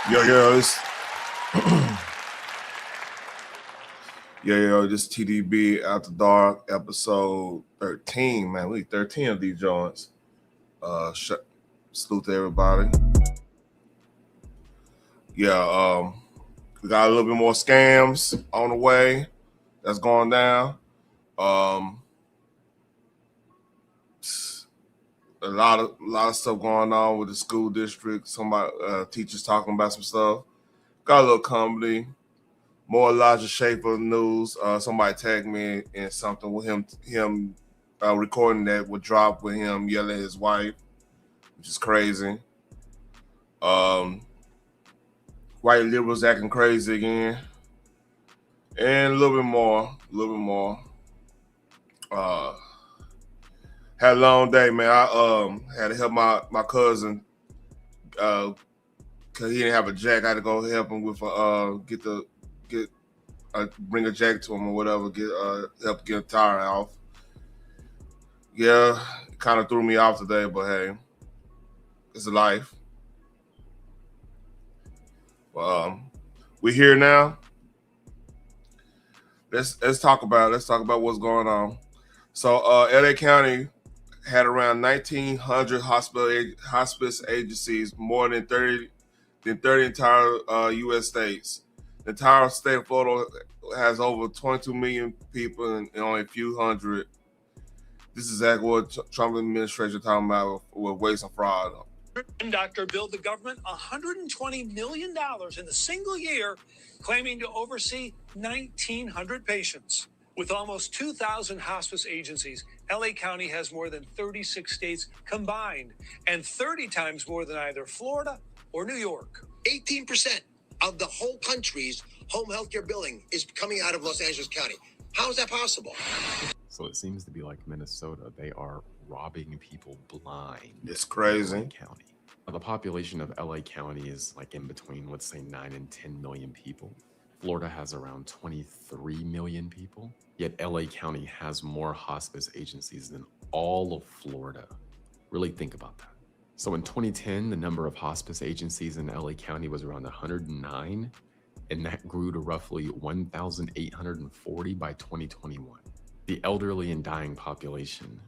Yo, this this TTB After Dark episode 13, man. We 13 of these joints. Salute to everybody. Yeah, we got a little bit more scams on the way that's going down. A lot of stuff going on with the school district. Somebody teachers talking about some stuff. Got a little comedy. More Elijah Schaefer news. Somebody tagged me in something with him recording that would drop with him yelling at his wife, which is crazy. White liberals acting crazy again, and a little bit more. Had a long day, man. I had to help my cousin because he didn't have a jack. I had to go help him with bring a jack to him or whatever. Help get a tire off. Yeah, it kind of threw me off today, but hey, it's a life. We're here now. Let's talk about what's going on. So, LA County had around 1,900 hospice agencies, more than 30 entire U.S. states. The entire state of Florida has over 22 million people and only a few hundred. This is exactly what Trump administration talking about with waste and fraud. Doctor billed the government $120 million in a single year, claiming to oversee 1,900 patients. With almost 2,000 hospice agencies, LA County has more than 36 states combined and 30 times more than either Florida or New York. 18% of the whole country's home healthcare billing is coming out of Los Angeles County. How is that possible? So it seems to be like Minnesota. They are robbing people blind. It's crazy. County. The population of LA County is like in between, let's say, 9 and 10 million people. Florida has around 23 million people. Yet LA County has more hospice agencies than all of Florida. Really think about that. So in 2010, the number of hospice agencies in LA County was around 109, and that grew to roughly 1,840 by 2021. The elderly and dying population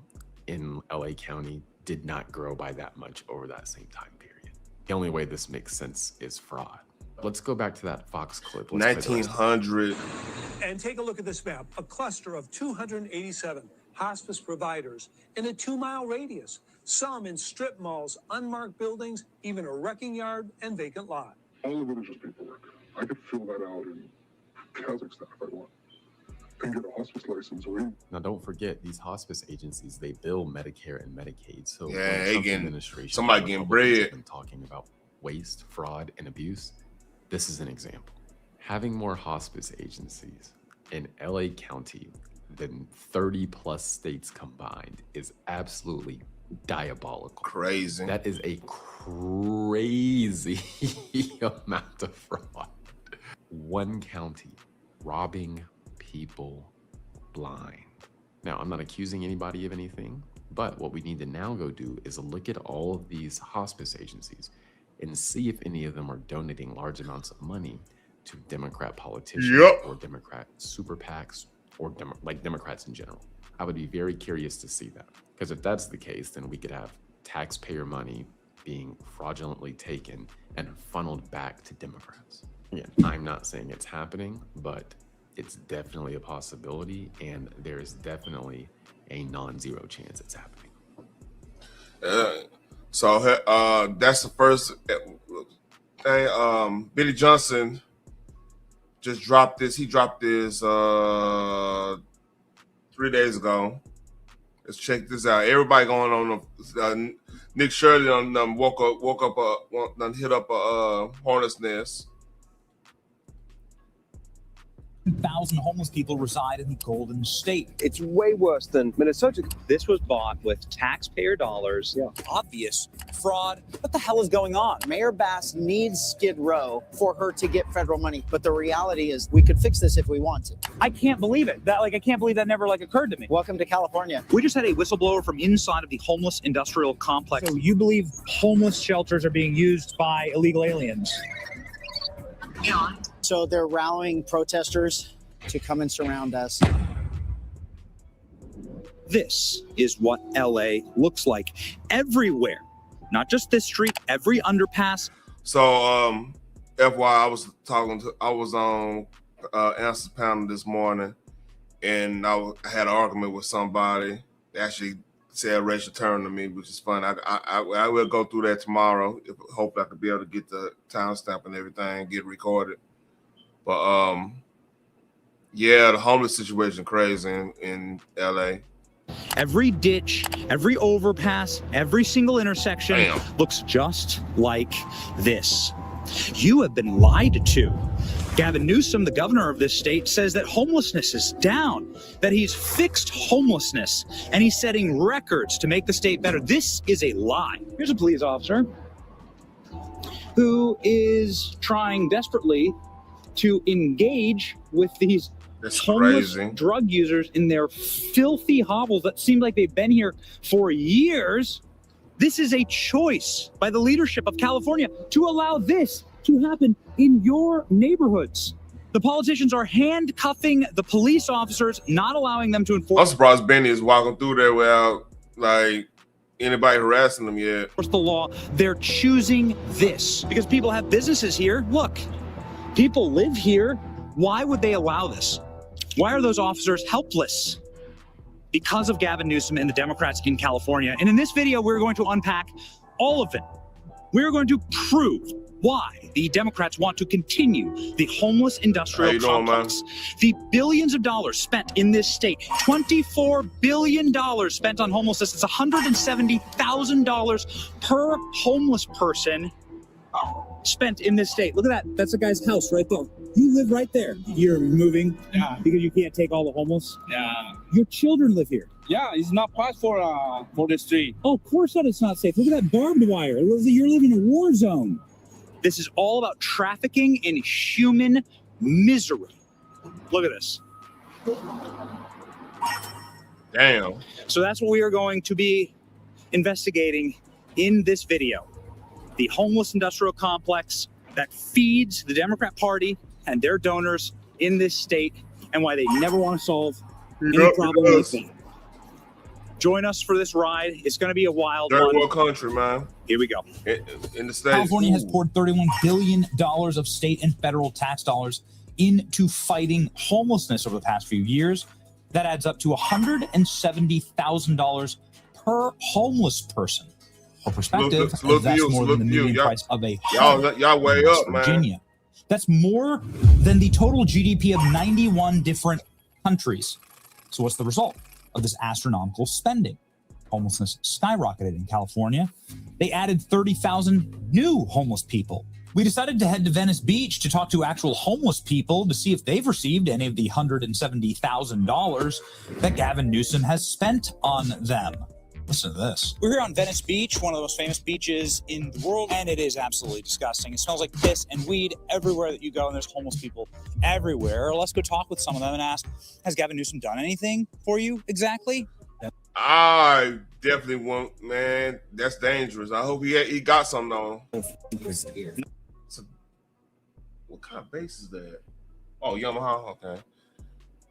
in LA County did not grow by that much over that same time period. The only way this makes sense is fraud. Let's go back to that Fox clip. 1,900. And take a look at this map, a cluster of 287 hospice providers in a 2-mile radius, some in strip malls, unmarked buildings, even a wrecking yard and vacant lot. All of it is just paperwork. I could fill that out in Kazakhstan if I want. And get a hospice license. Now, don't forget, these hospice agencies, they bill Medicare and Medicaid. So yeah, somebody getting bread. Been talking about waste, fraud, and abuse. This is an example. Having more hospice agencies in LA County than 30 plus states combined is absolutely diabolical. Crazy. That is a crazy amount of fraud. One county robbing people blind. Now, I'm not accusing anybody of anything, but what we need to now go do is look at all of these hospice agencies and see if any of them are donating large amounts of money to Democrat politicians or Democrat super PACs or Democrats in general. I would be very curious to see that, because if that's the case, then we could have taxpayer money being fraudulently taken and funneled back to Democrats. Again, I'm not saying it's happening, but it's definitely a possibility, and there's definitely a non-zero chance it's happening. So that's the first thing. Billy Johnson just dropped this. He dropped this 3 days ago. Let's check this out. Everybody going on. Nick Shirley woke up, hit up a hornet's nest. 1,000 homeless people reside in the Golden State. It's way worse than Minnesota. This was bought with taxpayer dollars. Yeah. Obvious fraud. What the hell is going on? Mayor Bass needs Skid Row for her to get federal money. But the reality is we could fix this if we wanted. I can't believe it. I can't believe that never occurred to me. Welcome to California. We just had a whistleblower from inside of the homeless industrial complex. So you believe homeless shelters are being used by illegal aliens? So they're rallying protesters to come and surround us. This is what LA looks like everywhere. Not just this street, every underpass. So, FYI, I was on Answers Panel this morning, and I had an argument with somebody that actually said racial term to me, which is fun. I will go through that tomorrow. Hope I could be able to get the timestamp and everything, get recorded. But yeah, the homeless situation crazy in LA. Every ditch, every overpass, every single intersection looks just like this. You have been lied to. Gavin Newsom, the governor of this state, says that homelessness is down, that he's fixed homelessness, and he's setting records to make the state better. This is a lie. Here's a police officer who is trying desperately to engage with these homeless drug users in their filthy hovels that seem like they've been here for years. This is a choice by the leadership of California to allow this to happen in your neighborhoods. The politicians are handcuffing the police officers, not allowing them to enforce. I'm surprised Benny is walking through there without like anybody harassing them yet. The law. They're choosing this because people have businesses here. Look, people live here. Why would they allow this? Why are those officers helpless? Because of Gavin Newsom and the Democrats in California. And in this video, we're going to unpack all of it. We're going to prove why the Democrats want to continue the homeless industrial complex. The billions of dollars spent in this state, $24 billion spent on homelessness. It's $170,000 per homeless person spent in this state. Look at that. That's a guy's house right there. You live right there. You're moving because you can't take all the homeless? Yeah. Your children live here? Yeah, it's not part for the street. Oh, of course that it's not safe. Look at that barbed wire. You're living in a war zone. This is all about trafficking in human misery. Look at this. Damn. So that's what we are going to be investigating in this video. The homeless industrial complex that feeds the Democrat Party and their donors in this state, and why they never want to solve any problem like that. Join us for this ride. It's going to be a wild one. Third world country, man. Here we go. In the States. California has poured $31 billion of state and federal tax dollars into fighting homelessness over the past few years. That adds up to $170,000 per homeless person. For perspective, that's more than the median price of a home y'all way up, in Virginia. That's more than the total GDP of 91 different countries. So what's the result of this astronomical spending? Homelessness skyrocketed in California. They added 30,000 new homeless people. We decided to head to Venice Beach to talk to actual homeless people to see if they've received any of the $170,000 that Gavin Newsom has spent on them. Listen to this. We're here on Venice Beach, one of the most famous beaches in the world, and it is absolutely disgusting. It smells like piss and weed everywhere that you go, and there's homeless people everywhere. Let's go talk with some of them and ask, has Gavin Newsom done anything for you exactly? I definitely won't, man. That's dangerous. I hope he got something on. So, what kind of bass is that? Oh, Yamaha. Okay.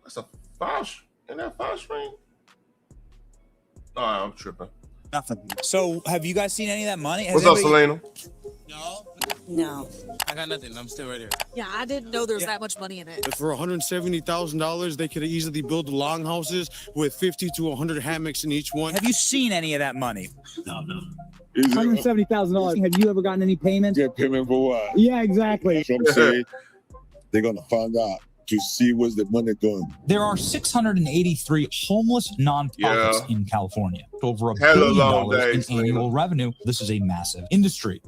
That's a 5. Isn't that 5-string? Oh, I'm tripping. Nothing. So, have you guys seen any of that money? What's up, Selena? No. I got nothing. I'm still right here. Yeah, I didn't know there was that much money in it. For $170,000, they could have easily built longhouses with 50 to 100 hammocks in each one. Have you seen any of that money? No. $170,000. Have you ever gotten any payments? Get payment for what? Yeah, exactly. Trump say they're gonna find out to see where's the money going. There are 683 homeless nonprofits in California. Over $1 billion in annual revenue. This is a massive industry.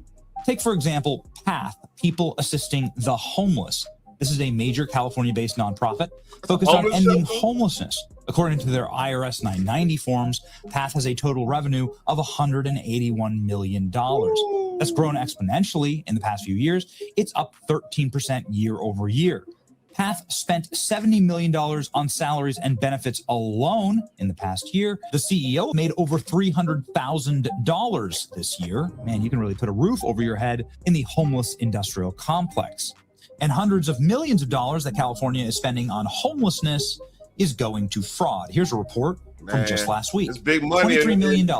Take, for example, PATH, People Assisting the Homeless. This is a major California-based nonprofit focused on ending homelessness. According to their IRS 990 forms, PATH has a total revenue of $181 million. That's grown exponentially in the past few years. It's up 13% year over year. PATH spent $70 million on salaries and benefits alone in the past year. The CEO made over $300,000 this year. Man, you can really put a roof over your head in the homeless industrial complex. And hundreds of millions of dollars that California is spending on homelessness is going to fraud. Here's a report from just last week. It's big money. $23 million.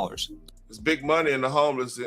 It's big money in the homeless,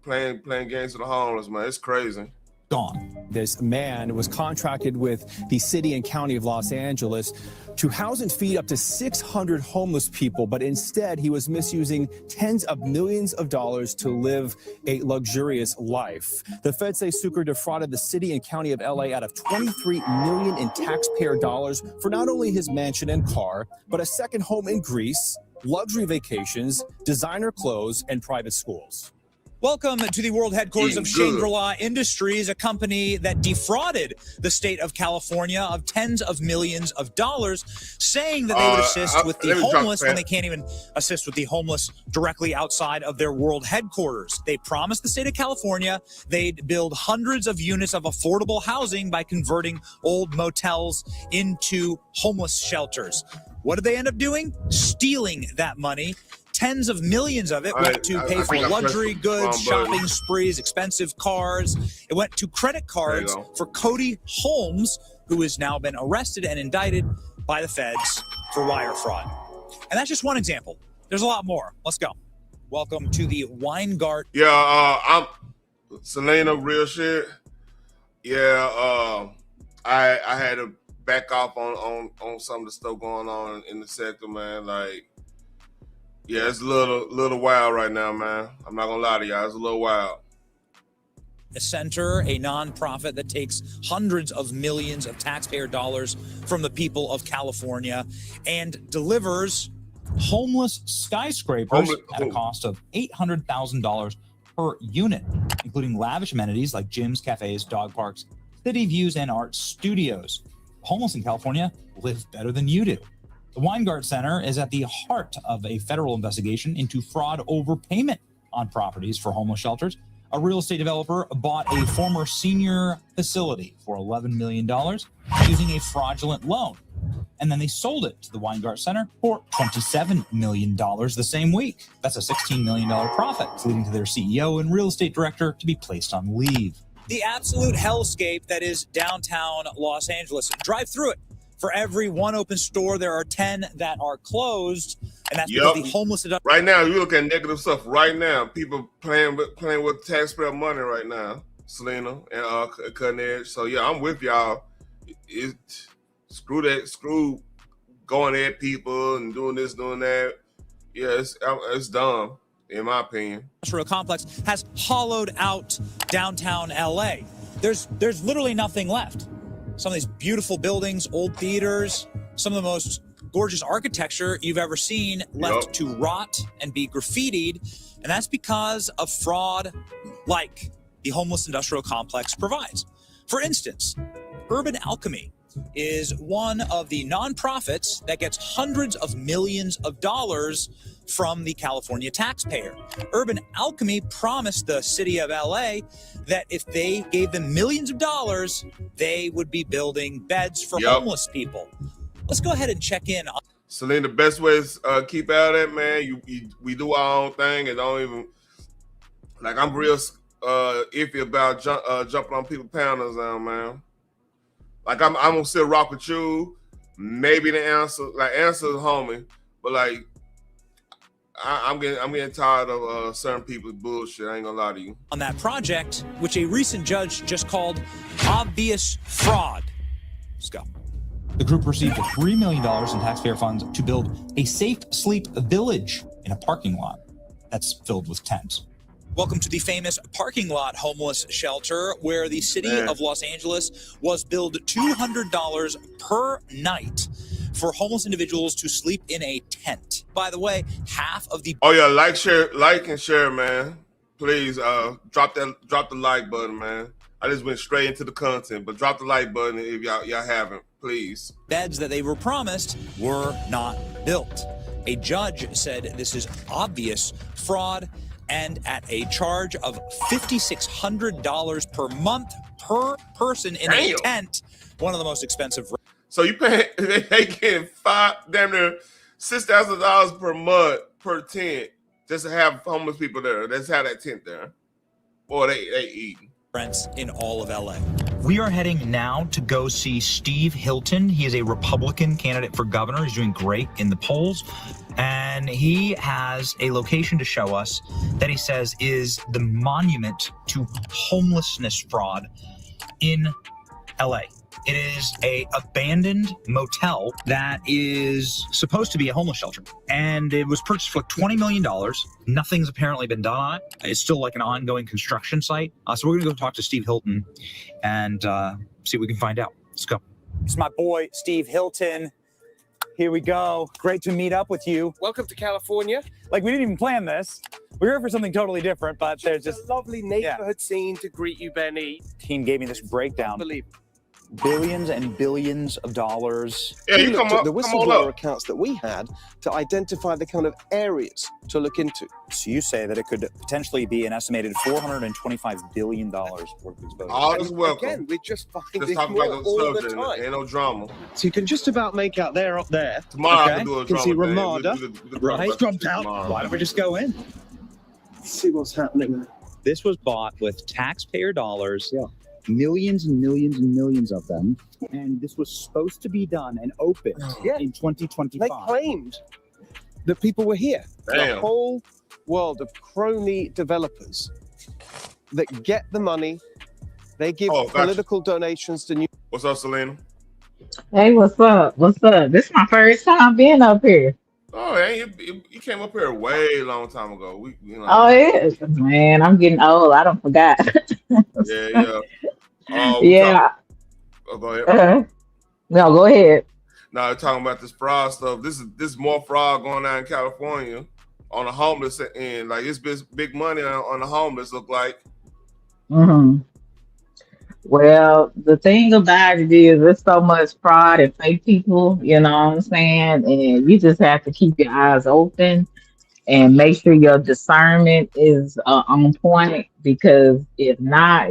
playing games with the homeless, man. It's crazy. Gone. This man was contracted with the city and county of Los Angeles to house and feed up to 600 homeless people, but instead he was misusing tens of millions of dollars to live a luxurious life. The feds say Sucre defrauded the city and county of LA out of $23 million in taxpayer dollars for not only his mansion and car, but a second home in Greece, luxury vacations, designer clothes, and private schools. Welcome to the world headquarters of Shangri-La Industries, a company that defrauded the state of California of tens of millions of dollars, saying that they would assist with the homeless when they can't even assist with the homeless directly outside of their world headquarters. They promised the state of California they'd build hundreds of units of affordable housing by converting old motels into homeless shelters. What did they end up doing? Stealing that money. Tens of millions of it went to pay for luxury goods, shopping sprees, expensive cars. It went to credit cards for Cody Holmes, who has now been arrested and indicted by the feds for wire fraud. And that's just one example. There's a lot more. Let's go. Welcome to the Weingart. Yeah, I'm Selena, real shit. Yeah, I had to back off on some of the stuff going on in the sector, man. Like, yeah, it's a little wild right now, man. I'm not gonna lie to y'all, it's a little wild. The Center, a nonprofit that takes hundreds of millions of taxpayer dollars from the people of California and delivers homeless skyscrapers at a cost of $800,000 per unit, including lavish amenities like gyms, cafes, dog parks, city views, and art studios. Homeless in California live better than you do. The Weingart Center is at the heart of a federal investigation into fraud overpayment on properties for homeless shelters. A real estate developer bought a former senior facility for $11 million using a fraudulent loan. And then they sold it to the Weingart Center for $27 million the same week. That's a $16 million profit, leading to their CEO and real estate director to be placed on leave. The absolute hellscape that is downtown Los Angeles. Drive through it. For every one open store, there are 10 that are closed, and that's because the homeless. Right now, you look at negative stuff. Right now, people playing with taxpayer money right now, Selena and Cutting Edge. So yeah, I'm with y'all. Screw going at people and doing this, doing that. Yeah, it's dumb in my opinion. Industrial complex has hollowed out downtown LA. There's literally nothing left. Some of these beautiful buildings, old theaters, some of the most gorgeous architecture you've ever seen left to rot and be graffitied. And that's because of fraud like the homeless industrial complex provides. For instance, Urban Alchemy is one of the nonprofits that gets hundreds of millions of dollars from the California taxpayer. Urban Alchemy promised the city of LA that if they gave them millions of dollars, they would be building beds for homeless people. Let's go ahead and check in. Selena, the best way is keep out of it, man. We do our own thing and don't even, like, I'm real iffy about jumping on people's pounders now, man. Like, I'm gonna still rock with you. Maybe the answer is homie, but like, I'm getting tired of certain people's bullshit. I ain't gonna lie to you. On that project, which a recent judge just called obvious fraud. Let's go. The group received $3 million in taxpayer funds to build a safe sleep village in a parking lot that's filled with tents. Welcome to the famous parking lot homeless shelter, where the city of Los Angeles was billed $200 per night for homeless individuals to sleep in a tent. By the way, half of the like and share, man. Please drop the like button, man. I just went straight into the content, but drop the like button if y'all haven't, please. Beds that they were promised were not built. A judge said this is obvious fraud, and at a charge of $5,600 per month per person in a tent, one of the most expensive. So you pay, they getting damn near $6,000 per month per tent just to have homeless people there. That's how that tent there. Boy, they eating. rents in all of LA. We are heading now to go see Steve Hilton. He is a Republican candidate for governor. He's doing great in the polls. And he has a location to show us that he says is the monument to homelessness fraud in LA. It is a abandoned motel that is supposed to be a homeless shelter. And it was purchased for $20 million. Nothing's apparently been done on it. It's still like an ongoing construction site. So we're going to go talk to Steve Hilton and see what we can find out. Let's go. It's my boy, Steve Hilton. Here we go. Great to meet up with you. Welcome to California. Like, we didn't even plan this. We're here for something totally different, but there's just a lovely neighborhood scene to greet you, Benny. Team gave me this breakdown. Unbelievable. Billions and billions of dollars. Yeah, you come up. The whistleblower accounts that we had to identify the kind of areas to look into. So you say that it could potentially be an estimated $425 billion worth of exposure. All is welcome. Again, we're just finding Just talk about all the the subject. time. Ain't no drama. So you can just about make out there up there. Tomorrow I can do a You can drama see thing. Ramada. We could Right, jumped out. tomorrow. Why don't we just go in? See what's happening. This was bought with taxpayer dollars. Yeah. Millions and millions and millions of them. And this was supposed to be done and opened in 2025. They claimed that people were here. Damn. The whole world of crony developers that get the money, they give political donations to new. What's up, Selena? Hey, what's up? What's up? This is my first time being up here. Oh, hey, you came up here way long time ago. Oh, yeah. Man, I'm getting old. I don't forgot. Yeah. Yeah. Go ahead. No, go ahead. Now, talking about this fraud stuff. This is more fraud going on in California on the homeless end. Like, it's big money on the homeless, look like. Mm-hmm. Well, the thing about it is there's so much fraud and fake people, you know what I'm saying? And you just have to keep your eyes open and make sure your discernment is on point, because if not,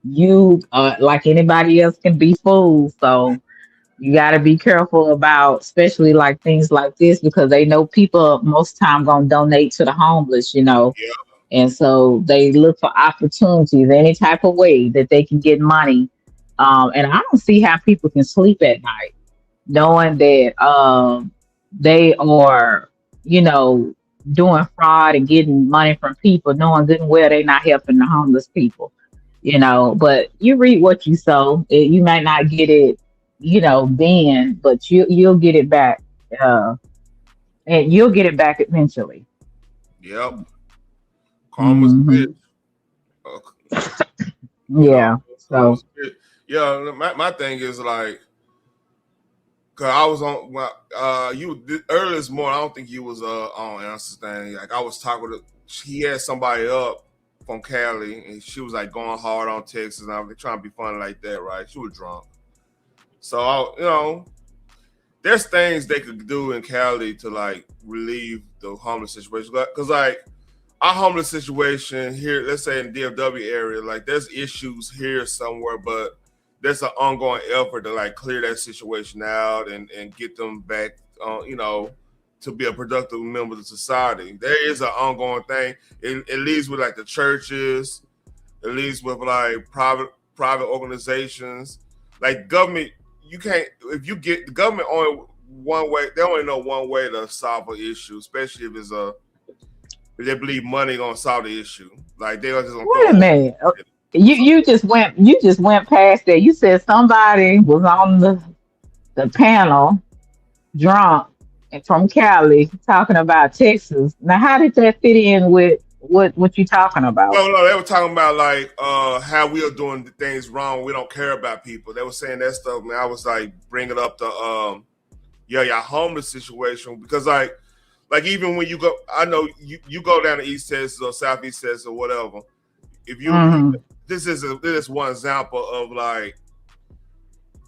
you like anybody else can be fooled. So you got to be careful about, especially like things like this, because they know people most time gonna donate to the homeless, you know. Yeah. And so they look for opportunities any type of way that they can get money. And I don't see how people can sleep at night knowing that they are, you know, doing fraud and getting money from people, knowing good and well they're not helping the homeless people, you know. But you reap what you sow. You might not get it, you know, then, but you'll get it back, and you'll get it back eventually. Yep. Karma's bitch. Yeah. So yeah, my thing is like, cause I was on earlier this morning. I don't think you was on Answers thing. Like, I was talking to, he had somebody up from Cali, and she was like going hard on Texas, and I was trying to be funny like that, right? She was drunk. So you know, there's things they could do in Cali to like relieve the homeless situation. Cause like, our homeless situation here, let's say in the DFW area, like there's issues here somewhere, but there's an ongoing effort to like clear that situation out and get them back, you know, to be a productive member of society. There is an ongoing thing. It leads with like the churches, it leads with like private organizations, like government. You can't, if you get the government only one way, they only know one way to solve an issue, especially if it's if they believe money gonna solve the issue. Like, they are just gonna wait a minute. You just went past that. You said somebody was on the panel drunk and from Cali talking about Texas. Now, how did that fit in with what you talking about? No, they were talking about like how we are doing the things wrong. We don't care about people. They were saying that stuff, man. I was like bringing up the your homeless situation, because like even when you go, I know you go down to East Texas or Southeast Texas or whatever. If you this is one example of like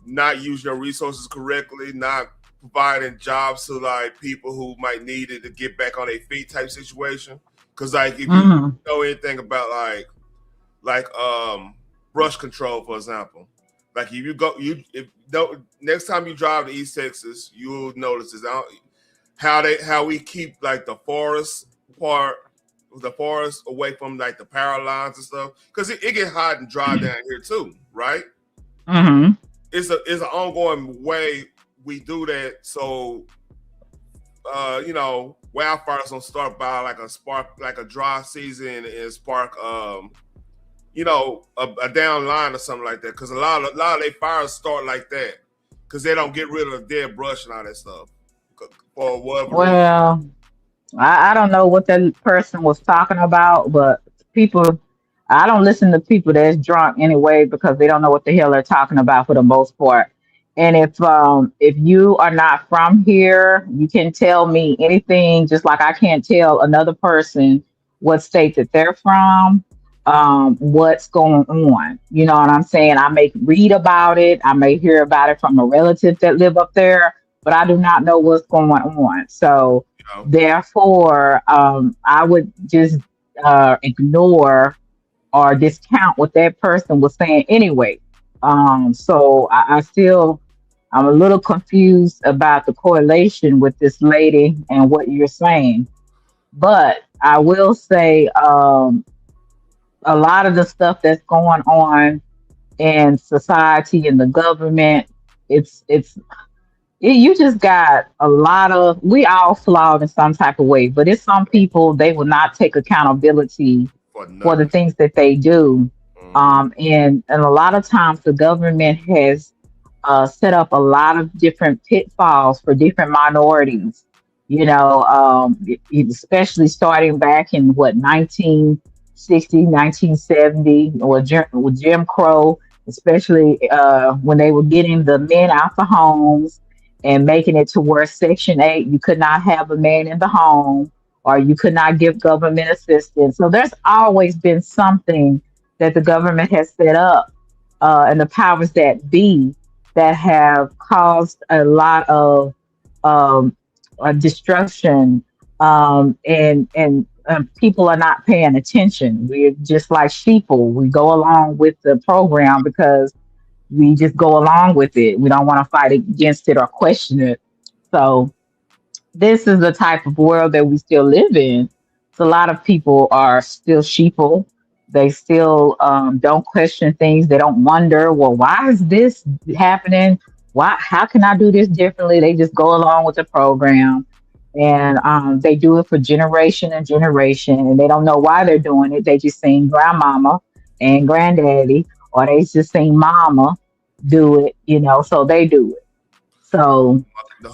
not using your resources correctly, not providing jobs to like people who might need it to get back on their feet type situation. Because like if you know anything about like brush control, for example, like if you go next time you drive to East Texas, you'll notice this how we keep like the forest part the forest away from like the power lines and stuff, because it get hot and dry down here too, right? Mm-hmm. It's an ongoing way we do that. So, wildfires don't start by like a dry season and spark, a down line or something like that. Because a lot of their fires start like that because they don't get rid of the dead brush and all that stuff for whatever reason. Well, I don't know what that person was talking about, but people, I don't listen to people that's drunk anyway because they don't know what the hell they're talking about for the most part. And if you are not from here, you can tell me anything, just like I can't tell another person what state that they're from, what's going on. You know what I'm saying? I may read about it, I may hear about it from a relative that live up there, but I do not know what's going on. So therefore, I would just ignore or discount what that person was saying anyway. So I'm a little confused about the correlation with this lady and what you're saying. But I will say a lot of the stuff that's going on in society and the government, you just got a lot of, we all flawed in some type of way, but it's some people, they will not take accountability for the things that they do. And a lot of times the government has set up a lot of different pitfalls for different minorities, especially starting back in 1960, 1970, or with Jim Crow, especially when they were getting the men out the homes and making it to where Section 8, you could not have a man in the home or you could not give government assistance. So there's always been something that the government has set up and the powers that be that have caused a lot of destruction, and people are not paying attention. We're just like sheeple. We go along with the program because we just go along with it. We don't want to fight against it or question it. So this is the type of world that we still live in. So a lot of people are still sheeple. They still don't question things. They don't wonder, well, why is this happening? How can I do this differently? They just go along with the program, and they do it for generation and generation, and they don't know why they're doing it. They just seen grandmama and granddaddy, or they just seen mama do it, so they do it. So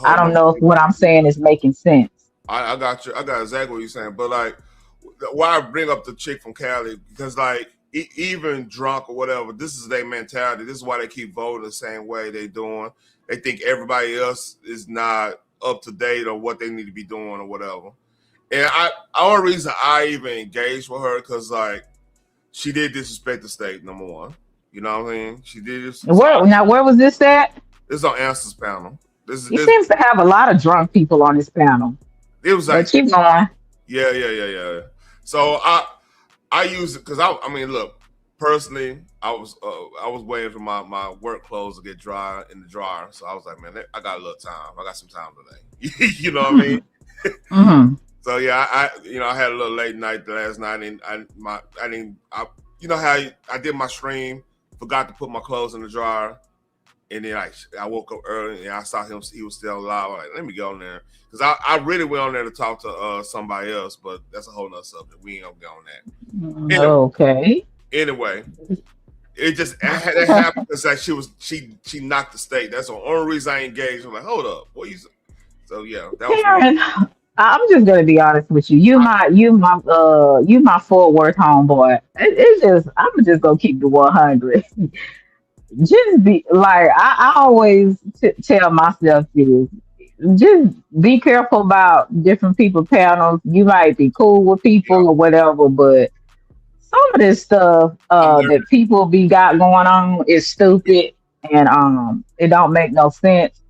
I don't know if what I'm saying is making sense. I got you. I got exactly what you're saying. But like, why I bring up the chick from Cali, because like even drunk or whatever, this is their mentality. This is why they keep voting the same way they doing. They think everybody else is not up to date on what they need to be doing or whatever. And the only reason I even engaged with her because like she did disrespect the state, number one. You know what I mean? She did this. Where was this at? It's on Answers panel. He seems to have a lot of drunk people on this panel. It was like, but keep going. Yeah. So I use it because I mean, look, personally, I was waiting for my work clothes to get dry in the dryer. So I was like, man, I got a little time. I got some time today. You know what I mean? Mm-hmm. So yeah, I had a little late night the last night, and you know how I did my stream, forgot to put my clothes in the dryer. And then I woke up early and I saw him. He was still alive. I'm like, let me go in there because I really went on there to talk to somebody else, but that's a whole nother subject. We ain't gonna go on that. Anyway, okay. Anyway, it happened because like she knocked the state. That's the only reason I engaged. I'm like, hold up, what you? So yeah, that was. Karen, I'm just gonna be honest with you. You my Fort Worth homeboy. It's just I'm just gonna keep the 100. Just be like I always tell myself this. Just be careful about different people panels. You might be cool with people or whatever, but some of this stuff that people got going on is stupid and it don't make no sense.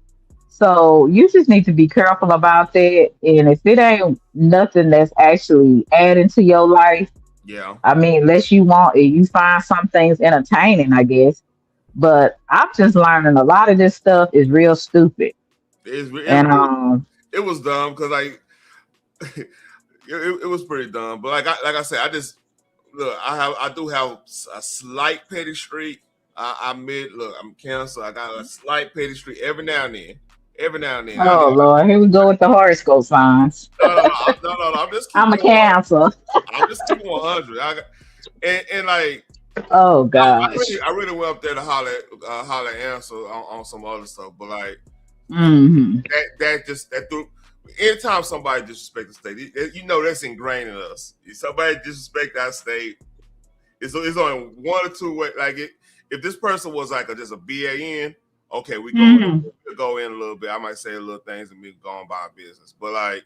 So you just need to be careful about that. And if it ain't nothing that's actually adding to your life, I mean, unless you find some things entertaining, I guess. But I'm just learning a lot of this stuff is real stupid. It was dumb because like it was pretty dumb. But like I said, I do have a slight petty streak. I admit, look, I'm cancer. I got a slight petty streak every now and then. Every now and then. Oh Lord, here we go with the horoscope signs. No. I'm just keeping I'm a Cancer. I'm just keeping 100. And like, oh gosh, I really went up there to holler at Answer on some other stuff, but like that threw. Anytime somebody disrespect the state, you know that's ingrained in us. If somebody disrespect our state, it's only one or two ways. Like if this person was like just a BAN, okay, we go in a little bit. I might say a little things and we go on by our business. But like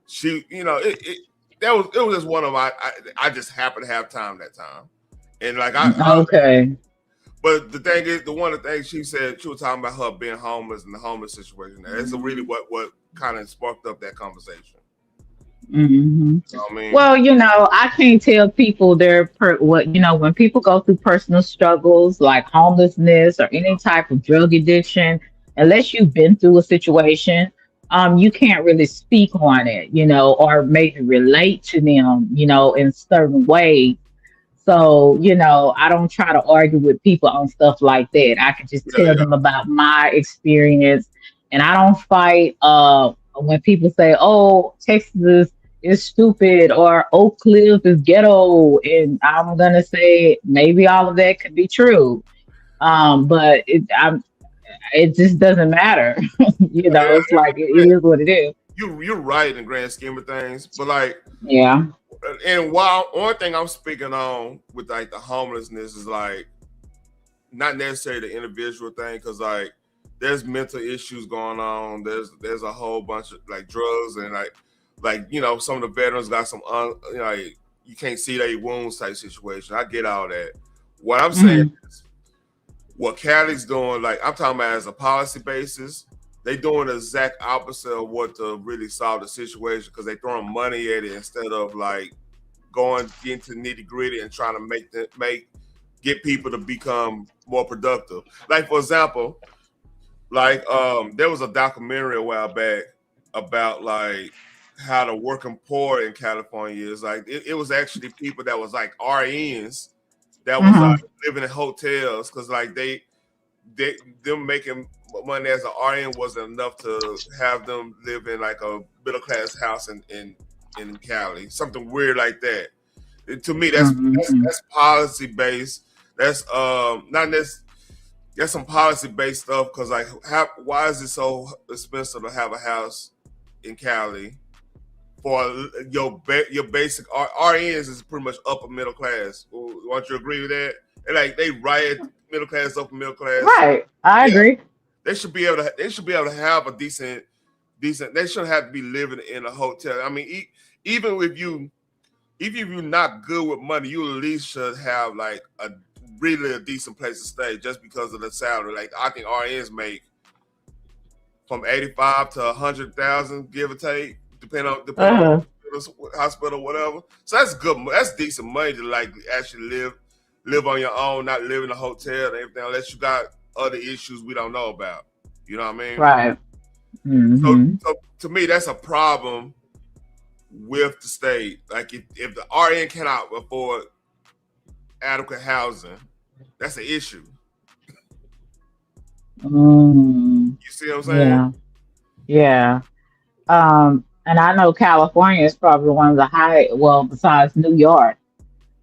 she, it was just one of my. I just happened to have time that time, and like okay. But the thing is, one of the things she said, she was talking about her being homeless and the homeless situation. That's really what kind of sparked up that conversation. Mm-hmm. You know what I mean? Well, I can't tell people when people go through personal struggles like homelessness or any type of drug addiction, unless you've been through a situation, you can't really speak on it, or maybe relate to them, in certain ways. So, I don't try to argue with people on stuff like that. I can just tell them about my experience, and I don't fight when people say, "Oh, Texas is stupid," or "Oak Cliff is ghetto," and I'm gonna say maybe all of that could be true, but it just doesn't matter. It's like it is what it is. You're right in the grand scheme of things, but like yeah. And while one thing I'm speaking on with like the homelessness is like not necessarily the individual thing, because like there's mental issues going on. There's a whole bunch of like drugs and like some of the veterans got some like you can't see their wounds type situation. I get all that. What I'm saying is what Cali's doing, like I'm talking about as a policy basis, they doing the exact opposite of what to really solve the situation, because they throwing money at it instead of like going into nitty gritty and trying to get people to become more productive. Like for example, like there was a documentary a while back about like how the working poor in California is. Like it was actually people that was like RNs that was like living in hotels, because like them making money as an RN wasn't enough to have them live in like a middle class house in Cali, something weird like that. To me, that's policy based. That's not necessarily. That's some policy based stuff, because like why is it so expensive to have a house in Cali for your basic RNs is pretty much upper middle class? Won't you agree with that? And like they riot middle class, upper middle class. Right, I agree. They should be able to have a decent. They shouldn't have to be living in a hotel. I mean, even if you're not good with money, you at least should have like a decent place to stay, just because of the salary. Like I think RNs make from 85 to 100,000, give or take, depending on the hospital or whatever. So that's good. That's decent money to like actually live on your own, not live in a hotel and everything, unless you got other issues we don't know about. You know what I mean? Right. So to me, that's a problem with the state. Like if the RN cannot afford adequate housing, that's an issue. You see what I'm saying? Yeah. And I know California is probably one of the besides New York,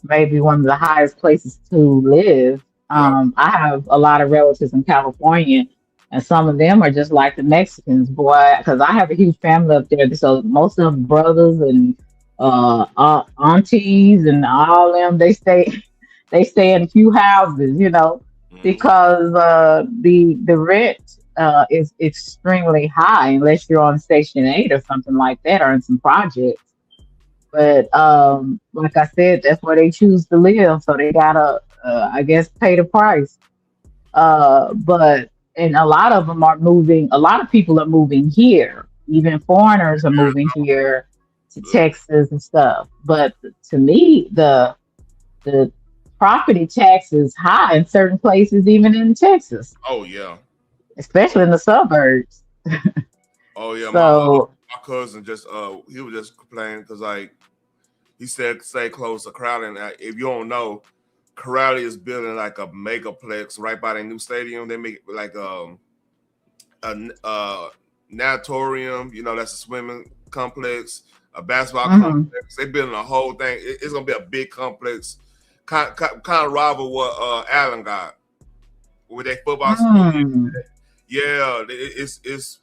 maybe one of the highest places to live. I have a lot of relatives in California, and some of them are just like the Mexicans, boy, because I have a huge family up there. So most of them brothers and aunties and all them, they stay in a few houses, because the rent is extremely high unless you're on Section 8 or something like that, or in some projects. But like I said, that's where they choose to live, so they gotta, I guess, pay the price. And a lot of them are moving. A lot of people are moving here. Even foreigners are moving here to Texas and stuff. But to me, the property tax is high in certain places, even in Texas. Oh yeah, especially in the suburbs. Oh yeah, so my cousin he was just complaining because like He said stay close to Crowley. And if you don't know, Crowley is building like a megaplex right by their new stadium. They make like a natatorium, that's a swimming complex, a basketball complex. They building a whole thing. It's gonna be a big complex, kind of rival what Allen got with their football school. Yeah, it's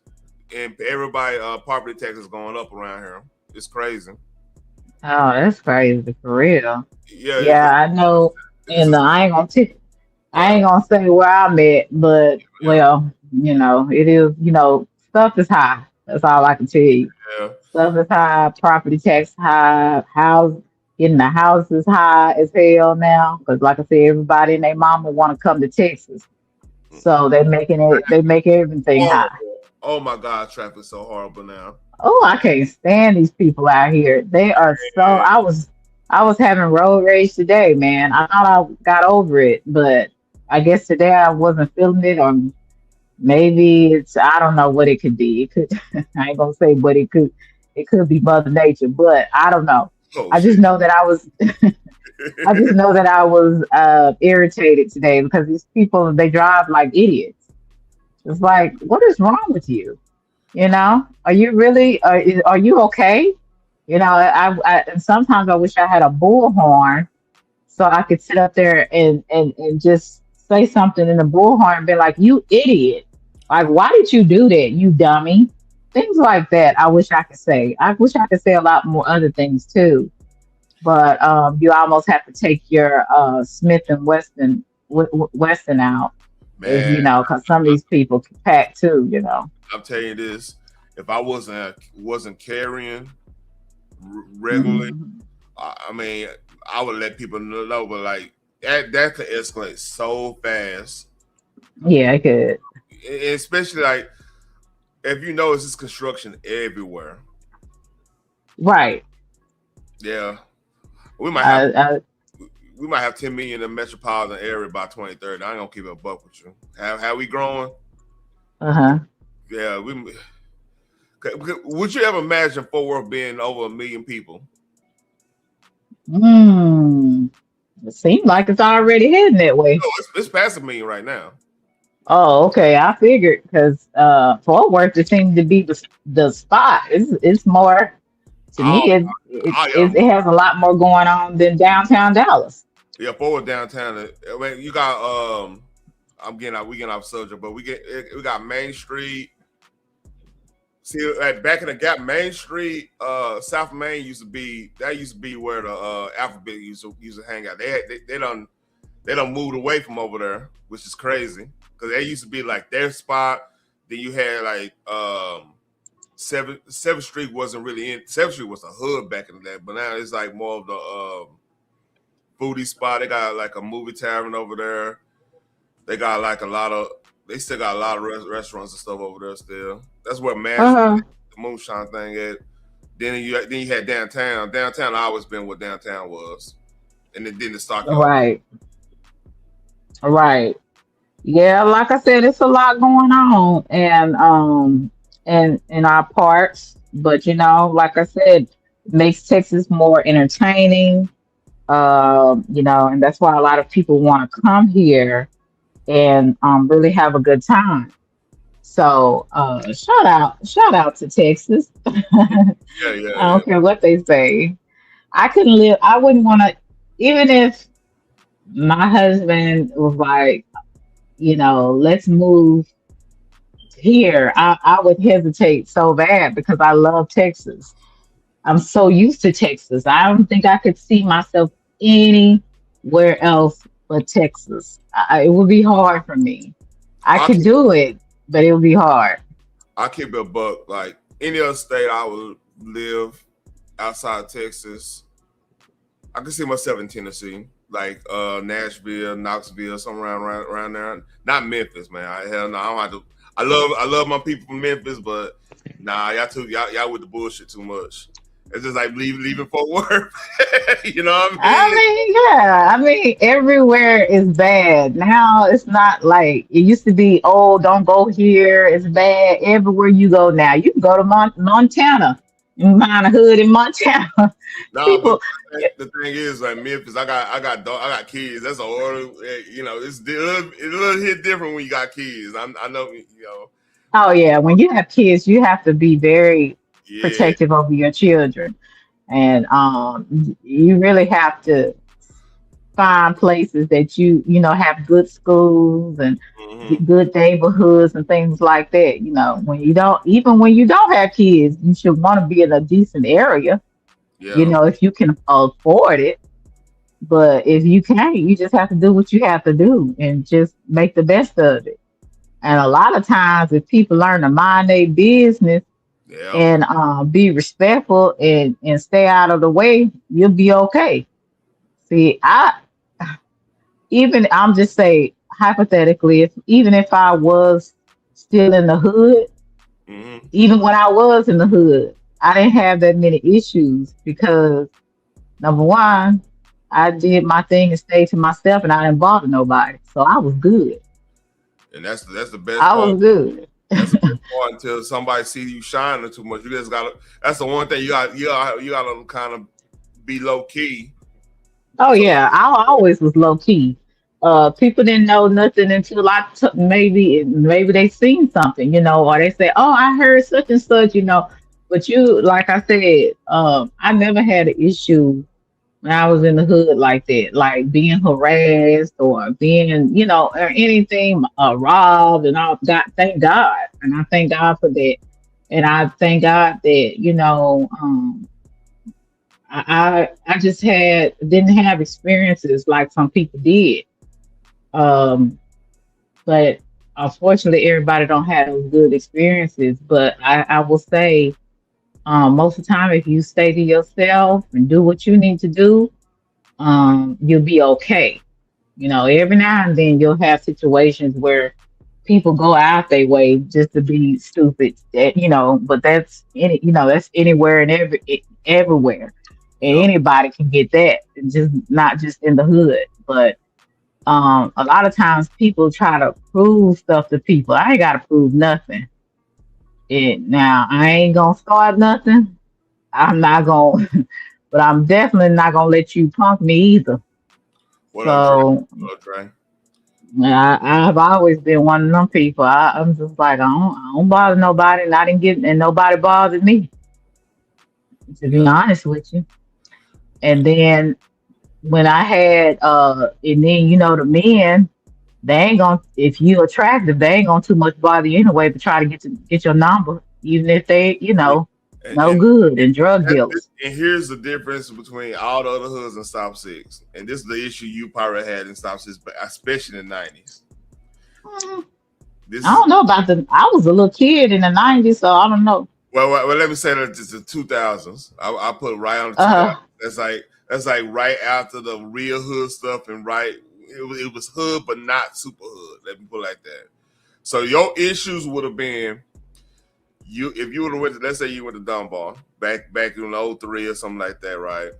and everybody property tax is going up around here. It's crazy. Oh, that's crazy for real. Yeah, Yeah, I know. And I ain't gonna say where I'm at, but well, it is. Stuff is high. That's all I can tell you. Yeah. Stuff is high. Property tax high. Getting the house is high as hell now. Because like I said, everybody and their mama want to come to Texas, so they make everything high. Oh my God, traffic's so horrible now. Oh, I can't stand these people out here. They are so. I was having road rage today, man. I thought I got over it, but I guess today I wasn't feeling it, or maybe I don't know what it could be. It could I ain't gonna say, but it could be Mother Nature, but I don't know. I just know that I was irritated today because these people, they drive like idiots. It's like, what is wrong with you? Are you really? Are you okay? I and sometimes I wish I had a bullhorn so I could sit up there and just say something in the bullhorn and be like, "You idiot! Like, why did you do that, you dummy?" Things like that. I wish I could say. I wish I could say a lot more other things too, but you almost have to take your Smith and Weston out, man. Because some of these people can pack too. I'm telling you this: if I wasn't carrying regularly, I mean, I would let people know, but like that could escalate so fast. Yeah, it could. Especially like if it's just construction everywhere. Right. Yeah, we might have 10 million in the metropolitan area by 2030. I ain't gonna keep it a buck with you. How we growing? Yeah, would you ever imagine Fort Worth being over 1 million people? It seems like it's already heading that way. No, it's past 1 million right now. Oh, okay. I figured because Fort Worth just seems to be the spot. It's more to me. It has a lot more going on than downtown Dallas. Yeah, Fort Worth downtown. I mean, you got we getting off subject, but we got Main Street. See, like back in the Gap, Main Street, South Main used to be where the Alphabet used to hang out. They done moved away from over there, which is crazy because they used to be like their spot. Then you had like 7th Street wasn't really in. 7th Street was a hood back in the day, but now it's like more of the foodie spot. They got like a movie tavern over there. They got like they still got a lot of restaurants and stuff over there still. That's where the moonshine thing at. Then you had downtown. Downtown always been what downtown was, and then the Stockyard. Right. Yeah, like I said, it's a lot going on, and in our parts. But like I said, it makes Texas more entertaining. And that's why a lot of people want to come here and really have a good time. So shout out to Texas. Yeah. I don't care what they say. I wouldn't want to, even if my husband was like, let's move here, I would hesitate so bad because I love Texas. I'm so used to Texas. I don't think I could see myself anywhere else but Texas. It would be hard for me. I could do it, but it would be hard. I keep it a buck. Like any other state, I would live outside Texas. I could see myself in Tennessee, like Nashville, Knoxville, somewhere around there. Not Memphis, man. Hell no, I don't have to. I love my people from Memphis, but nah, y'all with the bullshit too much. It's just like leaving Fort Worth. You know what I mean, everywhere is bad. Now it's not like it used to be, oh, don't go here. It's bad. Everywhere you go now. You can go to Montana behind a hood in Montana. Nah, People, but the thing is, like Memphis, I got kids. That's a order. You know, it's a little hit different when you got kids. I know, you know. oh yeah, when you have kids, you have to be very Yeah, protective over your children, and you really have to find places that you know have good schools and good neighborhoods and things like that. You know, when you don't have kids, you should want to be in a decent area. You yeah, know, if you can afford it. But if you can't, you just have to do what you have to do and just make the best of it. And a lot of times, if people learn to mind their business yeah. and be respectful and stay out of the way, you'll be okay. See, I'm just say hypothetically, if I was still in the hood, even when I was in the hood, I didn't have that many issues because number one, I did my thing and stayed to myself, and I didn't bother nobody, so I was good. And that's the best I part. was good. That's the best part until somebody see you shining too much. You just gotta. That's the one thing you gotta kind of be low key. Oh yeah, I always was low key. People didn't know nothing until maybe they seen something, you know, or they say, "Oh, I heard such and such," you know. But you, like I said, I never had an issue when I was in the hood like that, like being harassed or being, you know, or anything robbed, and all. God, thank God, and I thank God for that, and I thank God that I just didn't have experiences like some people did. Um, but unfortunately, everybody don't have those good experiences. But I will say, most of the time, if you stay to yourself and do what you need to do, you'll be okay. You know, every now and then you'll have situations where people go out their way just to be stupid. You know, but that's anywhere and everywhere. And anybody can get that, just not just in the hood. But a lot of times people try to prove stuff to people. I ain't gotta prove nothing. Now I ain't gonna start nothing. I'm not gonna, but I'm definitely not gonna let you punk me either. What up, Trey? So What up, Trey? I've always been one of them people. I'm just like I don't bother nobody, and I didn't get, and nobody bothered me. To be honest with you. And then when I had and then you know the men, they ain't gonna, if you attractive, they ain't gonna too much bother you anyway to try to get your number, even if they, you Yeah. know, no good and drug dealers. And here's the difference between all the other hoods and Stop Six. And this is the issue you probably had in Stop Six, but especially in the 90s. I don't know about I was a little kid in the 90s, so I don't know. Well, let me say that it's the 2000s. I put right on the 2000s. That's like right after the real hood stuff, and it was hood but not super hood. Let me put it like that. So your issues would have been if you would have went. Let's say you went to Dunbar back in 03 or something like that, right?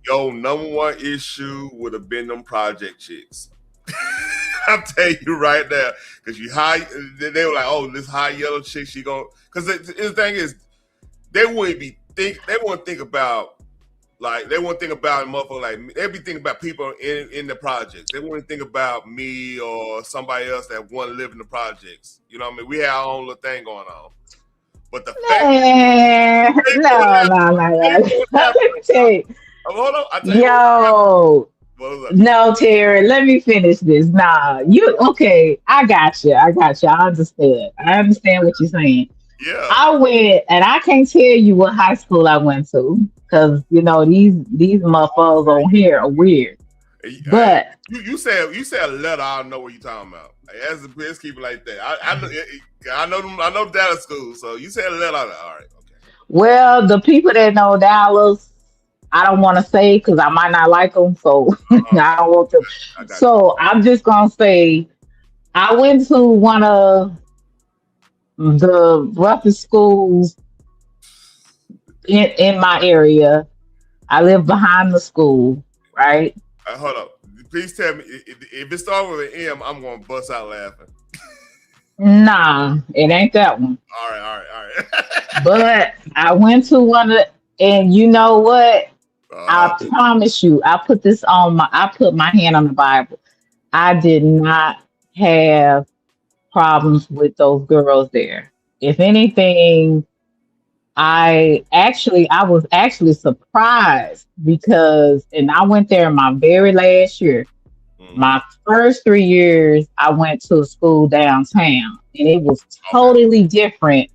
Your number one issue would have been them project chicks. I'm telling you right now, because they were like, "Oh, this high yellow chick, she going." Because the thing is, they wouldn't think about a motherfucker like me. They'd be thinking about people in the projects. They wouldn't think about me or somebody else that want to live in the projects. You know what I mean? We had our own little thing going on. But the fact, no. Let me tell you. Hold on, Yo. No, Terry, let me finish this. Nah, okay. I got you. I understand. I understand what you're saying. Yeah. I went, and I can't tell you what high school I went to, because you know these motherfuckers on here are weird. But you said a letter. I don't know what you're talking about. As a let's keep it like that. I know data school. So you said a letter. All right. Okay. Well, the people that know Dallas, I don't want to say because I might not like them, so I don't want to. So I'm just gonna say I went to one of the roughest schools in my area. I live behind the school, right? Hold up. Please tell me if it starts with an M, I'm gonna bust out laughing. Nah, it ain't that one. All right. But I went to one of the, and you know what? I promise you, I put my hand on the Bible. I did not have problems with those girls there. If anything, I was actually surprised because, and I went there my very last year. My first 3 years, I went to a school downtown, and it was totally different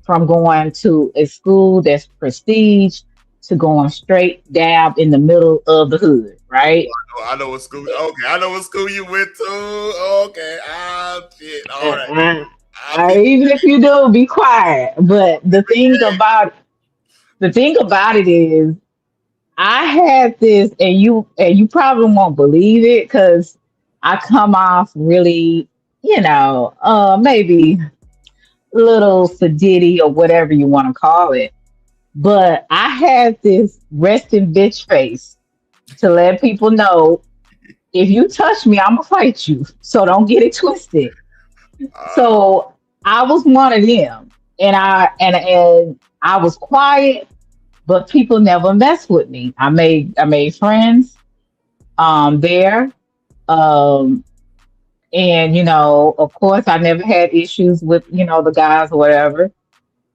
from going to a school that's prestige to going straight down in the middle of the hood, right? I know what school. Okay, I know what school you went to. Okay, shit. All right. Even if you do, be quiet. But the thing about it is, I had this, and you probably won't believe it because I come off really, maybe a little sedity or whatever you want to call it. But I had this resting bitch face to let people know, if you touch me, I'm gonna fight you. So don't get it twisted. So I was one of them, and I was quiet, but people never messed with me. I made friends there. And of course I never had issues with, the guys or whatever.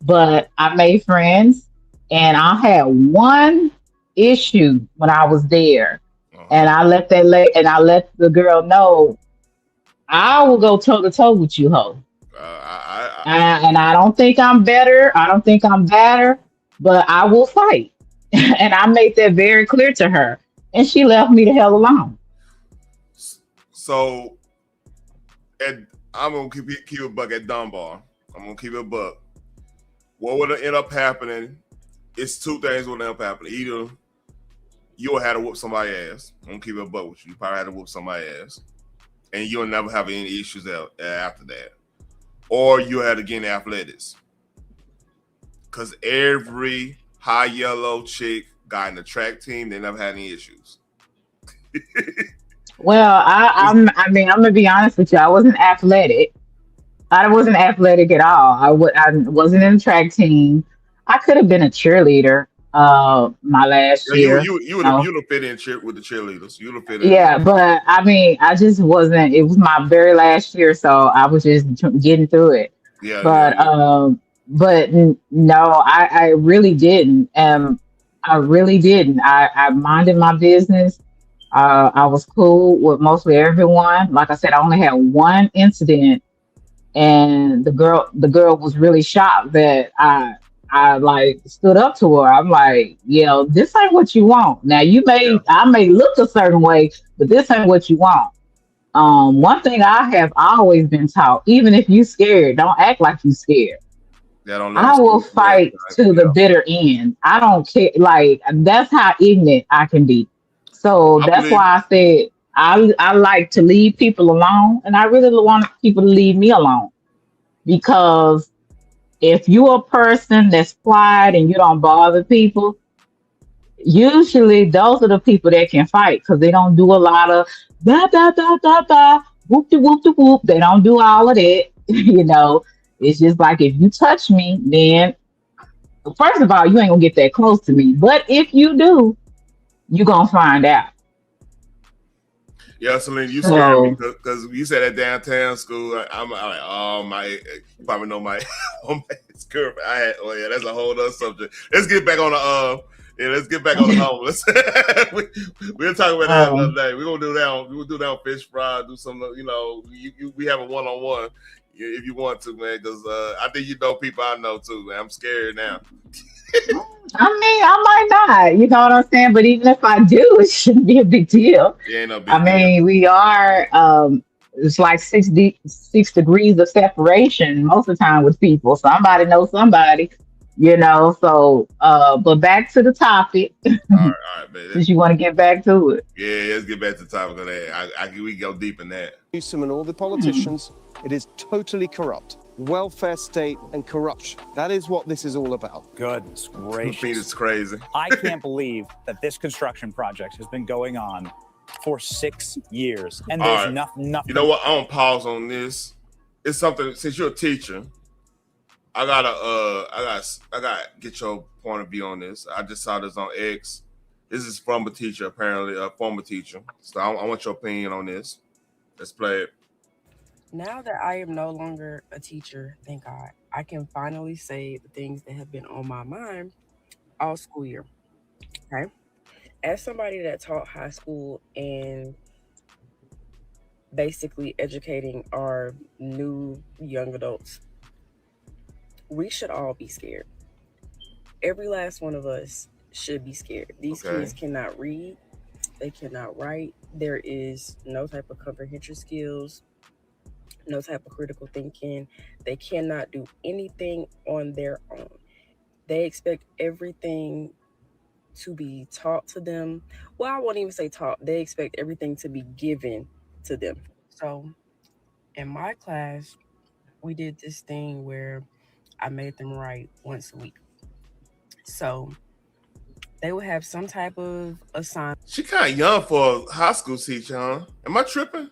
But I made friends, and I had one issue when I was there. And I let the girl know, I will go toe to toe with you, ho. And I don't think I'm better. I don't think I'm badder, but I will fight. And I made that very clear to her, and she left me the hell alone. So, I'm gonna keep a buck at Dunbar. I'm gonna keep it a buck. What would end up happening? It's two things would end up happening. Either you'll have to whoop somebody's ass. I'm gonna keep it a buck with you. You probably had to whoop somebody's ass, and you'll never have any issues after that. Or you had to get in athletics, because every high yellow chick got in the track team. They never had any issues. Well, I'm gonna be honest with you. I wasn't athletic. I wasn't athletic at all. I wasn't in the track team. I could have been a cheerleader. My last year. You would have fit in with the cheerleaders. You would have fit in. Yeah, but I just wasn't. It was my very last year, so I was just getting through it. Yeah. But no, I really didn't. I really didn't. I minded my business. I was cool with mostly everyone. Like I said, I only had one incident, and the girl was really shocked that I like stood up to her. I'm like, this ain't what you want. Now I may look a certain way, but this ain't what you want. One thing I have always been taught, even if you scared, don't act like you scared. I will fight to the bitter end. I don't care. Like, that's how ignorant I can be. So that's why I said I like to leave people alone, and I really want people to leave me alone, because if you're a person that's quiet and you don't bother people, usually those are the people that can fight, because they don't do a lot of da da da da da whoop de whoop de whoop. They don't do all of that. It's just like, if you touch me, then first of all, you ain't gonna get that close to me. But if you do, you're gonna find out. Yeah, Celine, you scared me because you said at downtown school. I'm like, you probably know my girlfriend. That's a whole other subject. Let's get back on the homeless. We'll talk about that another day. We're gonna do that. We'll do that on Fish Fry. Do some, we have a one-on-one if you want to, man. Because I think people I know too, man. I'm scared now. I might not, you know what I'm saying? But even if I do, it shouldn't be a big deal. Yeah, ain't no big deal. We are, it's like 6 degrees of separation most of the time with people. Somebody knows somebody, so, but back to the topic. All right, man. Since you want to get back to it. Yeah, let's get back to the topic of that. We go deep in that. Newsom and all the politicians, it is totally corrupt. Welfare state and corruption. That is what this is all about. Goodness gracious. I think it's crazy. I can't believe that this construction project has been going on for 6 years. And there's nothing. You know what? I'm going to pause on this. it's something. Since you're a teacher, I gotta get your point of view on this. I just saw this on X. This is from a teacher, apparently a former teacher. So I want your opinion on this. Let's play it. Now that I am no longer a teacher, thank God, I can finally say the things that have been on my mind all school year. Okay. As somebody that taught high school and basically educating our new young adults, we should all be scared. Every last one of us should be scared. These kids cannot read, they cannot write. There is no type of comprehension skills, no type of critical thinking. They cannot do anything on their own. They expect everything to be taught to them. Well, I won't even say taught. They expect everything to be given to them. So in my class, we did this thing where I made them write once a week. So they would have some type of assignment. She kind of young for a high school teacher, huh? Am I tripping?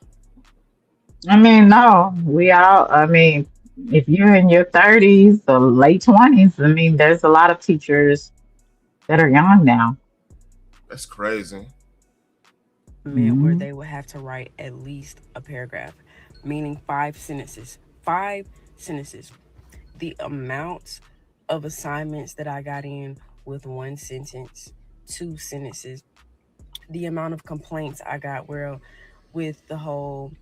I mean, no, we all, I mean, if you're in your 30s or late 20s, I mean, there's a lot of teachers that are young now. That's crazy. Where they would have to write at least a paragraph, meaning 5 sentences. 5 sentences. The amount of assignments that I got in with 1 sentence, 2 sentences, the amount of complaints I got where with the whole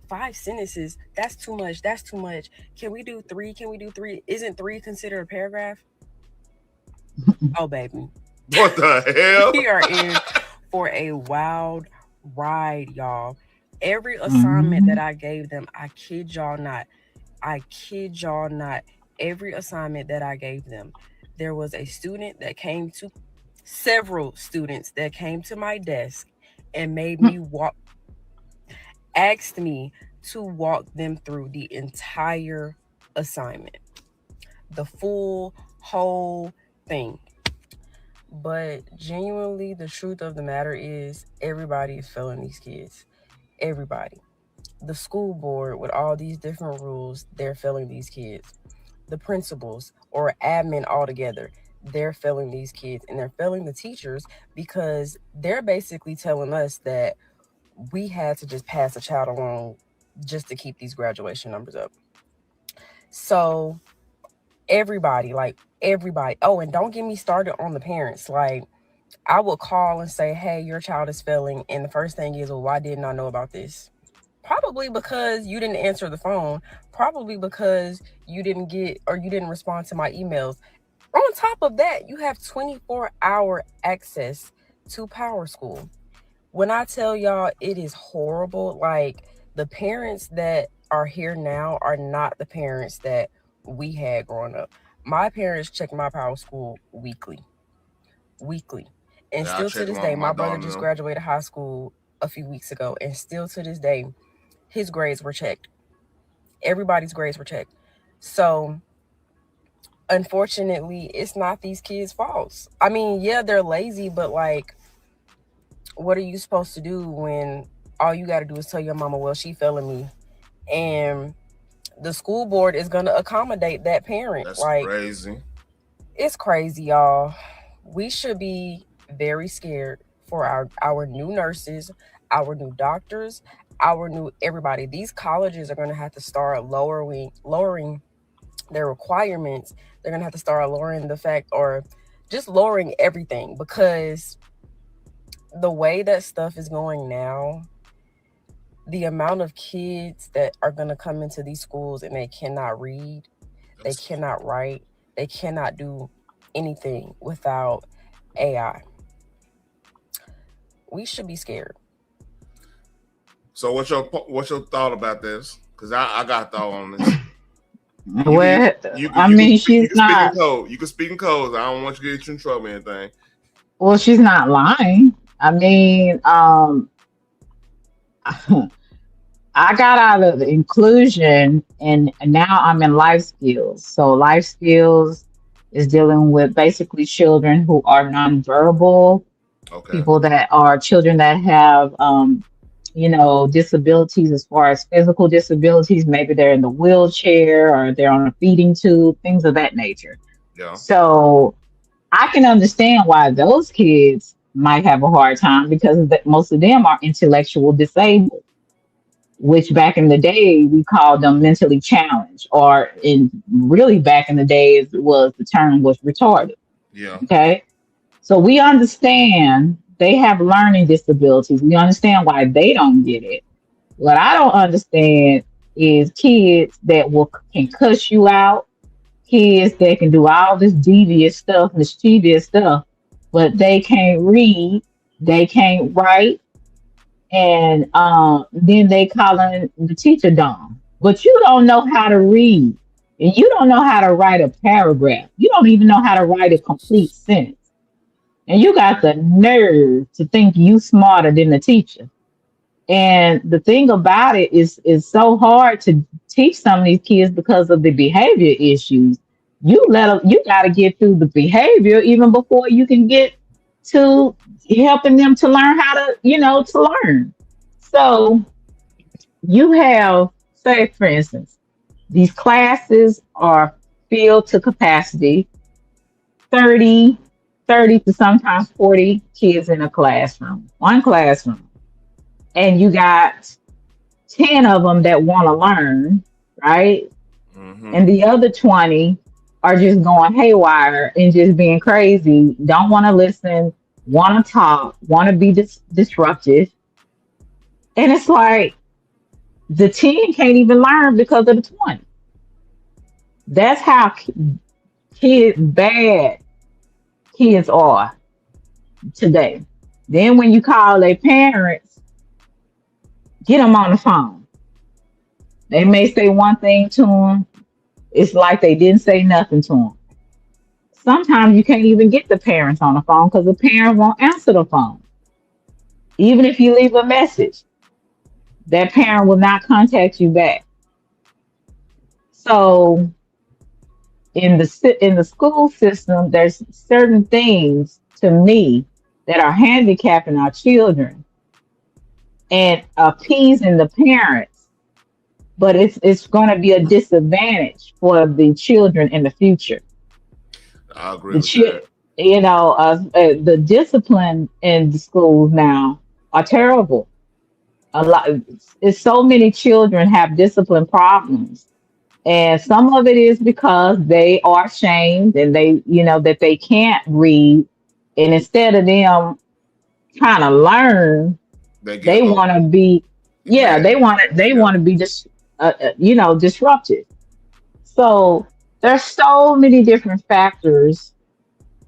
5 sentences, that's too much. That's too much. Can we do 3? Can we do 3? Isn't 3 considered a paragraph? Oh, baby. What the hell? We are in for a wild ride, y'all. Every assignment that I gave them, I kid y'all not. Every assignment that I gave them, there was a student that came to, several students that came to my desk and made me asked me to walk them through the entire assignment, the whole thing. But genuinely, the truth of the matter is everybody is failing these kids. Everybody. The school board with all these different rules, they're failing these kids. The principals or admin altogether, they're failing these kids, and they're failing the teachers because they're basically telling us that we had to just pass a child along just to keep these graduation numbers up. So everybody. Oh, and don't get me started on the parents. Like, I would call and say, hey, your child is failing. And the first thing is, well, why didn't I know about this? Probably because you didn't answer the phone. Probably because you didn't get or you didn't respond to my emails. On top of that, you have 24-hour access to Power School. When I tell y'all it is horrible, like, the parents that are here now are not the parents that we had growing up. My parents check my Power School weekly. And Yeah, still to this day, my brother just graduated high school a few weeks ago, and still to this day, his grades were checked. Everybody's grades were checked. So unfortunately, it's not these kids' faults. I mean, yeah, they're lazy, but like, what are you supposed to do when all you got to do is tell your mama, well, she failing me, and the school board is going to accommodate that parent? That's like, crazy. It's crazy, y'all. We should be very scared for our new nurses, our new doctors, our new everybody. These colleges are going to have to start lowering their requirements. They're going to have to start lowering the fact, or just lowering everything, because the way that stuff is going now, the amount of kids that are going to come into these schools and they cannot read, they cannot write, they cannot do anything without AI. We should be scared. So what's your thought about this? Because I got a thought on this. She's not. You can speak in codes. I don't want you to get you in trouble or anything. Well, she's not lying. I mean, I got out of inclusion and now I'm in life skills. So life skills is dealing with basically children who are nonverbal, people that are children that have disabilities as far as physical disabilities. Maybe they're in the wheelchair or they're on a feeding tube, things of that nature. Yeah. So I can understand why those kids might have a hard time because most of them are intellectual disabled, which back in the day we called them mentally challenged, or in really back in the days the term was retarded. Yeah. Okay. So we understand they have learning disabilities. We understand why they don't get it. What I don't understand is kids that can cuss you out, kids that can do all this devious stuff, mischievous stuff, but they can't read, they can't write, and then they calling the teacher dumb. But you don't know how to read, and you don't know how to write a paragraph. You don't even know how to write a complete sentence. And you got the nerve to think you smarter than the teacher. And the thing about it is so hard to teach some of these kids because of the behavior issues. You got to get through the behavior even before you can get to helping them to learn how to, to learn. So you have, say, for instance, these classes are filled to capacity, 30 to sometimes 40 kids in a classroom, one classroom. And you got 10 of them that want to learn, right? Mm-hmm. And the other 20 are just going haywire and just being crazy, don't want to listen, want to talk, want to be disruptive. And it's like the 10 can't even learn because of the 20. That's how bad kids are today. Then when you call their parents, get them on the phone. They may say one thing to them. It's like they didn't say nothing to them. Sometimes you can't even get the parents on the phone because the parent won't answer the phone. Even if you leave a message, that parent will not contact you back. So in the school system, there's certain things to me that are handicapping our children and appeasing the parents, but it's going to be a disadvantage for the children in the future. I agree with that. The discipline in the schools now are terrible. It's so many children have discipline problems. And some of it is because they are shamed and they, that they can't read. And instead of them trying to learn, they want to be, they want to be just, disruptive. So there's so many different factors.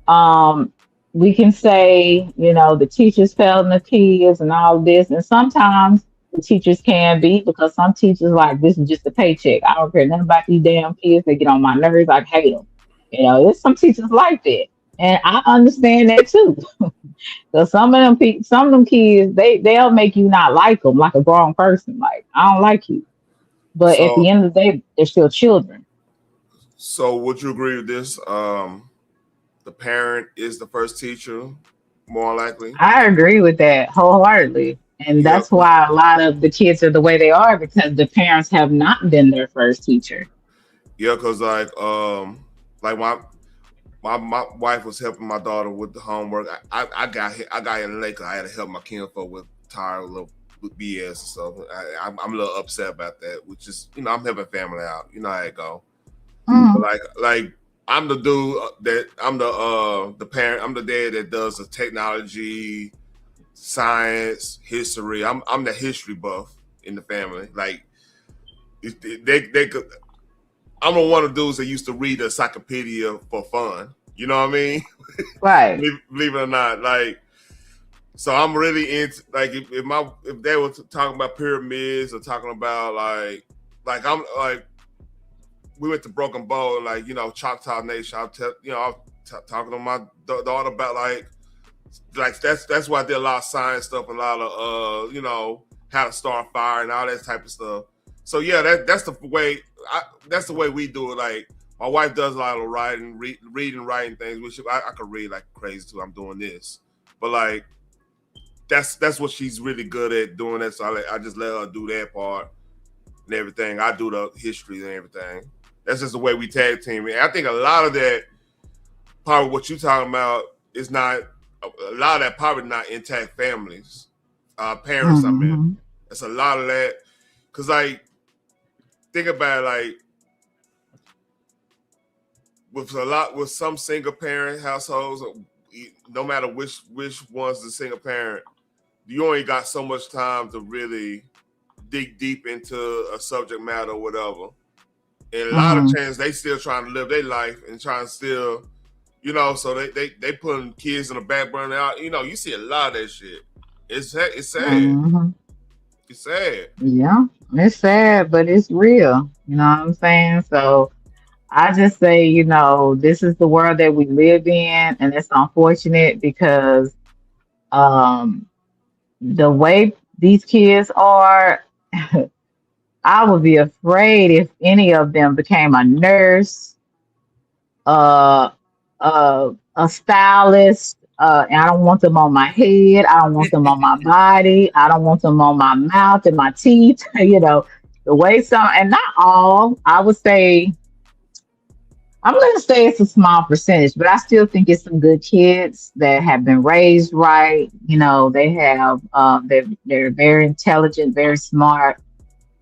We can say, the teachers failing the kids and all this. And sometimes the teachers can be, because some teachers like, this is just a paycheck. I don't care nothing about these damn kids. They get on my nerves. I hate them. There's some teachers like that. And I understand that too. So some of them kids, they'll make you not like them, like a grown person. Like, I don't like you. But at the end of the day, they're still children. So would you agree with this? The parent is the first teacher, more likely. I agree with that wholeheartedly. And that's why a lot of the kids are the way they are, because the parents have not been their first teacher. Yeah, because like my wife was helping my daughter with the homework. I got here late because I had to help my kinfolk with tired little BS and stuff. I'm a little upset about that, which is, I'm helping family out. You know how it go. Mm-hmm. Like I'm the dude that I'm the parent. I'm the dad that does the technology, science, history. I'm the history buff in the family. Like they could. I'm one of the dudes that used to read the encyclopedia for fun. You know what I mean? Right. Believe it or not, like. So I'm really into, like, if they were talking about pyramids or talking about like I'm like, we went to Broken Bow, like, Choctaw Nation. I'm talking to my daughter about like that's why I did a lot of science stuff, a lot of how to start a fire and all that type of stuff. So yeah, that's the way we do it. Like, my wife does a lot of writing, reading, writing things, which I could read like crazy too. I'm doing this, but like, that's what she's really good at doing. That, so I just let her do that part and everything. I do the history and everything. That's just the way we tag team. And I think a lot of that, probably what you're talking about, is not a lot of that. Probably not intact families, parents. I mean, it's a lot of that. Cause like, think about it, like with some single parent households, no matter which one's the single parent, you only got so much time to really dig deep into a subject matter or whatever. And a lot of times they still trying to live their life and trying to still, so they putting kids in the back burner out. You see a lot of that shit. It's sad. It's sad. Yeah, it's sad, but it's real. You know what I'm saying? So I just say, this is the world that we live in, and it's unfortunate because the way these kids are, I would be afraid if any of them became a nurse, a stylist. And I don't want them on my head. I don't want them on my body. I don't want them on my mouth and my teeth. The way some, and not all, I would say, I'm going to say it's a small percentage, but I still think it's some good kids that have been raised right. They have, they're very intelligent, very smart.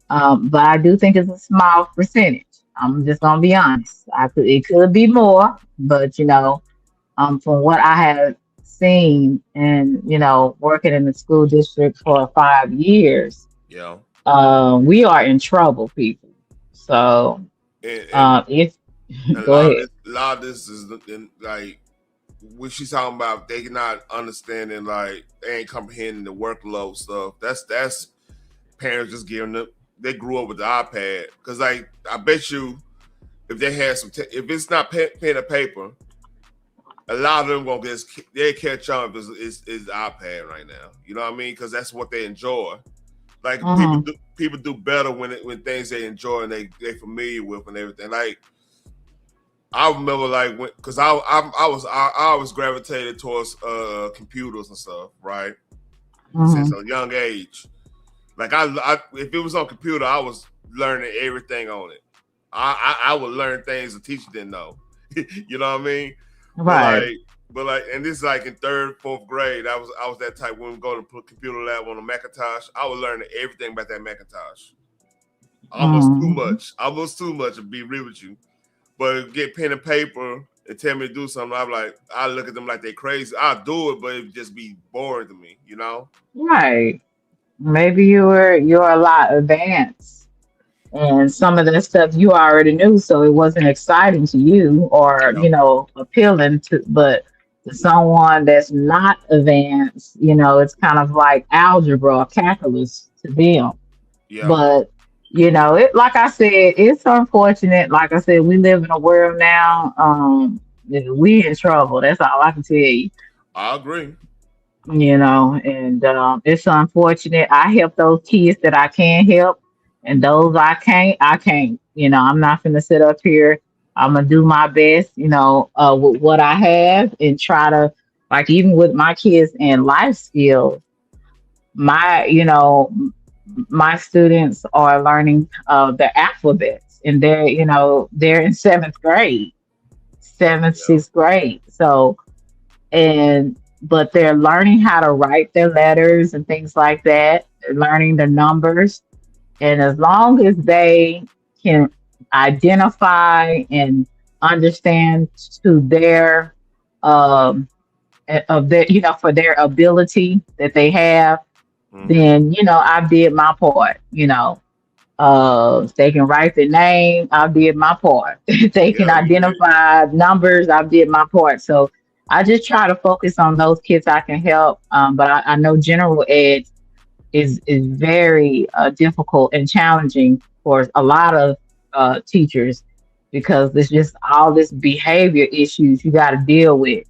But I do think it's a small percentage. I'm just going to be honest. It could be more, but from what I have seen and, working in the school district for 5 years, we are in trouble, people. So if go ahead. A lot of this is like what she's talking about. They not understanding, like they ain't comprehending the workload stuff. That's parents just giving them. They grew up with the iPad because, like, I bet you, if they had if it's not pen and paper, a lot of them gonna they catch on if it's iPad right now. You know what I mean? Because that's what they enjoy. Like people do better when things they enjoy and they familiar with and everything. Like I remember, like because I always gravitated towards computers and stuff, right? Since a young age. Like I if it was on computer, I was learning everything on it. I would learn things the teacher didn't know. You know what I mean? Right. But and this is like in 3rd, 4th grade. I was that type when we go to computer lab on a Macintosh. I was learning everything about that Macintosh. Almost too much to be real with you. But get pen and paper and tell me to do something, I look at them like they crazy. I'll do it, but it'd just be boring to me, Right. Maybe you're a lot advanced and some of the stuff you already knew, so it wasn't exciting to you or appealing to, but to someone that's not advanced, it's kind of like algebra or calculus to them. But it, like I said, it's unfortunate. Like I said, we live in a world now, we in trouble. That's all I can tell you. I agree. And it's unfortunate. I help those kids that I can help, and those I can't. I'm not gonna sit up here. I'm gonna do my best, with what I have and try to, like, even with my kids and life skills, my students are learning the alphabets, and they're in 7th grade, 6th grade. So, but they're learning how to write their letters and things like that, learning the numbers. And as long as they can identify and understand to their for their ability that they have, then I did my part. If they can write the name, I did my part. If they can identify numbers, I did my part. So I just try to focus on those kids I can help. But I know general ed is very difficult and challenging for a lot of teachers because there's just all this behavior issues you got to deal with.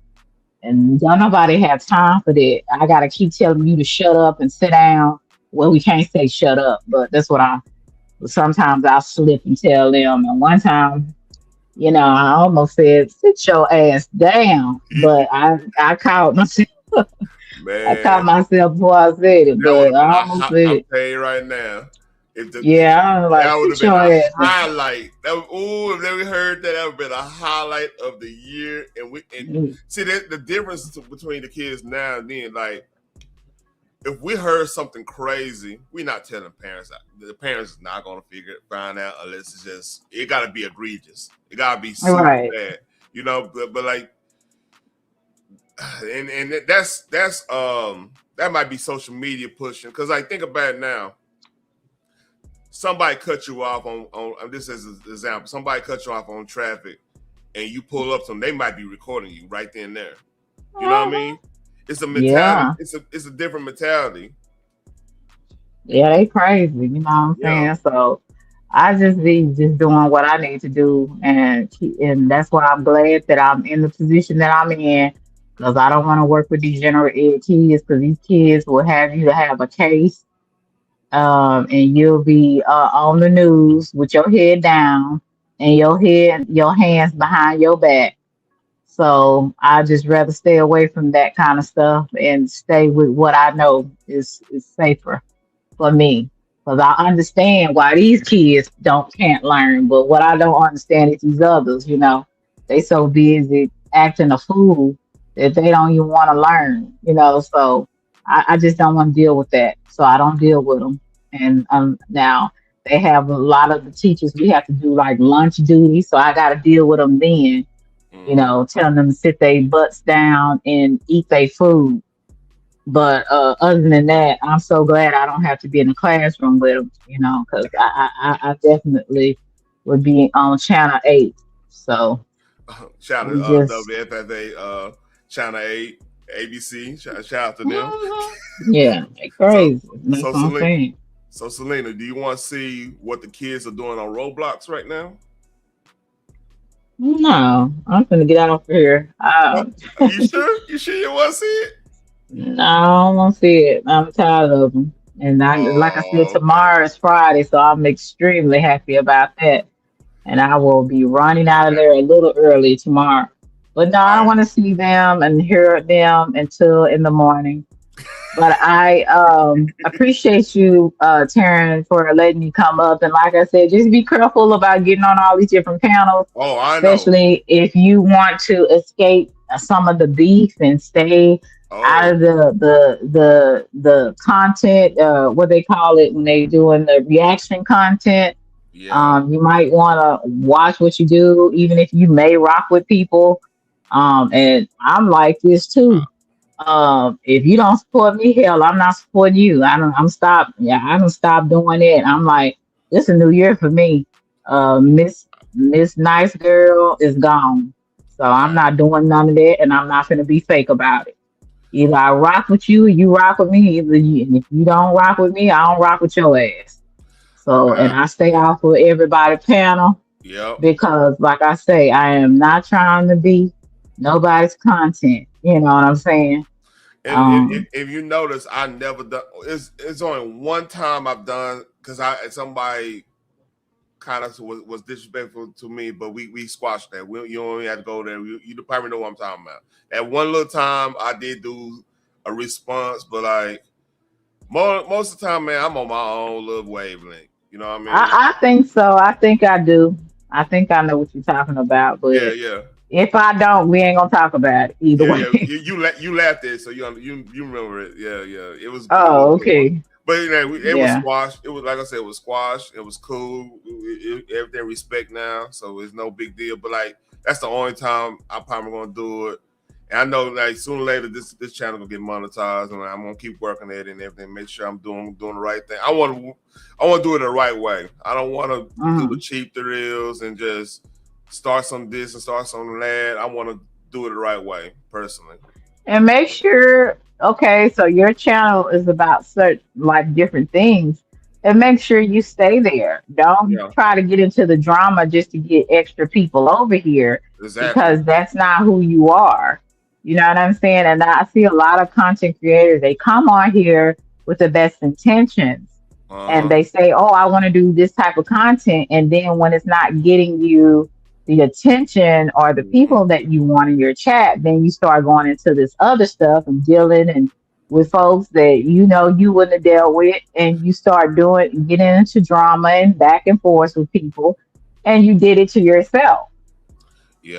And don't nobody have time for that. I got to keep telling you to shut up and sit down. Well, we can't say shut up, but that's what sometimes I'll slip and tell them. And one time, I almost said, sit your ass down. But I caught myself. Man, I caught myself before I said it, that would but have been I almost said I'm it. telling you right now. Yeah, I was That like, would have sit been your a ass down. highlight. If they heard that, that would have been a highlight of the year. And see that the difference between the kids now and then, like if we heard something crazy, we're not telling parents. The parents is not gonna find out unless it gotta be egregious. It gotta be super Right. bad. But like and that's that might be social media pushing, because like think about it now. Somebody cut you off on this as an example. Somebody cut you off on traffic, and you pull up to them. They might be recording you right then and there. You know what I mean? It's a mentality. Yeah. It's a different mentality. Yeah, they crazy, you know what I'm saying? So I just be just doing what I need to do, and that's why I'm glad that I'm in the position that I'm in, because I don't want to work with degenerate ed kids, because these kids will have you to have a case, and you'll be on the news with your head down and your hands behind your back. So I just rather stay away from that kind of stuff and stay with what I know is safer for me. Because I understand why these kids can't learn, but what I don't understand is these others, they so busy acting a fool that they don't even want to learn, so I just don't want to deal with that. So I don't deal with them. And now they have a lot of the teachers, we have to do like lunch duty. So I got to deal with them then, telling them to sit their butts down and eat their food. But other than that, I'm so glad I don't have to be in the classroom with them, because I definitely would be on Channel 8. So shout out we to just, WFFA, Channel 8, ABC. Shout out to them. yeah, they crazy. That's what I'm saying. So Selena, do you want to see what the kids are doing on Roblox right now? No, I'm gonna get out of here. Are you sure? You sure you want to see it? No, I don't want to see it. I'm tired of them. And like I said, tomorrow is Friday, so I'm extremely happy about that. And I will be running out of there a little early tomorrow. But no, I don't want to see them and hear them until in the morning. But I appreciate you, Taryn, for letting me come up. And like I said, just be careful about getting on all these different panels. Oh, I know. Especially if you want to escape some of the beef and stay out of the content, what they call it when they doing the reaction content. You might want to watch what you do, even if you may rock with people. And I'm like this too. If you don't support me, hell, I'm not supporting you. I don't stop doing it. I'm like, this is a new year for me. Miss Nice Girl is gone. So I'm not doing none of that, and I'm not gonna be fake about it. Either I rock with you, you rock with me, and if you don't rock with me, I don't rock with your ass. So, and I stay off of everybody panel. Because like I say, I am not trying to be nobody's content. You know what I'm saying? And if you notice, I never done. It's only one time I've done, because somebody kind of was disrespectful to me, but we squashed that. You don't even have to go there. You probably know what I'm talking about. At one little time, I did do a response, but like most of the time, man, I'm on my own little wavelength. You know what I mean? I think so. I think I do. I think I know what you're talking about. But yeah. If I don't, we ain't gonna talk about it either way. You laughed at it, so you remember it. Yeah. It was. Oh, okay. But it was squashed. It was, like I said, it was squashed. It was cool. Everything respect now, so it's no big deal. But like that's the only time I'm probably gonna do it. And I know like sooner or later this channel gonna get monetized, and I'm gonna keep working at it and everything. Make sure I'm doing the right thing. I want to do it the right way. I don't want to do the cheap thrills and just start some this and start some that. I want to do it the right way, personally. And make sure, okay, so your channel is about such like different things, and make sure you stay there. Don't try to get into the drama just to get extra people over here, because that's not who you are. You know what I'm saying? And I see a lot of content creators, they come on here with the best intentions. And they say, oh, I want to do this type of content. And then when it's not getting you the attention or the people that you want in your chat, then you start going into this other stuff and dealing and with folks that you know you wouldn't have dealt with, and you start getting into drama and back and forth with people, and you did it to yourself.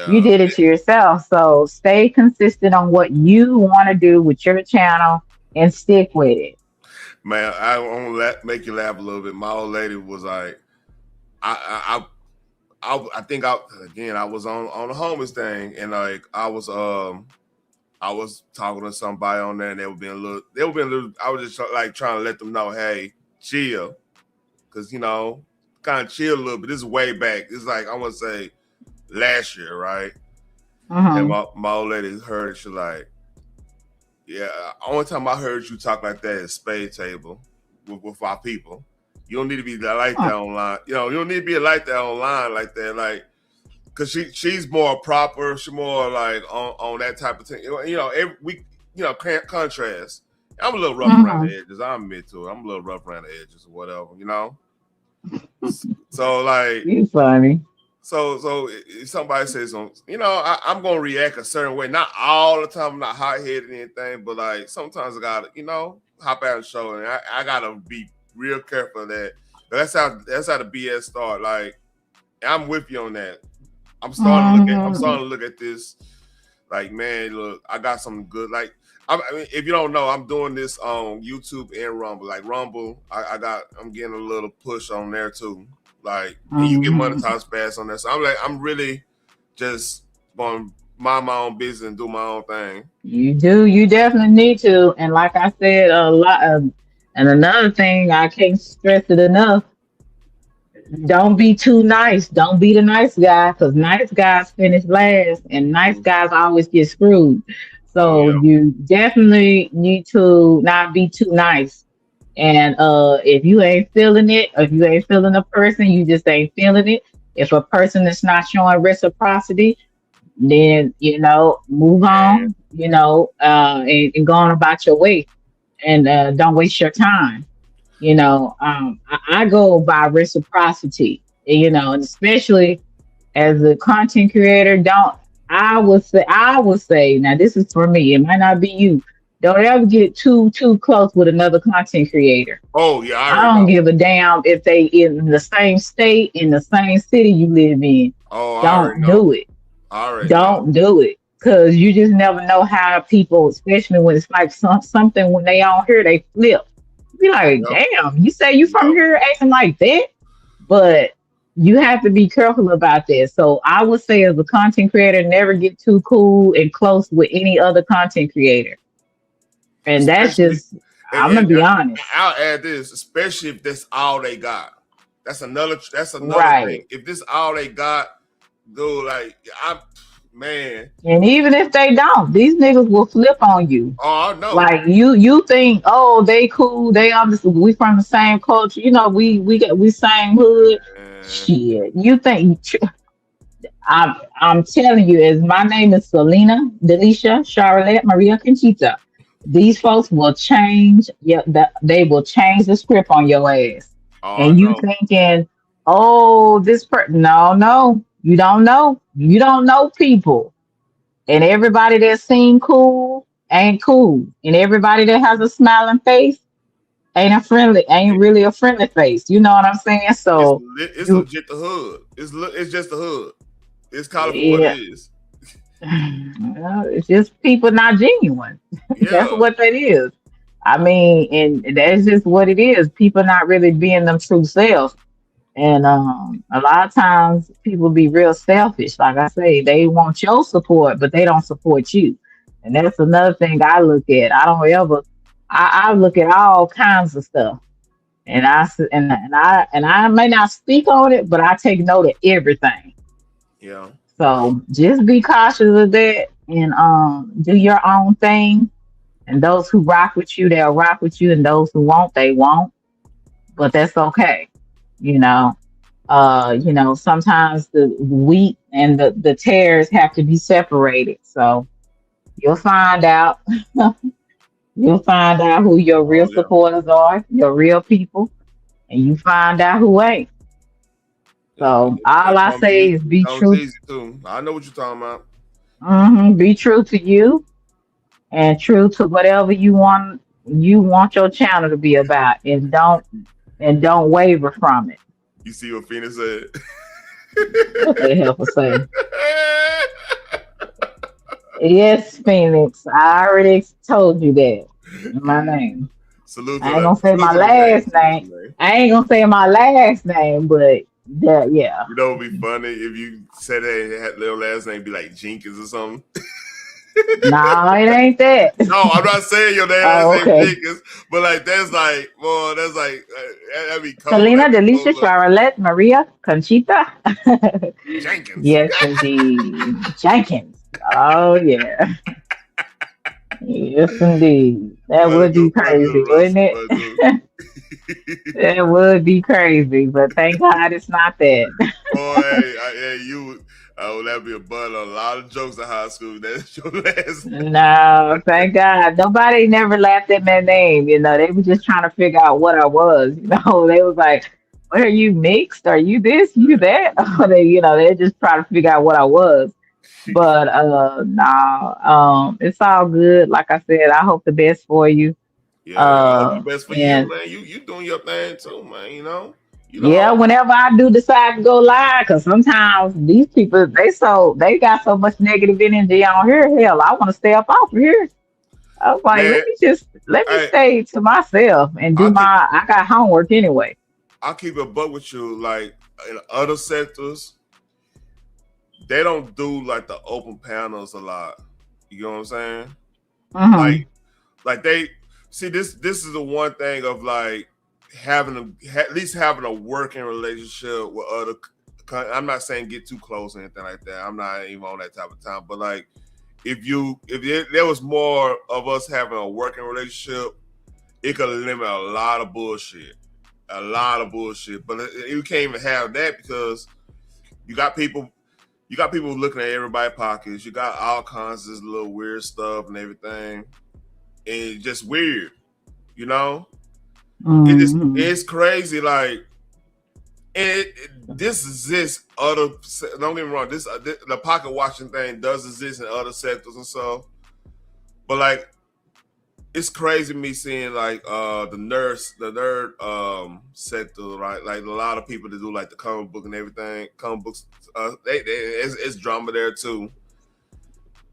You Yeah, did it to yourself. So stay consistent on what you want to do with your channel and stick with it. man. I want to make you laugh a little bit. My old lady was like, I think I was on the homeless thing, and like I was talking to somebody on there, and they were being a little. I was just like trying to let them know, hey, chill, because kind of chill a little bit. This is way back. It's like I want to say last year, right? And Mm-hmm. my old lady heard it. She's like, yeah. Only time I heard you talk like that is spade table with our people. You don't need to be like that online. You don't need to be like that online like that. Like, cause she's more proper. She's more like on that type of thing. Every week, contrast. I'm a little rough around Mm-hmm. the edges. I admit to it. I'm a little rough around the edges or whatever. So like, You funny. so if somebody says something, I'm gonna react a certain way. Not all the time. I'm not hot headed or anything, but like sometimes I gotta, hop out and show, and I gotta be real careful of that. But that's how the BS start. Like, I'm with you on that. I'm starting to look at this. Like, man, look, I got something good. Like, I mean, if you don't know, I'm doing this on YouTube and Rumble. Like Rumble, I'm getting a little push on there too. Like, and you get monetized fast on there. So I'm really just going to mind my own business and do my own thing. You do. You definitely need to. And like I said, a lot of, and another thing, I can't stress it enough. Don't be too nice. Don't be the nice guy, because nice guys finish last, and nice guys always get screwed. Oh So yeah. you definitely need to not be too nice. And if you ain't feeling it, if you ain't feeling a person, you just ain't feeling it. If a person is not showing reciprocity, then move on, and go on about your way, and don't waste your time. I go by reciprocity, and especially as a content creator, don't I would say, now this is for me, it might not be you. Don't ever get too close with another content creator. Oh yeah, I I already don't know. give a damn if they in the same state, in the same city you live in. Oh, I already Don't know. do it. I already know. Don't do it. Cause you just never know how people, especially when it's like something when they on here, they flip. Be like, Yep. damn, you say you from Yep. here acting like that? But you have to be careful about that. So I would say, as a content creator, never get too cool and close with any other content creator. And that's Especially, just, and, I'm gonna and be honest. I'll add this, especially if that's all they got. That's another thing. Right. If this all they got, dude, like man. And even if they don't, these niggas will flip on you. Oh, I know. Like you think, oh, they cool, we from the same culture, we same hood. Shit, you think? I'm telling you, as my name is Selena, Delisha, Charlotte, Maria Conchita. These folks will change. Yeah, they will change the script on your ass. Oh, I And you know. thinking, oh, this person? No, you don't know. You don't know people. And everybody that seem cool ain't cool. And everybody that has a smiling face ain't really a friendly face. You know what I'm saying? So It's you, legit the hood. It's just the hood. It's called it for what yeah, it is. it's just people not genuine. That's Yeah. what that is. I mean, and that's just what it is. People not really being them true selves. And a lot of times people be real selfish. Like I say, they want your support, but they don't support you. And that's another thing I look at. I don't ever. I look at all kinds of stuff, and I may not speak on it, but I take note of everything. Yeah. So just be cautious of that, and do your own thing. And those who rock with you, they'll rock with you, and those who won't, they won't. But that's okay. You know, sometimes the wheat and the tares have to be separated. So you'll find out. You'll find out who your real Oh yeah. supporters are, your real people, and you find out who ain't. So all That I say is be comes true. easy too. I know what you're talking about. Be true to you, and true to whatever you want your channel to be about, and don't waver from it. You see what Phoenix said? What the hell for say? Yes, Phoenix. I already told you that. My name. Salute I ain't gonna say my last name. I ain't gonna say my last name, but that, yeah. You know, it'd be funny if you said that had little last name be like Jenkins or something. No, it ain't that. No, I'm not saying your name Oh, name okay. Jenkins, but like that'd be Selena, Delisha, Charlotte, Maria, Conchita. Jenkins. Yes, indeed. Jenkins. Oh, yeah. Yes, indeed. That would be crazy, wouldn't it? That would be crazy, but thank God it's not that. That'd be a butt on a lot of jokes in high school. That's your last name. No, thank God. Nobody never laughed at my name. You know, they were just trying to figure out what I was. You know, they was like, "What are you mixed? Are you this? You that?" They just try to figure out what I was. But no, it's all good. Like I said, I hope the best for you. Yeah, I hope the best for and you, man. You doing your thing too, man. You know. Yeah, whenever I do decide to go live, because sometimes these people they got so much negative energy on here. Hell, I want to stay up off of here. I was like, Man, let me stay to myself and do I got homework anyway. I'll keep a buck with you. Like in other sectors, they don't do like the open panels a lot. You know what I'm saying? Mm-hmm. Like they see this is the one thing of like at least having a working relationship with other. I'm not saying get too close or anything like that. I'm not even on that type of time. But like, if there was more of us having a working relationship, it could limit a lot of bullshit. But you can't even have that because you got people looking at everybody's pockets. You got all kinds of this little weird stuff and everything, and it's just weird, you know. Mm-hmm. It's crazy. Like, this exists. Don't get me wrong. The pocket watching thing does exist in other sectors and stuff. But like, it's crazy me seeing like the nerd sector, right? Like a lot of people that do like the comic book and everything. Comic books, it's drama there too.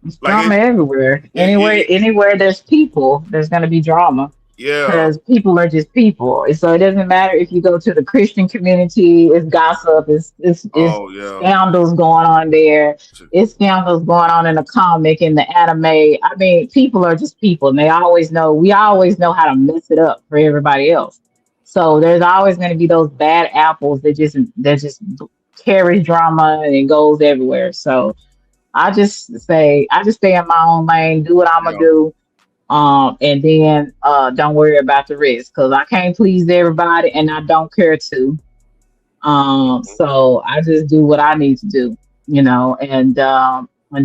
It's drama everywhere. Anywhere there's people, there's gonna be drama. Yeah. Because people are just people. So it doesn't matter if you go to the Christian community, it's gossip, it's scandals going on there. It's scandals going on in the comic, in the anime. I mean, people are just people, and we always know how to mess it up for everybody else. So there's always going to be those bad apples that just carries drama and it goes everywhere. So I just stay in my own lane, do what I'm gonna do. And then don't worry about the rest because I can't please everybody and I don't care to. So I just do what I need to do, and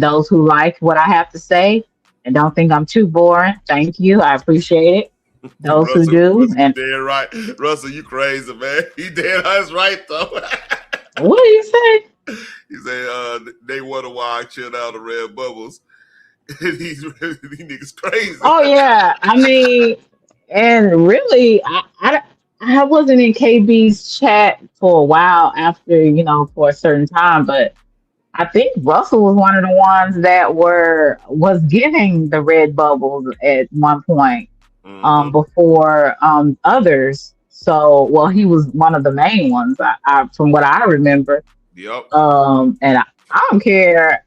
those who like what I have to say and don't think I'm too boring, thank you. I appreciate it. Those Russell, who do. Russell, and dead right. Russell, you crazy, man. He dead that's right though. What do you say? He said they wonder why I chilled out the red bubbles. These niggas crazy. Oh yeah, I mean, and really, I wasn't in KB's chat for a while after for a certain time, but I think Russell was one of the ones that was giving the red bubbles at one point before others. So, well, he was one of the main ones. From what I remember. Yep. And I don't care.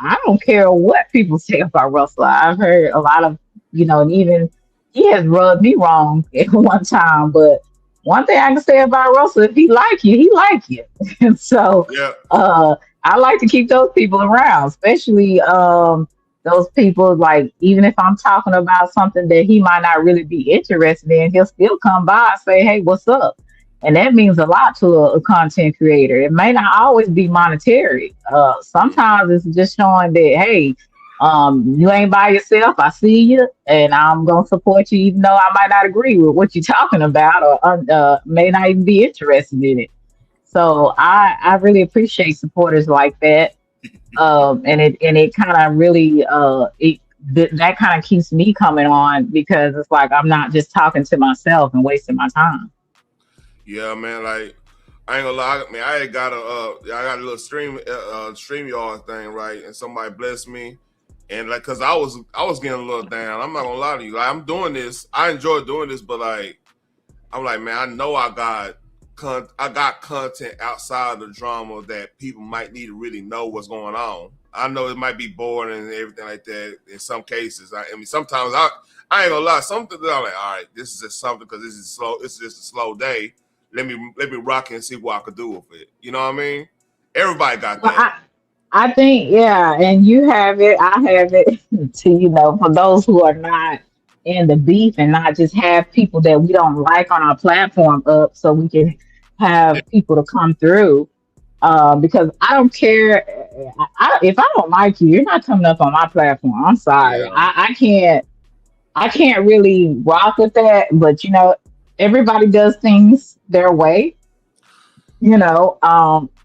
I don't care what people say about Russell. I've heard a lot of, and even he has rubbed me wrong at one time. But one thing I can say about Russell, if he like you, he like you. And so I like to keep those people around, especially those people, like, even if I'm talking about something that he might not really be interested in, he'll still come by and say, hey, what's up? And that means a lot to a content creator. It may not always be monetary. Sometimes it's just showing that, hey, you ain't by yourself. I see you, and I'm going to support you, even though I might not agree with what you're talking about or may not even be interested in it. So I really appreciate supporters like that. And it kind of really, that kind of keeps me coming on because it's like I'm not just talking to myself and wasting my time. Yeah, man. Like I ain't gonna lie, man. I got a little StreamYard thing, right? And somebody blessed me, and like, cause I was getting a little down. I'm not gonna lie to you. Like I'm doing this. I enjoy doing this, but like I'm like, man, I know I got content outside of the drama that people might need to really know what's going on. I know it might be boring and everything like that in some cases. I mean, sometimes I ain't gonna lie. Something that I'm like, all right, this is just something because this is slow. It's just a slow day. Let me rock it and see what I could do with it. You know what I mean? Everybody got Well, that. I think, yeah, and you have it, I have it to, for those who are not in the beef and not just have people that we don't like on our platform up so we can have people to come through. Because I don't care. If I don't like you, you're not coming up on my platform. I'm sorry. Yeah. I can't really rock with that, but everybody does things their way.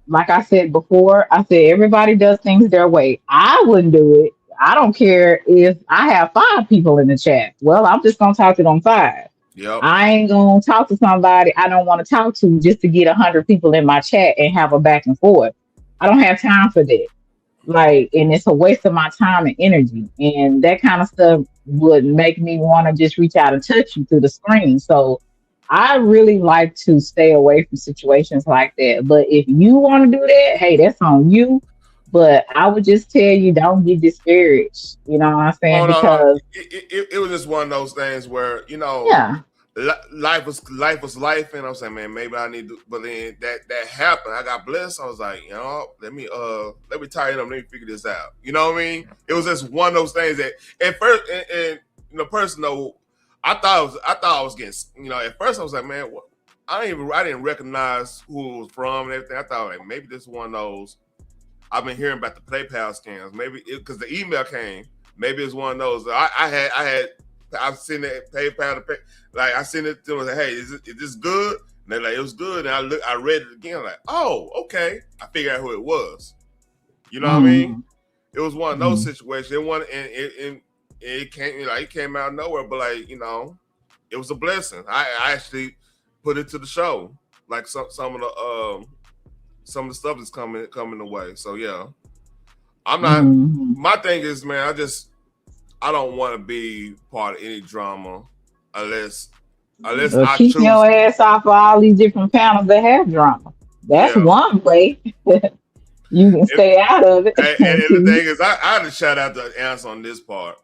Like I said before, I said everybody does things their way. I wouldn't do it. I don't care if I have 5 people in the chat. Well, I'm just gonna talk to them 5. Yep. I ain't gonna talk to somebody I don't want to talk to just to get 100 people in my chat and have a back and forth. I don't have time for that. Like, and it's a waste of my time and energy. And that kind of stuff would make me want to just reach out and touch you through the screen. So I really like to stay away from situations like that. But if you want to do that, hey, that's on you. But I would just tell you, don't get discouraged. You know what I'm saying? Oh, Because it was just one of those things where yeah, life was life, and I'm saying, man, maybe I need to. But then that happened. I got blessed. I was like, let me tighten up. Let me figure this out. You know what I mean? It was just one of those things that at first, and the person though, I thought I was getting. At first I was like, man, what? I didn't recognize who it was from and everything. I thought like maybe this is one of those. I've been hearing about the PayPal scams. Maybe because the email came. Maybe it's one of those. I've seen that PayPal to pay. Like I sent it to them and said, hey, is this good? And they're like, it was good. And I read it again. Like, oh, okay. I figured out who it was. You know what I mean? It was one of those situations. It came out of nowhere, but it was a blessing. I actually put it to the show. Like some of the stuff is coming away. So yeah, I'm not. My thing is, man, I don't want to be part of any drama unless I keep choose. your ass off of all these different panels that have drama. That's one way you can stay out of it. And the thing is, I had to shout out to Answer on this part.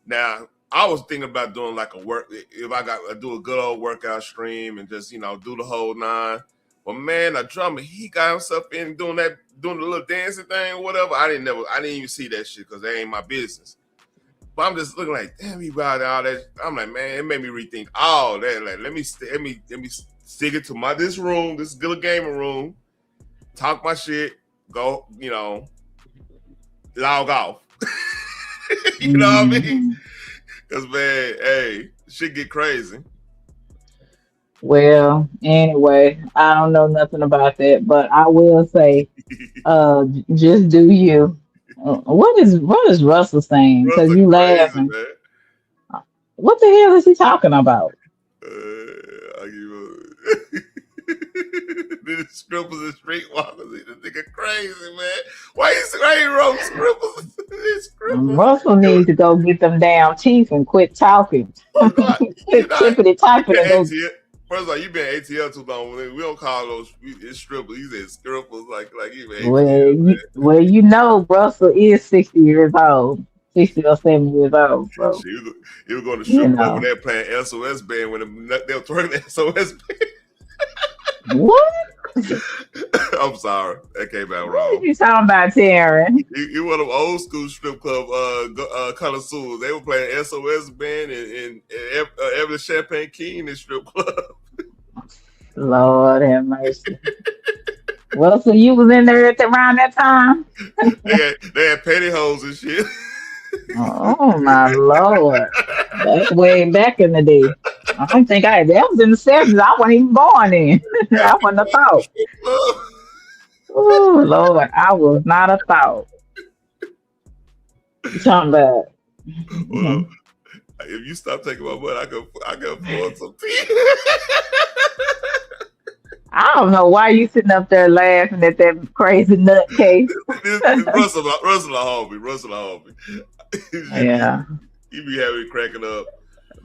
Now, I was thinking about doing like if I got to do a good old workout stream and just do the whole 9. But man, a drummer, he got himself in doing the little dancing thing or whatever. I didn't even see that shit because that ain't my business. But I'm just looking like, damn, he about all that. I'm like, man, it made me rethink all that. Like, let me stick it to this room, this little gaming room, talk my shit, go, log off. You know what I mean? Because man, hey, shit get crazy. Well, anyway, I don't know nothing about that, but I will say, just do you. What is Russell saying? Because you laughing. Man. What the hell is he talking about? The scribbles and streetwalkers, this nigga crazy, man. Why he wrote scribbles? Russell needs to go get them damn teeth and quit talking. Quit tippity typing and go. First of all, you've been ATL too long. We don't call those strippers. You said scribbles like you been ATL. Russell is 60 years old. 60 or 70 years old. So he was going to strip over there playing SOS band when they were throwing the SOS band. What? I'm sorry. That came out wrong. What are you talking about, Taryn? You one of them old school strip club connoisseurs. They were playing SOS band and Evelyn Champagne King in strip club. Lord have mercy. Well, so you was in there around that time? they had pantyhose and shit. Oh my Lord. That's way back in the day. I don't think that was in the 70s. I wasn't even born then. I wasn't a thought. Oh Lord, I was not a thought. You talking about Well, if you stop taking my money, I can afford some tea. I don't know why you sitting up there laughing at that crazy nutcase. Russell a homie. Yeah. He be having me cracking up.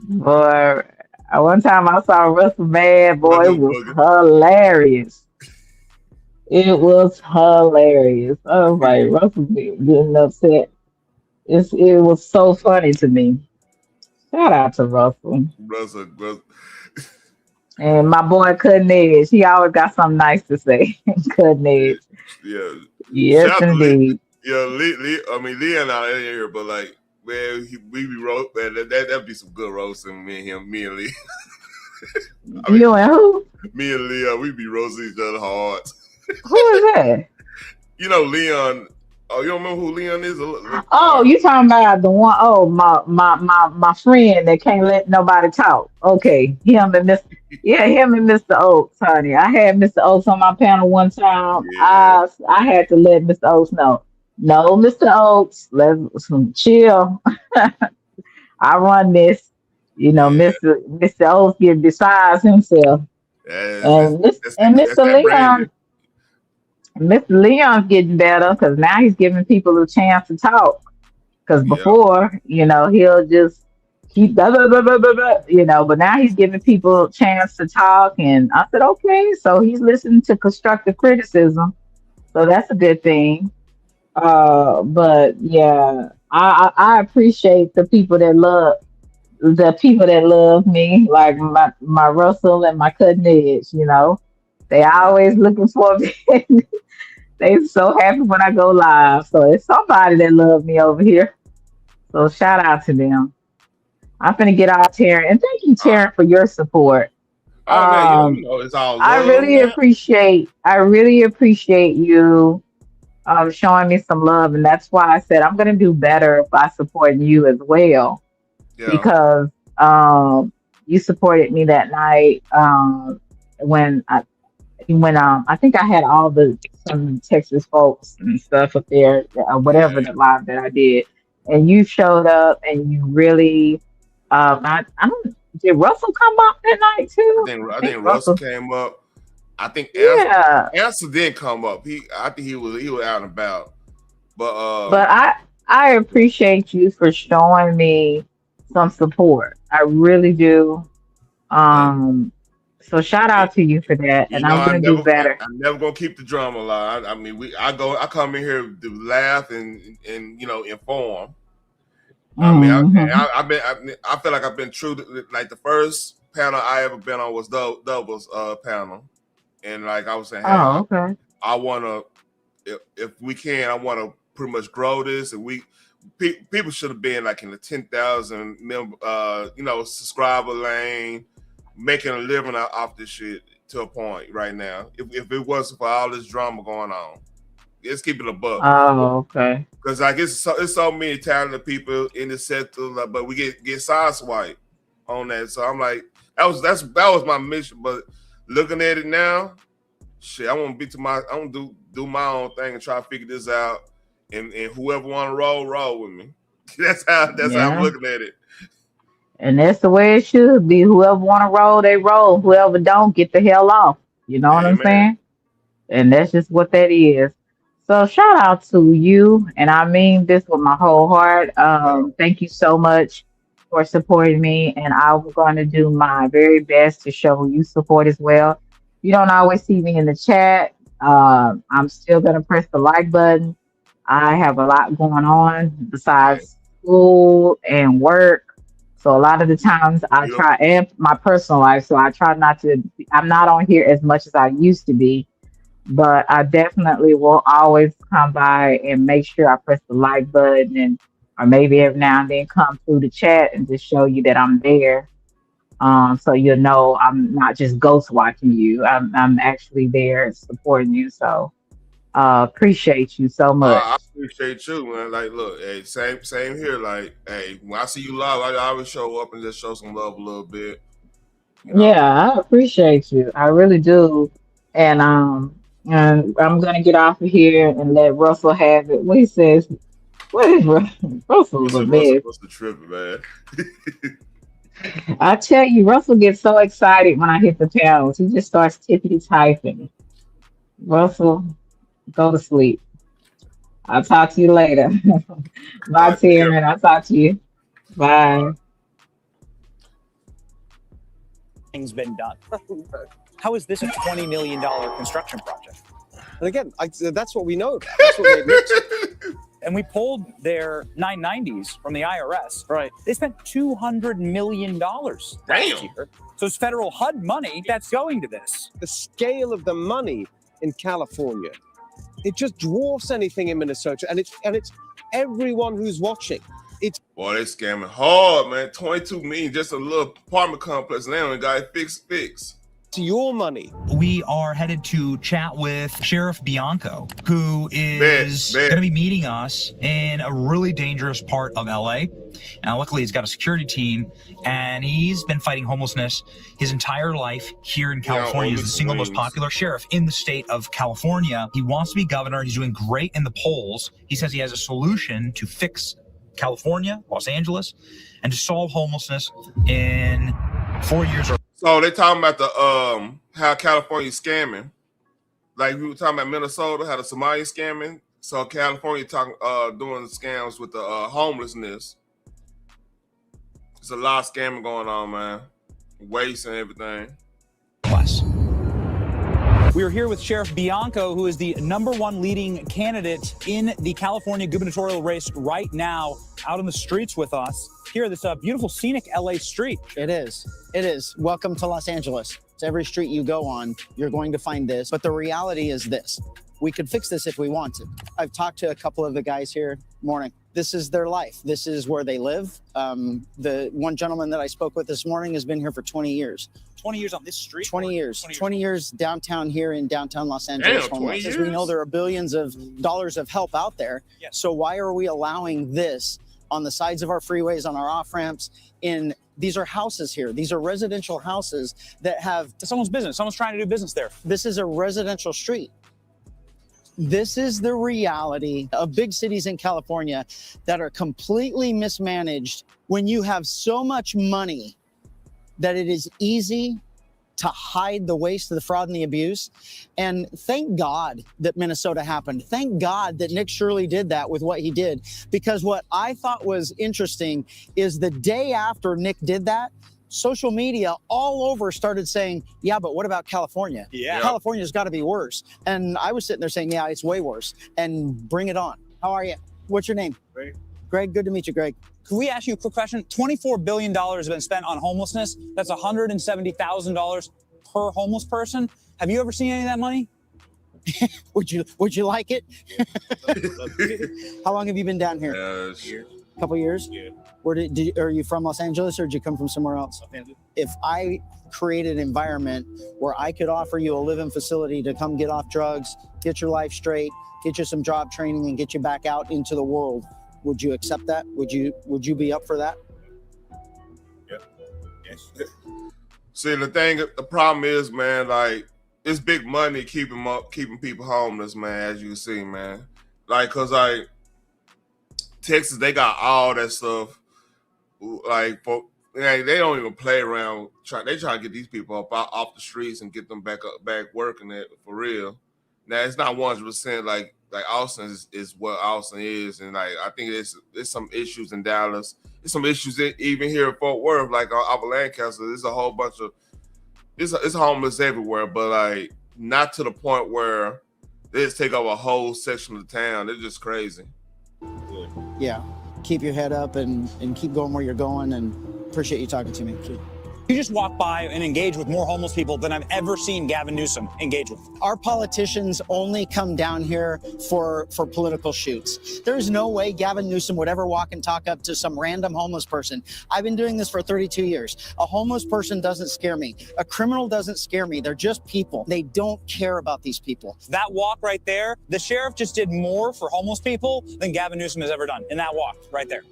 Boy, one time I saw Russell mad, boy, it was hilarious. It was hilarious. I was like, Russell getting upset. It was so funny to me. Shout out to Russell. Russell. And my boy Cutting Edge, he always got something nice to say. Cutting Edge. Yeah. Yes, Shout indeed. Leon out in here, but like, man, we be roast, man. That'd be some good roasting. Me and Lee. You and who? Me and Leon, we be roasting each other hard. Who is that? You know Leon. Oh, you don't remember who Leon is? Oh, you talking about the one? Oh, my friend that can't let nobody talk. Okay, him and Mr. Oaks, honey. I had Mr. Oaks on my panel one time. Yeah. I had to let Mr. Oaks know. No, Mr. Oaks, let's chill. I run this. You know, Mr. Oaks get besides himself. And Mr. Leon. Mr. Leon's getting better because now he's giving people a chance to talk. Because before, he'll just keep blah, blah, blah, blah, blah, blah, but now he's giving people a chance to talk. And I said, okay, so he's listening to constructive criticism. So that's a good thing. But yeah, I appreciate the people that love me, like my Russell and my Cutting Edge, They always looking for me. They so happy when I go live. So it's somebody that loves me over here. So shout out to them. I'm finna get off Taryn. And thank you, Taryn, for your support. Man, it's all love, I really appreciate you showing me some love. And that's why I said I'm gonna do better by supporting you as well. Yeah. Because you supported me that night when I think I had some Texas folks and stuff up there, whatever the live that I did, and you showed up and you really, I don't. Did Russell come up that night too? I think Russell came up. I think Answer didn't come up. I think he was out and about. But I appreciate you for showing me some support. I really do. So shout out to you for that, and I'm gonna do better. I'm never gonna keep the drama alive. I mean, I come in here to laugh and inform. I feel like I've been true to, like, the first panel I ever been on was Double's panel, and like I was saying, okay. I wanna, if we can, I wanna pretty much grow this, and people should have been like in the 10,000 subscriber lane, making a living off this shit to a point right now. If it wasn't for all this drama going on, let's keep it a buck. Oh, okay. Because like it's so many talented people in the sector, but we get sideswiped on that. So I'm like, that was my mission. But looking at it now, shit, I want to do my own thing and try to figure this out. And whoever want to roll with me. That's how I'm looking at it. And that's the way it should be. Whoever want to roll, they roll. Whoever don't, get the hell off. You know what I'm saying? And that's just what that is. So shout out to you. And I mean this with my whole heart. Thank you so much for supporting me. And I'm going to do my very best to show you support as well. You don't always see me in the chat. I'm still going to press the like button. I have a lot going on besides school and work. So a lot of the times I try, and my personal life, so I try I'm not on here as much as I used to be, but I definitely will always come by and make sure I press the like button, or maybe every now and then come through the chat and just show you that I'm there. So you'll know I'm not just ghost watching you. I'm actually there supporting you. So appreciate you so much. I appreciate you, man. Like, look, hey, same here. Like, hey, when I see you live, I always show up and just show some love a little bit. Yeah, I appreciate you. I really do. And I'm gonna get off of here and let Russell have it. What he says, What is Russell's a mess? What's the trip, man? I tell you, Russell gets so excited when I hit the challenge. He just starts tippity typing. Russell, go to sleep. I'll talk to you later. Bye, Taryn. I'll talk to you. Bye. Things been done. How is this a $20 million construction project? And again, that's what we know about. That's what they admit to. And we pulled their 990s from the IRS. Right. They spent $200 million last year. So it's federal HUD money that's going to this. The scale of the money in California, it just dwarfs anything in Minnesota, and it's everyone who's watching. It's boy, they scamming hard, man. 22 million, just a little apartment complex. And they only got it fixed. Your money. We are headed to chat with Sheriff Bianco, who is going to be meeting us in a really dangerous part of LA. Now, luckily, he's got a security team, and he's been fighting homelessness his entire life here in California. He's the single most popular sheriff in the state of California. He wants to be governor. He's doing great in the polls. He says he has a solution to fix California, Los Angeles, and to solve homelessness in 4 years. So they talking about the how California's scamming. Like we were talking about Minnesota, how the Somali scamming. So California talking doing scams with the homelessness. There's a lot of scamming going on, man. Waste and everything. Plus. We are here with Sheriff Bianco, who is the #1 leading candidate in the California gubernatorial race right now, out on the streets with us. Here, this beautiful, scenic LA street. It is. It is. Welcome to Los Angeles. It's every street you go on, you're going to find this. But the reality is this. We could fix this if we wanted. I've talked to a couple of the guys here. Morning. This is their life. This is where they live. The one gentleman that I spoke with this morning has been here for 20 years. 20 years on this street? 20 years. 20 years downtown here in downtown Los Angeles. Homeless. As we know, there are billions of dollars of help out there. Yes. So why are we allowing this on the sides of our freeways, on our off-ramps? These are houses here. These are residential houses that have... Someone's business. Someone's trying to do business there. This is a residential street. This is the reality of big cities in California that are completely mismanaged when you have so much money that it is easy to hide the waste, the fraud, and the abuse. And thank God that Minnesota happened. Thank God that Nick Shirley did that with what he did. Because what I thought was interesting is the day after Nick did that, social media all over started saying, yeah, but what about California? Yeah. California's got to be worse. And I was sitting there saying, yeah, it's way worse. And bring it on. How are you? What's your name? Greg. Greg, good to meet you, Greg. Can we ask you a quick question? $24 billion has been spent on homelessness. That's $170,000 per homeless person. Have you ever seen any of that money? Would you like it? How long have you been down here? A couple years? Yeah. Are you from Los Angeles, or did you come from somewhere else? If I created an environment where I could offer you a living facility to come get off drugs, get your life straight, get you some job training, and get you back out into the world, would you accept that? Would you be up for that? Yeah. Yes. See, the problem is, man, like, it's big money keeping people homeless, man, as you can see, man. Like, cause like Texas, they got all that stuff. Like, they don't even play around. They try to get these people up off the streets and get them back working it for real. Now it's not 100% like Austin is what Austin is, and like I think there's some issues in Dallas. There's some issues even here in Fort Worth, like off of Lancaster. There's a whole bunch of it's homeless everywhere, but like not to the point where they just take over a whole section of the town. They're just crazy. Yeah. Keep your head up and keep going where you're going, and appreciate you talking to me. You just walk by and engage with more homeless people than I've ever seen Gavin Newsom engage with. Our politicians only come down here for political shoots. There's no way Gavin Newsom would ever walk and talk up to some random homeless person. I've been doing this for 32 years. A homeless person doesn't scare me. A criminal doesn't scare me. They're just people. They don't care about these people. That walk right there, the sheriff just did more for homeless people than Gavin Newsom has ever done in that walk right there.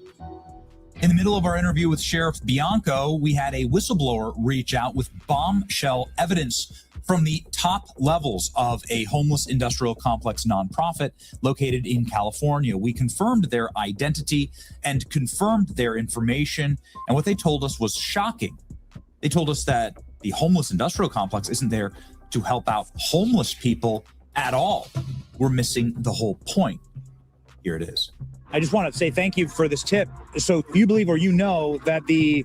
In the middle of our interview with Sheriff Bianco, we had a whistleblower reach out with bombshell evidence from the top levels of a homeless industrial complex nonprofit located in California. We confirmed their identity and confirmed their information, and what they told us was shocking. They told us that the homeless industrial complex isn't there to help out homeless people at all. We're missing the whole point. Here it is. I just want to say thank you for this tip. So you believe or you know that the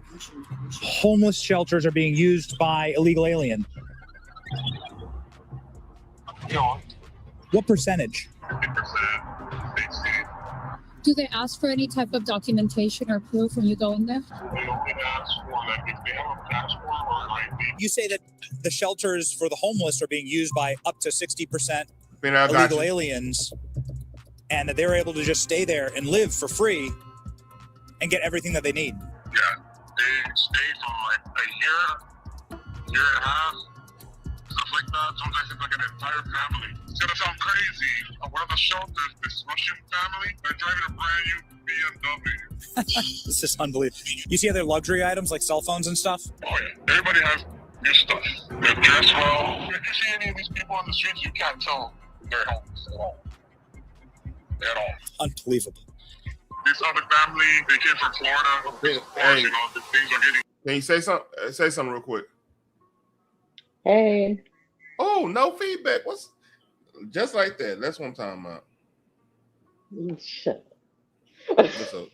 homeless shelters are being used by illegal aliens? What percentage? Do they ask for any type of documentation or proof when you go in there? You say that the shelters for the homeless are being used by up to 60% illegal aliens, and that they're able to just stay there and live for free and get everything that they need. Yeah, they stay for like a year and a half, stuff like that. Sometimes it's like an entire family. It's gonna sound crazy. One of the shelters, this Russian family, they're driving a brand new BMW. This is unbelievable. You see other luxury items like cell phones and stuff? Oh yeah, everybody has new stuff. They dress well. If you see any of these people on the streets, you can't tell they're homeless at all. At all. Unbelievable. This other family, they came from Florida. Of course, you know, the things are getting. Can you say something? Say something real quick. Hey. Oh, no feedback. What's just like that? That's what I'm talking about. Shut What's up?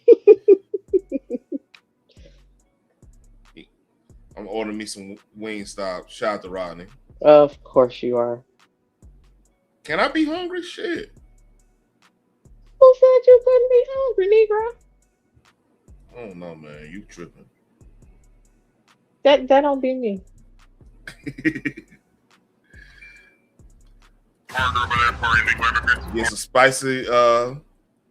I'm ordering me some Wingstop. Shout out to Rodney. Of course you are. Can I be hungry? Shit. Who said you couldn't be hungry, Negro? I don't know, man. You tripping. That don't be me. Get some spicy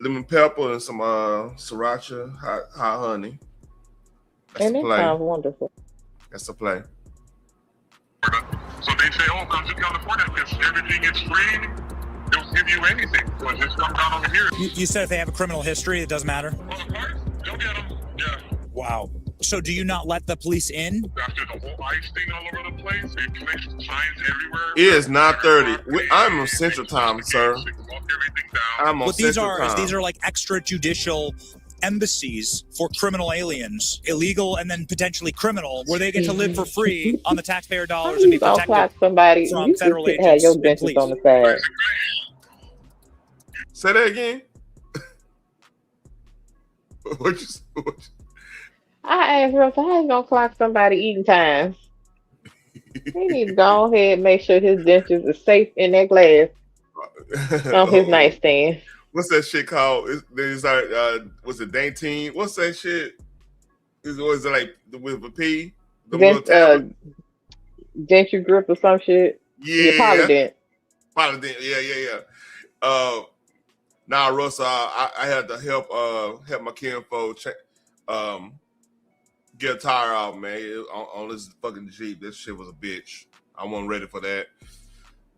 lemon pepper and some sriracha hot honey. That's And the that play. sounds wonderful. That's the play. So they say, oh, come to California because everything is free. They'll give you anything. So just come down over here. You said if they have a criminal history, it doesn't matter? Well, of course, they'll get them. Yeah. Wow. So do you not let the police in? After the whole ice thing all over the place, they place signs everywhere. It is 9:30. I'm on Central Time, sir. I'm on What these Central are Time. is these are like extrajudicial embassies for criminal aliens, illegal and then potentially criminal, where they get to live for free on the taxpayer dollars and be Don't protected clock somebody. from You federal just have agents your and dentist police. on the side. Say that again. What you I asked Russell, how you gonna clock somebody eating time? He needs to go ahead and make sure his dentures is safe in that glass on his nightstand. What's that shit called? It's like what's it, Dantine? What's that shit? Is it like with a P? The little tablet? Denture grip or some shit. Yeah. Polydent. Polydent. Yeah. Nah, Russell, I had to help my kinfolk get a tire out, man, on this fucking Jeep. This shit was a bitch. I wasn't ready for that.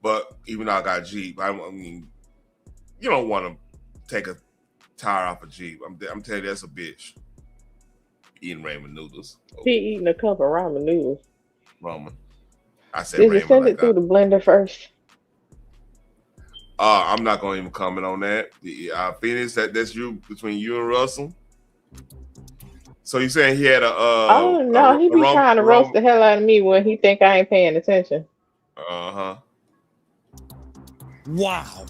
But even though I got Jeep, I mean, you don't want to take a tire off a Jeep. I'm telling you, that's a bitch. Eating ramen noodles. He eating a cup of ramen noodles. Ramen. I said Did ramen. you send like it through the blender first? I'm not going to even comment on that. Phoenix, that's you, between you and Russell. So you saying he had a oh no, he be trying to roast the hell out of me when he think I ain't paying attention. Wow.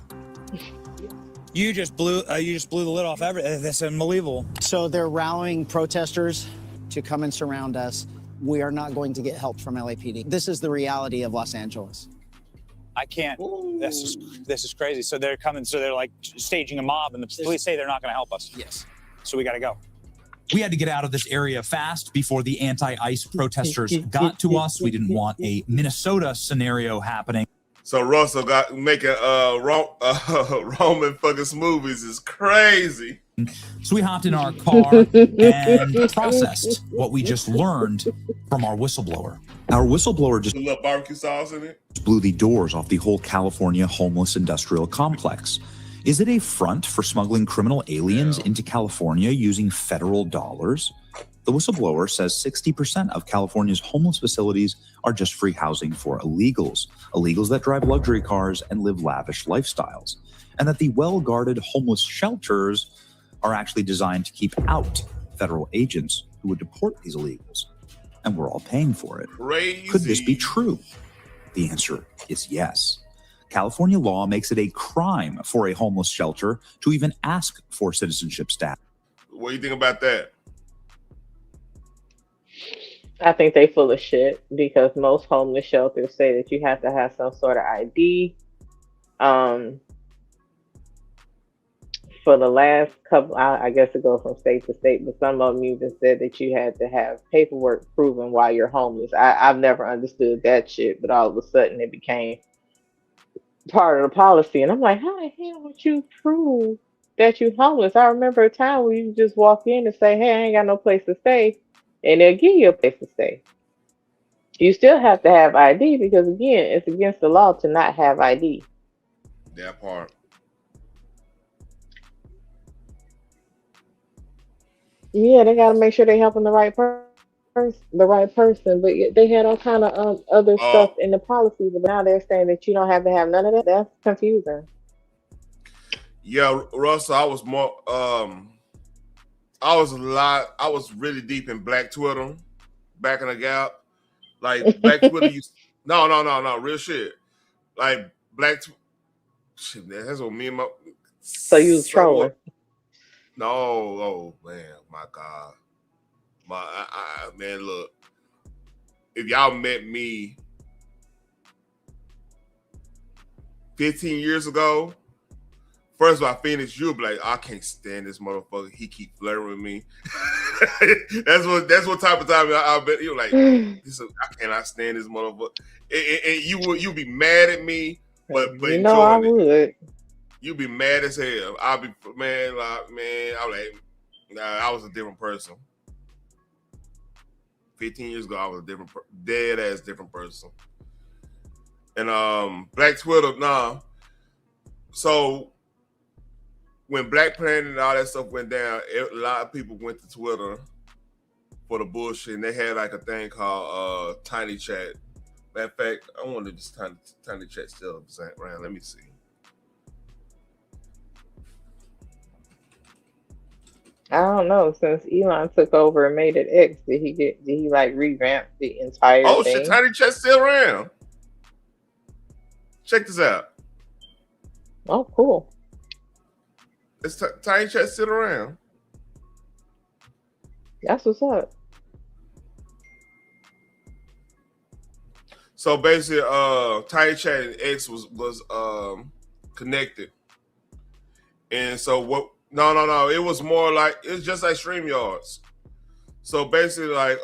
You just blew the lid off everything. That's unbelievable. So they're rallying protesters to come and surround us. We are not going to get help from LAPD. This is the reality of Los Angeles. I can't. This is crazy. So they're coming. So they're like staging a mob, and the police say they're not going to help us. Yes. So we got to go. We had to get out of this area fast before the anti-ICE protesters got to us. We didn't want a Minnesota scenario happening. So Russell got making Roman fucking smoothies is crazy. So we hopped in our car and processed what we just learned from our whistleblower. Our whistleblower just A little barbecue sauce in it. blew the doors off the whole California homeless industrial complex. Is it a front for smuggling criminal aliens into California using federal dollars? The whistleblower says 60% of California's homeless facilities are just free housing for illegals that drive luxury cars and live lavish lifestyles, and that the well-guarded homeless shelters are actually designed to keep out federal agents who would deport these illegals. And we're all paying for it. Crazy. Could this be true? The answer is yes. California law makes it a crime for a homeless shelter to even ask for citizenship status. What do you think about that? I think they full of shit because most homeless shelters say that you have to have some sort of ID. For the last couple, I guess it goes from state to state, but some of them even said that you had to have paperwork proving why you're homeless. I've never understood that shit, but all of a sudden it became part of the policy. And I'm like, how the hell would you prove that you're homeless? I remember a time where you just walk in and say, hey, I ain't got no place to stay, and they'll give you a place to stay. You still have to have ID because, again, it's against the law to not have ID. That part. Yeah, they got to make sure they're helping the right person, But they had all kind of other stuff in the policy, but now they're saying that you don't have to have none of that. That's confusing. Yeah, Russell, I was more. I was really deep in Black Twitter back in the Gap. Like Black Twitter used. No, real shit. Like shit, man, that's what me and my. So you was trolling. No, oh man, my God, man, look, if y'all met me 15 years ago, first of all, Phoenix, you'll be like, I can't stand this motherfucker. He keep flirting with me. that's what type of time I bet you're like. I cannot stand this motherfucker. And you'll be mad at me, but you know I would. You be mad as hell. I'll be man. I'm like, nah, I was a different person. 15 years ago, I was a different, dead ass different person. And Black Twitter, nah. So when Black Planet and all that stuff went down, a lot of people went to Twitter for the bullshit, and they had like a thing called Tiny Chat. Matter of fact, I wonder if this Tiny Chat still around. Let me see. I don't know. Since Elon took over and made it X, did he like revamp the entire thing? Oh shit, Tiny Chat still around. Check this out. Oh, cool. It's Tiny Chat still around. That's what's up. So basically, Tiny Chat and X was connected, and so what? No. It was more like it's just like StreamYards. So basically, like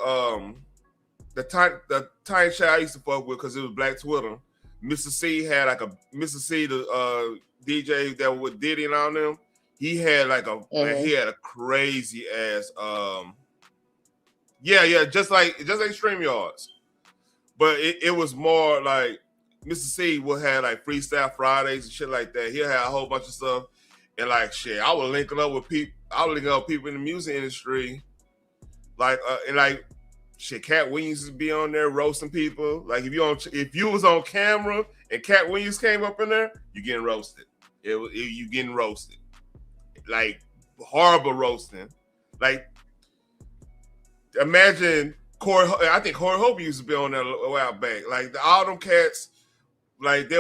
the Tiny Chat I used to fuck with because it was Black Twitter. Mr. C had like Mr. C, the DJ that was Diddy and all them. He had like he had a crazy ass just like StreamYards. But it was more like Mr. C would have like Freestyle Fridays and shit like that. He'll have a whole bunch of stuff. And like shit, I was linking up with people. I was linking up with people in the music industry. Like and like shit, Cat Williams would be on there roasting people. Like if you was on camera and Cat Williams came up in there, you getting roasted. You getting roasted. Like horrible roasting. Like imagine Corey. I think Corey Hope used to be on there a while back. Like all them cats, like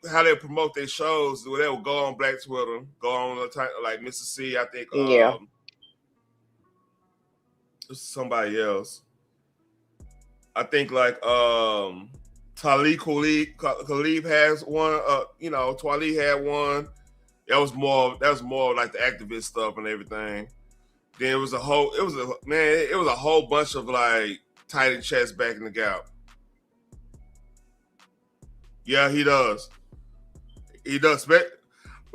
how they promote their shows. They would go on Black Twitter, go on like Mr. C. I think somebody else. I think like Talib Khalib has one. Talib had one. That was more like the activist stuff and everything. Then it was a whole bunch of like Tiny Chats back in the Gap. Yeah, he does. He does. I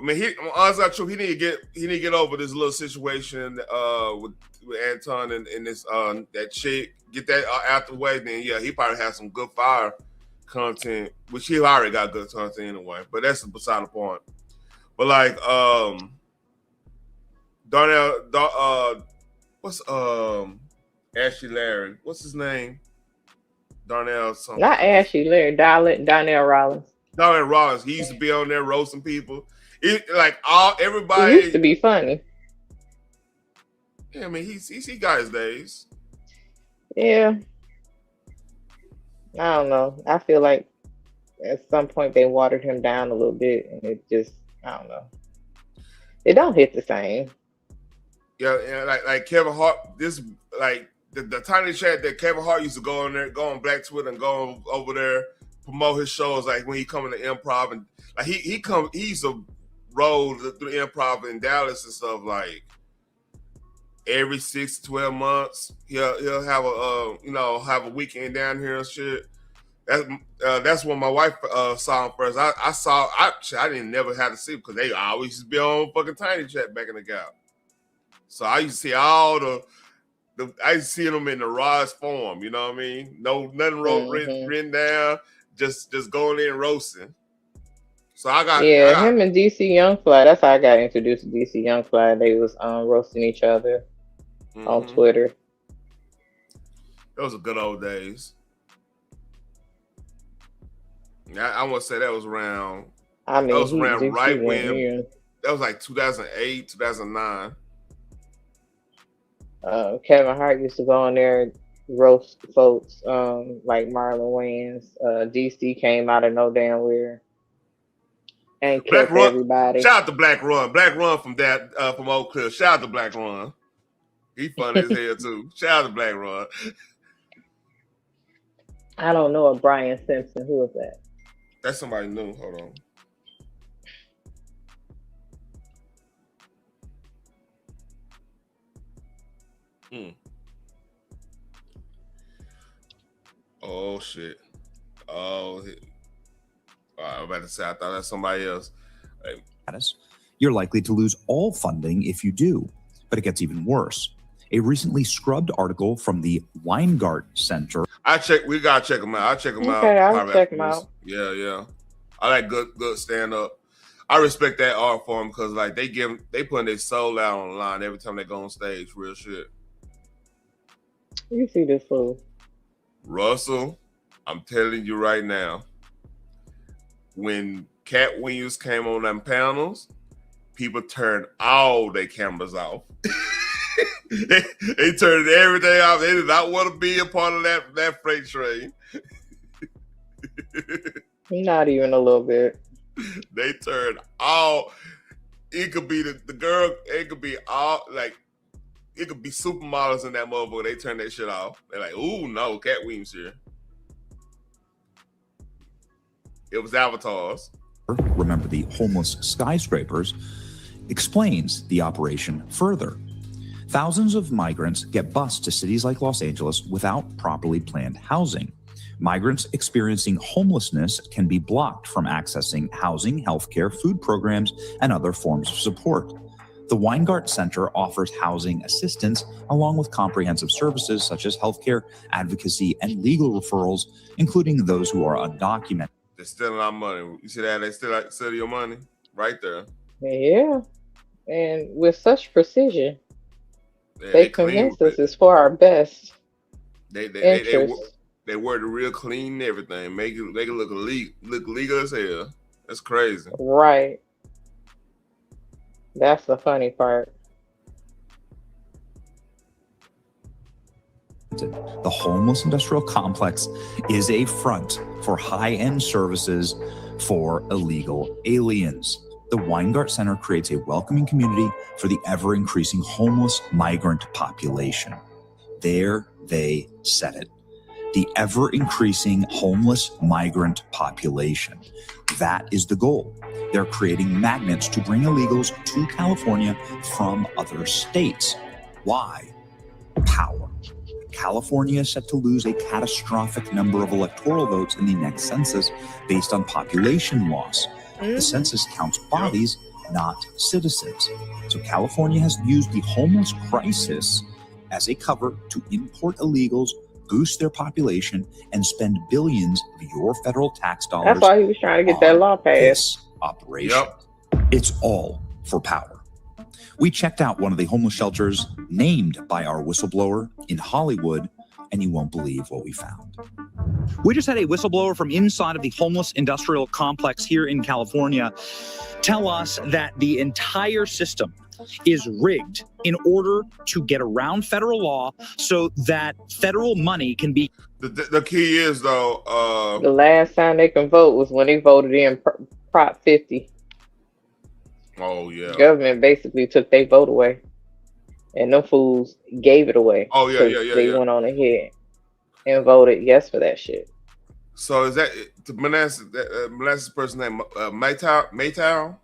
mean, honestly, not true. He need to get over this little situation with Anton and this that chick. Get that out the way. Then yeah, he probably has some good fire content, which he already got good content anyway. But that's beside the point. But like Darnell, Ashley Larry. What's his name? Darnell something. Not Ashley Larry. Donnell Rollins. Darnell Rollins. He used to be on there roasting people. Everybody. He used to be funny. Yeah, I mean, he got his days. Yeah. I don't know. I feel like at some point they watered him down a little bit, and it just, I don't know. It don't hit the same. Yeah, like Kevin Hart. This like the tiny chat that Kevin Hart used to go on there, go on Black Twitter and go over there, promote his shows. Like when he come in the Improv, and like he used to roll through the Improv in Dallas and stuff. Like every 6 to 12 months, he'll have a weekend down here and shit. That's when my wife saw him first. I didn't never have to see him because they always used to be on fucking Tiny Chat back in the Gap. So I used to see I used to see them in the rawest form. You know what I mean? Nothing written down. Just going in roasting. So him and DC Youngfly. That's how I got introduced to DC Youngfly. They was roasting each other on Twitter. Those are good old days. I want to say that was around. I mean, that was around right when. That was like 2008, 2009. Kevin Hart used to go on there and roast folks like Marlon Wayans. DC came out of no damn where and kept everybody. Shout out to Black Run. Black Run from Oak Cliff. Shout out to Black Run. He funny as hell too. Shout out to Black Run. I don't know a Brian Simpson. Who is that? That's somebody new. Hold on. Oh shit. Oh, I'm about to say I thought that's somebody else. You're likely to lose all funding if you do, but it gets even worse. A recently scrubbed article from the Weingart Center. We gotta check them out. I'll check them out. Okay, I'll check them out. Yeah. I like good stand up. I respect that art form because like they putting their soul out on the line every time they go on stage. Real shit. You see this fool. Russell, I'm telling you right now, when Cat Williams came on them panels, people turned all their cameras off. they turned everything off. They did not want to be a part of that freight train. Not even a little bit. They turned all. It could be the girl. It could be all like. It could be supermodels in that motherfucker. They turn that shit off. They're like, "Ooh, no, Cat Williams here." It was avatars. Remember the homeless skyscrapers? Explains the operation further. Thousands of migrants get bused to cities like Los Angeles without properly planned housing. Migrants experiencing homelessness can be blocked from accessing housing, healthcare, food programs, and other forms of support. The Weingart Center offers housing assistance along with comprehensive services such as healthcare, advocacy, and legal referrals, including those who are undocumented. They're stealing our money. You see that? They steal your money right there. Yeah. And with such precision, they convince us it's for our best interest. They word it real clean and everything. Make it look legal as hell. That's crazy. Right. That's the funny part. The homeless industrial complex is a front for high-end services for illegal aliens. The Weingart Center creates a welcoming community for the ever-increasing homeless migrant population. There they said it. The ever-increasing homeless migrant population. That is the goal. They're creating magnets to bring illegals to California from other states. Why? Power. California is set to lose a catastrophic number of electoral votes in the next census based on population loss. The census counts bodies, not citizens. So California has used the homeless crisis as a cover to import illegals, boost their population, and spend billions of your federal tax dollars. That's why he was trying to get that law passed. Operation. It's all for power. We checked out one of the homeless shelters named by our whistleblower in Hollywood, and you won't believe what we found. We just had a whistleblower from inside of the homeless industrial complex here in California tell us that the entire system is rigged in order to get around federal law so that federal money can be... The key is, though... the last time they can vote was when they voted in Prop 50. Oh, yeah. The government basically took their vote away. And them fools gave it away. Oh, yeah. They went on ahead and voted yes for that shit. So is that Manasseh's person name Maytow?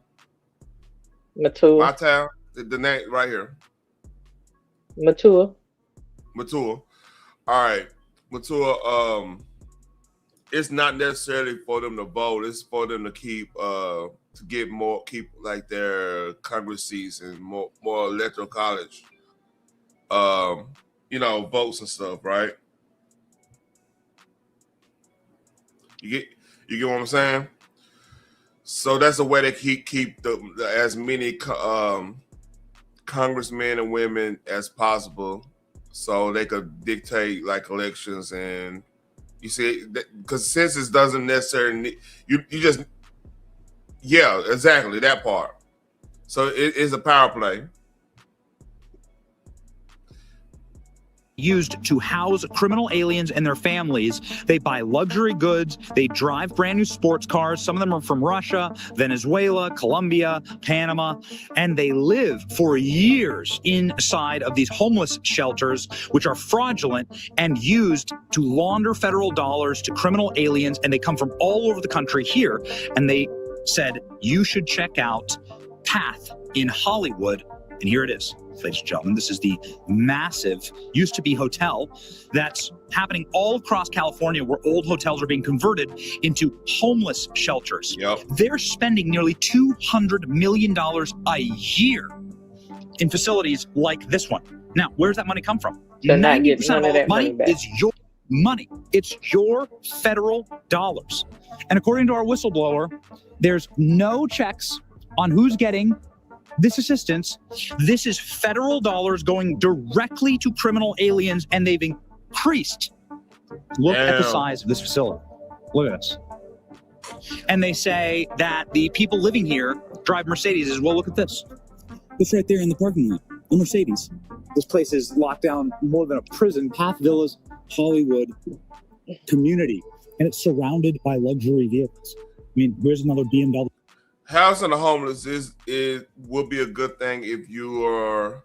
Matua. The name right here. Matua. All right. Matua, it's not necessarily for them to vote, it's for them to keep like their Congress seats and more electoral college votes and stuff, right? You get what I'm saying? So that's a way to keep as many congressmen and women as possible, so they could dictate like elections. And you see, because census doesn't necessarily need, you just exactly that part. So it is a power play. Used to house criminal aliens and their families. They buy luxury goods. They drive brand new sports cars. Some of them are from Russia, Venezuela, Colombia, Panama, and they live for years inside of these homeless shelters, which are fraudulent and used to launder federal dollars to criminal aliens. And they come from all over the country here. And they said, you should check out Path in Hollywood. And here it is. Ladies and gentlemen, this is the massive, used to be hotel that's happening all across California, where old hotels are being converted into homeless shelters. Yep. They're spending nearly $200 million a year in facilities like this one. Now, where's that money come from? So 90% of all that money back. is your money. It's your federal dollars. And according to our whistleblower, there's no checks on who's getting this assistance. This is federal dollars going directly to criminal aliens, and they've increased. Look at the size of this facility. Look at this. And they say that the people living here drive Mercedes as well. Look at this. It's right there in the parking lot, a Mercedes. This place is locked down more than a prison. Path Villas, Hollywood community, and it's surrounded by luxury vehicles. I mean, where's another BMW? Housing the homeless would be a good thing if you are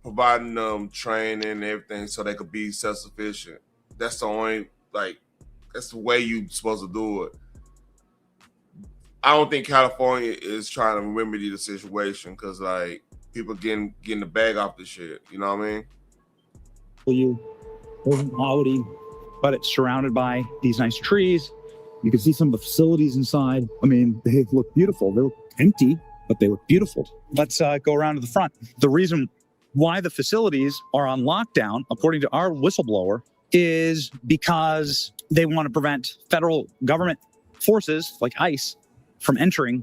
providing them training and everything so they could be self-sufficient. That's the only, that's the way you're supposed to do it. I don't think California is trying to remedy the situation because, people getting the bag off the shit. You know what I mean? Audi, but it's surrounded by these nice trees. You can see some of the facilities inside. I mean, they look beautiful. They look empty, but they look beautiful. Let's go around to the front. The reason why the facilities are on lockdown, according to our whistleblower, is because they want to prevent federal government forces like ICE from entering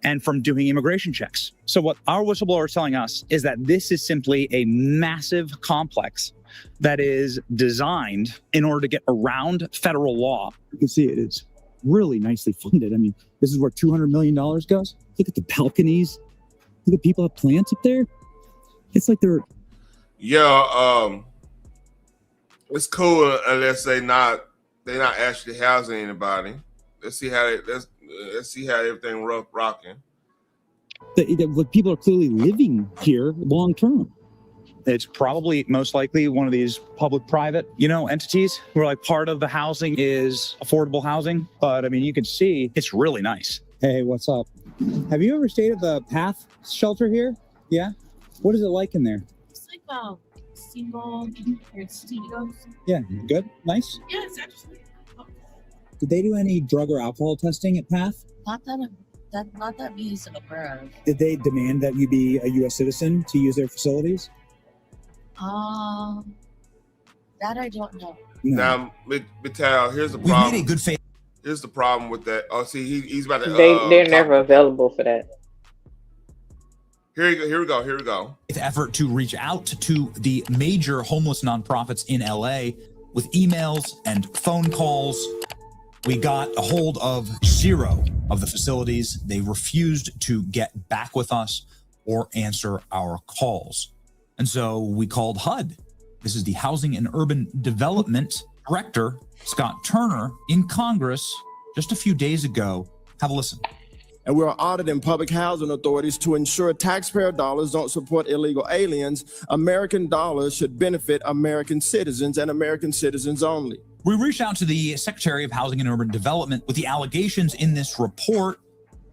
and from doing immigration checks. So what our whistleblower is telling us is that this is simply a massive complex that is designed in order to get around federal law. You can see it's really nicely funded. I mean, this is where $200 million goes. Look at the balconies. Look at people have plants up there. It's like they're... Yeah, it's cool unless they're not actually housing anybody. Let's see how everything rocking. People are clearly living here long term. It's probably most likely one of these public-private, entities where part of the housing is affordable housing. But I mean, you can see it's really nice. Hey, what's up? Have you ever stayed at the Path shelter here? Yeah. What is it like in there? It's like a single studios. Yeah. Good. Nice. Yeah, it's actually. Did they do any drug or alcohol testing at Path? Not that me is aware of. Did they demand that you be a U.S. citizen to use their facilities? That I don't know. Now, Vital, here's the problem. We made a good faith. Here's the problem with that. Oh, see, he's about to. They're never available for that. Here we go. Effort to reach out to the major homeless nonprofits in LA with emails and phone calls. We got a hold of 0 of the facilities. They refused to get back with us or answer our calls. And so we called HUD. This is the Housing and Urban Development Director, Scott Turner, in Congress just a few days ago. Have a listen. And we're auditing public housing authorities to ensure taxpayer dollars don't support illegal aliens. American dollars should benefit American citizens and American citizens only. We reached out to the Secretary of Housing and Urban Development with the allegations in this report.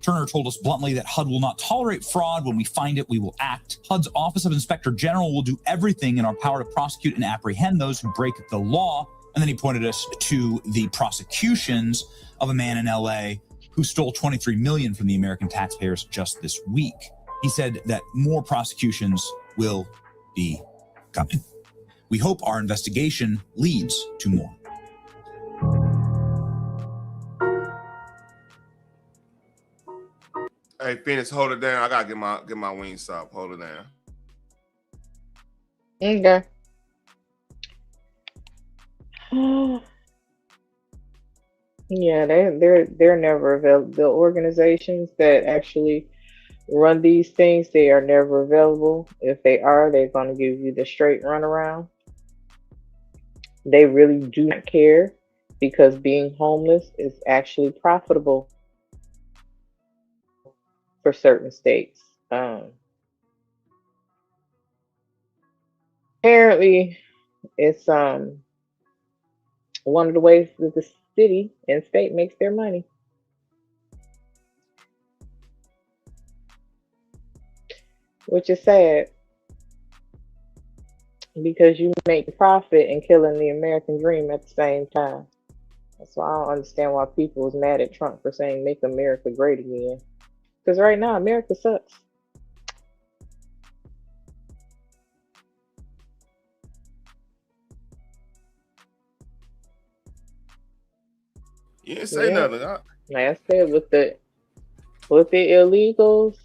Turner told us bluntly that HUD will not tolerate fraud. When we find it, we will act. HUD's Office of Inspector General will do everything in our power to prosecute and apprehend those who break the law. And then he pointed us to the prosecutions of a man in LA who stole $23 million from the American taxpayers just this week. He said that more prosecutions will be coming. We hope our investigation leads to more. Hey, Phoenix, hold it down. I gotta get my wings up. Hold it down. Okay. Yeah, they're never available. The organizations that actually run these things, they are never available. If they are, they're going to give you the straight runaround. They really do not care because being homeless is actually profitable for certain states. Apparently, it's one of the ways that the city and state makes their money. Which is sad because you make profit and killing the American dream at the same time. That's why I don't understand why people is mad at Trump for saying make America great again. Because right now, America sucks. You didn't say nothing. Like I said, with the illegals,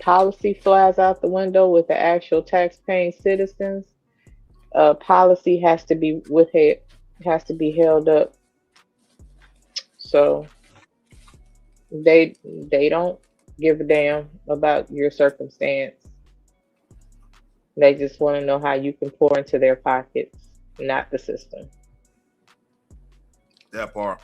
policy flies out the window. With the actual tax-paying citizens, policy has to be held up. So they don't give a damn about your circumstance. They just want to know how you can pour into their pockets, not the system. That part.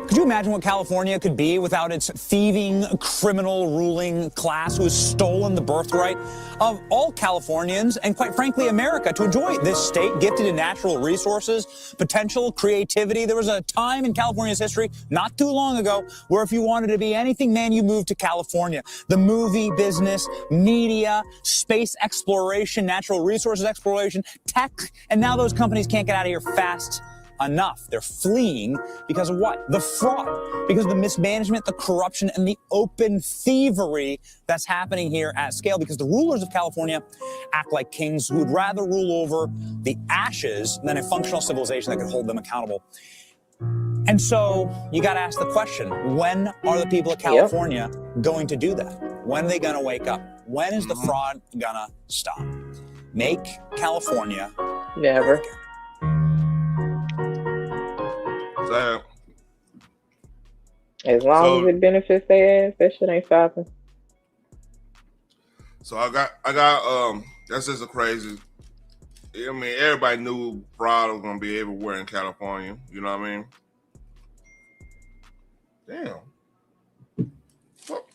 Could you imagine what California could be without its thieving, criminal ruling class who has stolen the birthright of all Californians and, quite frankly, America to enjoy this state gifted in natural resources, potential, creativity? There was a time in California's history not too long ago where if you wanted to be anything, man, you moved to California. The movie business, media, space exploration, natural resources exploration, tech, and now those companies can't get out of here fast enough. They're fleeing because of what? The fraud, because of the mismanagement, the corruption, and the open thievery that's happening here at scale, because the rulers of California act like kings who would rather rule over the ashes than a functional civilization that could hold them accountable. And so you got to ask the question, when are the people of California going to do that? When are they going to wake up? When is the fraud going to stop? Make California never. So, as long as it benefits their ass, that shit ain't stopping. So I got that's just a crazy. I mean, everybody knew fraud was gonna be everywhere in California. You know what I mean? Damn. Fuck.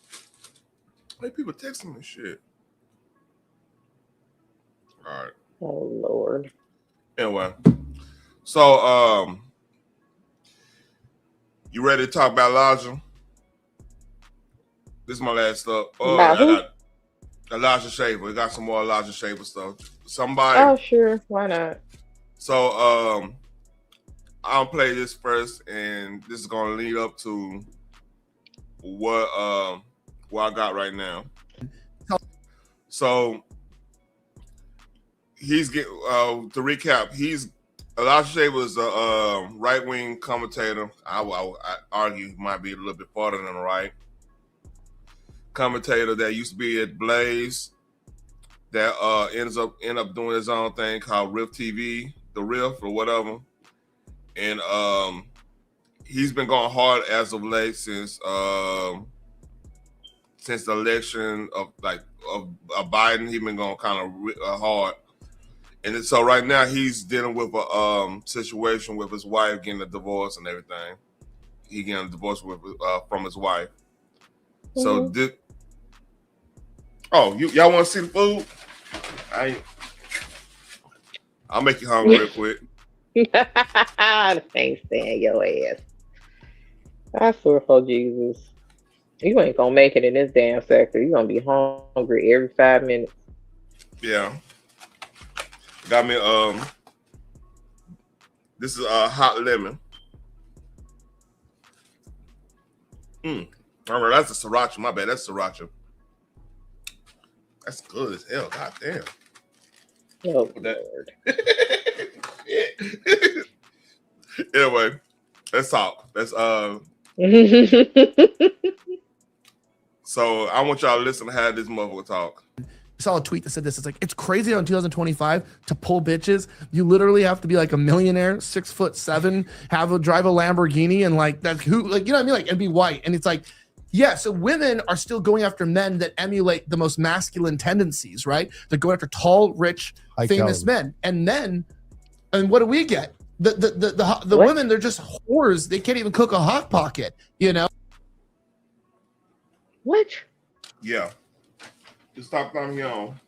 Hey, people texting me shit. All right. Oh Lord. Anyway, so you ready to talk about Elijah? This is my last stuff. I got Elijah Shaver. We got some more Elijah Shaver stuff. Somebody. Oh sure, why not? So I'll play this first, and this is gonna lead up to what I got right now. So he's to recap. Elijah Shaver is a right-wing commentator. I argue he might be a little bit farther than the right. commentator that used to be at Blaze that end up doing his own thing called Riff TV, the Riff or whatever. And he's been going hard as of late since the election of Biden. He's been going kind of hard. And so right now he's dealing with a situation with his wife getting a divorce and everything. He getting a divorce from his wife. So y'all want to see the food? I'll make you hungry real quick. I can't stand your ass. I swear for Jesus. You ain't gonna make it in this damn sector. You're gonna be hungry every 5 minutes. Yeah. Got me this is hot lemon. All right, that's a sriracha. My bad, that's sriracha. That's good as hell. God damn. Oh, Lord. Anyway, let's talk. Let's so I want y'all to listen to how this motherfucker talk. I saw a tweet that said this. It's like, it's crazy on 2025 to pull bitches. You literally have to be like a millionaire, 6'7", drive a Lamborghini, and like that who, like, you know what I mean? Like, and be white. And it's like, yeah, so women are still going after men that emulate the most masculine tendencies, right? They're going after tall, rich, famous men. And then, and what do we get? The women, they're just whores. They can't even cook a hot pocket, you know? What? Yeah. Just stop down here on.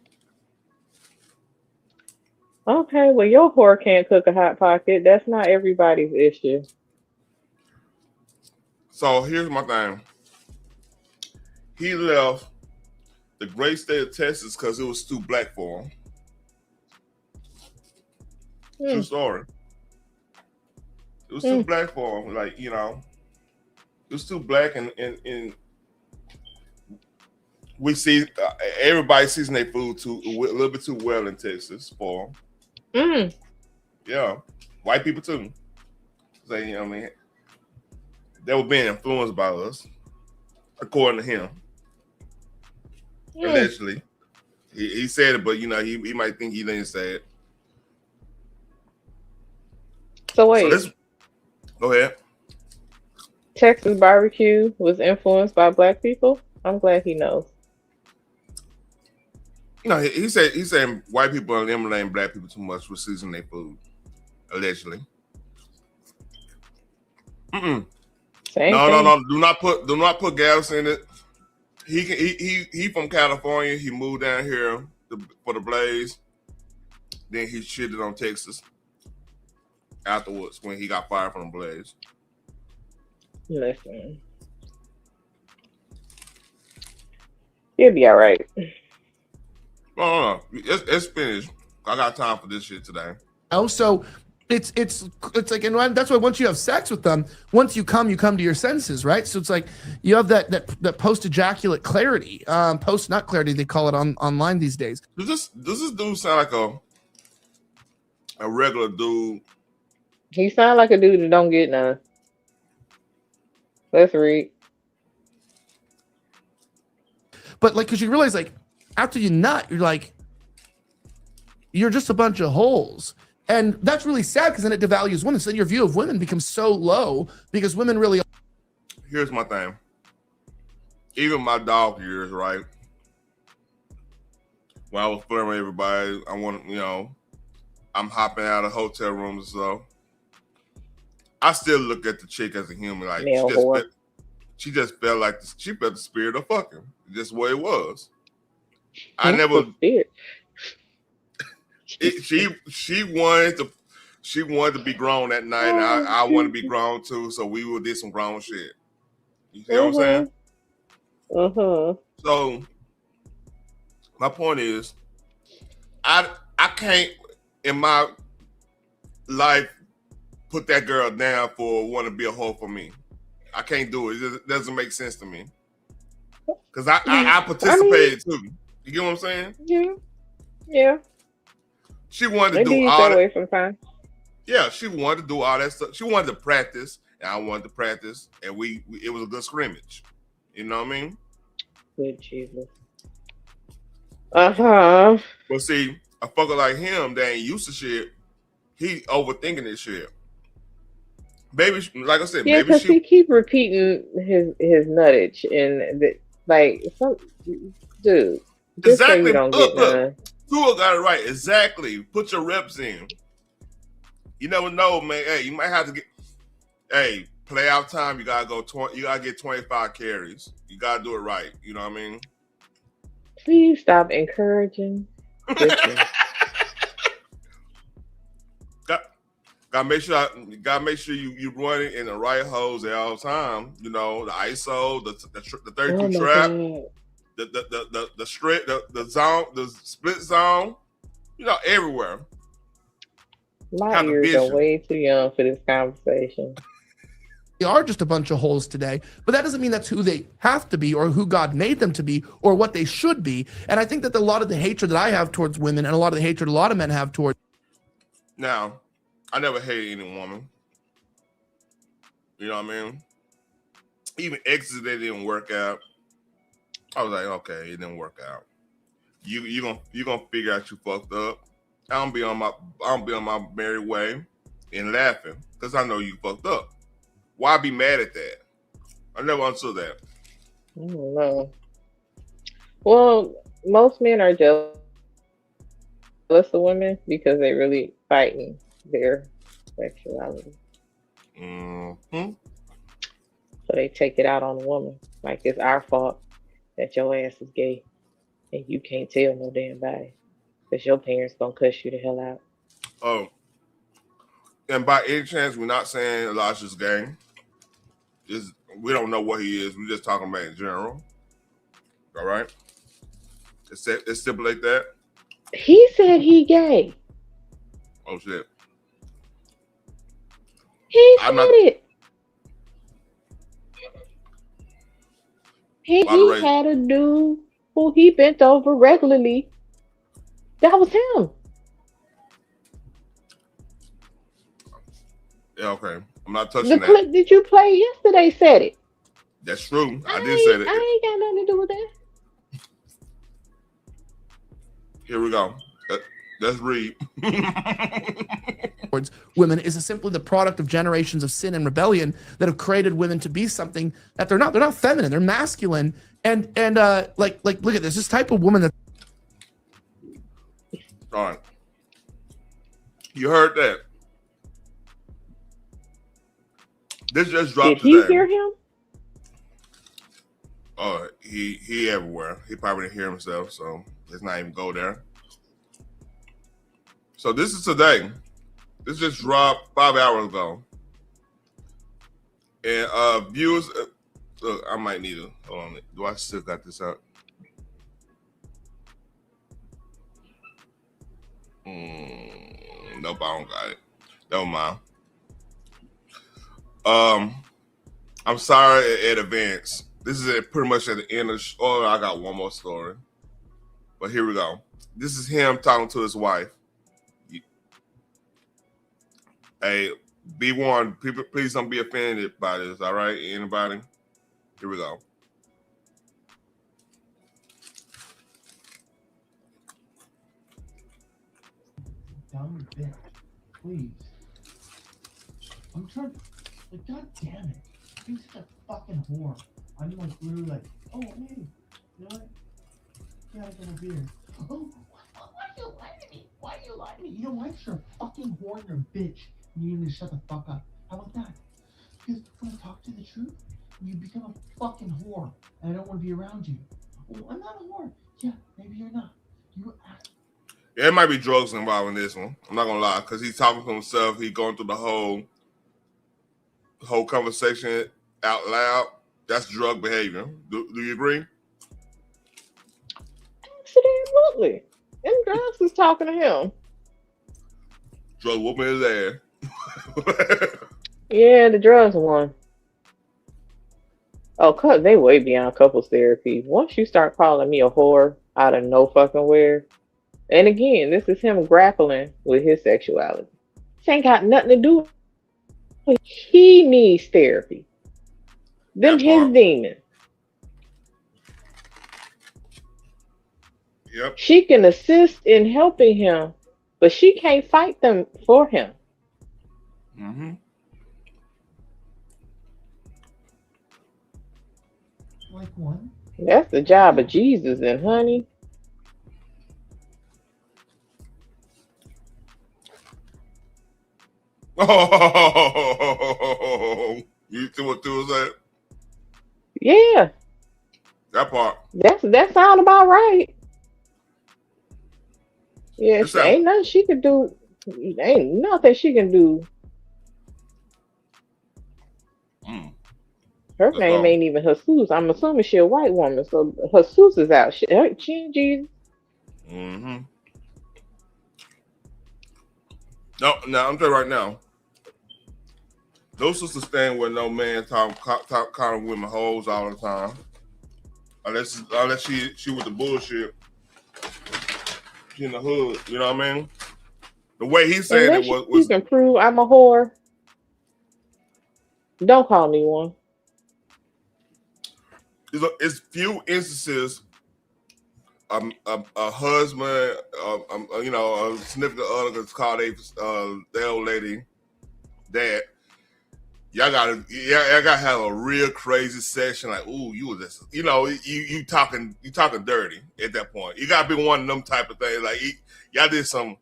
Okay, well, your whore can't cook a hot pocket. That's not everybody's issue. So here's my thing. He left the great state of Texas because it was too black for him. True story. It was too black for him. Like, you know, it was too black, and we see everybody season their food a little bit too well in Texas for them. Yeah, white people too. So, you know what I mean? They were being influenced by us, according to him. Allegedly, he said it, but you know he might think he didn't say it. So wait, go ahead. Texas barbecue was influenced by black people? I'm glad he knows. You know, he's saying white people are emulating black people too much with seasoning their food, allegedly. No. Do not put gas in it. He from California. He moved down here for the Blaze. Then he shitted on Texas afterwards when he got fired from the Blaze. Listen, he'll be all right. No. It's finished. I got time for this shit today. Oh, so it's like, and that's why once you have sex with them, once you come to your senses, right? So it's like you have that post ejaculate clarity, not clarity, they call it online these days. Does this dude sound like a regular dude? He sound like a dude that don't get none. Let's read. But like, because you realize, like, after you nut, you're just a bunch of holes. And that's really sad because then it devalues women. So then your view of women becomes so low because women really. Here's my thing. Even my dog years, right? When I was flirting with everybody, I'm hopping out of hotel rooms and stuff. I still look at the chick as a human. Like, she just felt like she felt the spirit of fucking. Just what it was. I never. She wanted to be grown that night, and I wanted to be grown too. So we would do some grown shit. You see what I'm saying? So my point is, I can't in my life put that girl down for want to be a hoe for me. I can't do it. It doesn't make sense to me because I participated too. You get what I'm saying? Yeah. She wanted to do all that. Away from time. Yeah, she wanted to do all that stuff. She wanted to practice, and I wanted to practice, and it was a good scrimmage. You know what I mean? Good Jesus. Uh-huh. But see, a fucker like him that ain't used to shit, he overthinking this shit. Baby, like I said, Yeah, maybe because she he keep repeating his nuttage and like some dude. Just say you exactly. don't get none. Tua got it right. Exactly. Put your reps in. You never know, man. Hey, you might have to get. Hey, playoff time. You gotta go. You gotta get 25 carries. You gotta do it right. You know what I mean? Please stop encouraging. Gotta make sure you run it in the right hose at all time. You know, the ISO, the 32 trap, the straight, the zone, the split zone. You know, everywhere. My ears are way too young for this conversation. They are just a bunch of holes today, but that doesn't mean that's who they have to be or who God made them to be or what they should be. And I think that a lot of the hatred that I have towards women and a lot of the hatred a lot of men have towards. Now, I never hated any woman. You know what I mean? Even exes that didn't work out. I was like, okay, it didn't work out. You gonna figure out you fucked up. I don't be on my merry way and laughing because I know you fucked up. Why be mad at that? I never understood that. I don't know. Well, most men are jealous of women because they really fighting their sexuality. Mm-hmm. So they take it out on the woman. Like it's our fault that your ass is gay and you can't tell no damn body. Because your parents gonna cuss you the hell out. Oh. And by any chance, we're not saying Elijah's gay. We don't know what he is. We're just talking about in general. All right? Let's stipulate that. He said he gay. Oh, shit. He said it. He had a dude who he bent over regularly. That was him. Yeah, okay. I'm not touching the that. clip that you played yesterday said it. That's true. I did say that. I ain't got nothing to do with that. Here we go. Let's read. Towards women is simply the product of generations of sin and rebellion that have created women to be something that they're not. They're not feminine. They're masculine. And like look at this type of woman that. All right. You heard that. This just dropped today. Did he hear him? Oh, he everywhere. He probably didn't hear himself, so let's not even go there. So this is today. This just dropped 5 hours ago. And viewers, look, I might need to hold on. Do I still got this up? Nope, I don't got it. Never mind. I'm sorry in advance. This is pretty much at the end of the show. Oh, I got one more story. But here we go. This is him talking to his wife. Hey, be warned, people, please don't be offended by this, all right? Anybody? Here we go. Dumb bitch, please. I'm trying. Like, God damn it! You're such a fucking whore. I'm like literally like, oh hey, you know what? Yeah, I got a beer. Oh, why are you lying to me? Why are you lying to me? You know why? You're a fucking whore and you're a bitch. And you need to shut the fuck up. How about that? Because when I talk to the truth, you become a fucking whore, and I don't want to be around you. Well, I'm not a whore. Yeah, maybe you're not. You act. Yeah, it might be drugs involved in this one. I'm not gonna lie, because he's talking to himself. He's going through the whole conversation out loud. That's drug behavior. Do you agree? Absolutely. Them drugs is talking to him. Drug whooping his ass. Yeah, the drugs one. Oh, they way beyond couples therapy. Once you start calling me a whore out of no fucking where, and again, this is him grappling with his sexuality. This ain't got nothing to do with. He needs therapy. Them his demons. Yep. She can assist in helping him, but she can't fight them for him. Mm-hmm. Like one. That's the job of Jesus, and honey. Oh, you see what Tua said? Yeah, That part. that sound about right. Yeah, It sound. ain't nothing she can do. Ain't nothing she can do. Mm, Her let's name go. ain't even Jesus. I'm assuming she a white woman, so Jesus is out. She ain't Jesus. Mm-hmm. No, I'm telling you right now. Those sisters stand where no man calling women hoes all the time. Unless she with the bullshit. She in the hood. You know what I mean? The way he's saying it Unless you was can prove I'm a whore, don't call me one. it's few instances a husband, a significant other that's called the old lady that y'all gotta have a real crazy session. Like, ooh, you was just, you talking dirty at that point. You gotta be one of them type of things. Like, y'all did some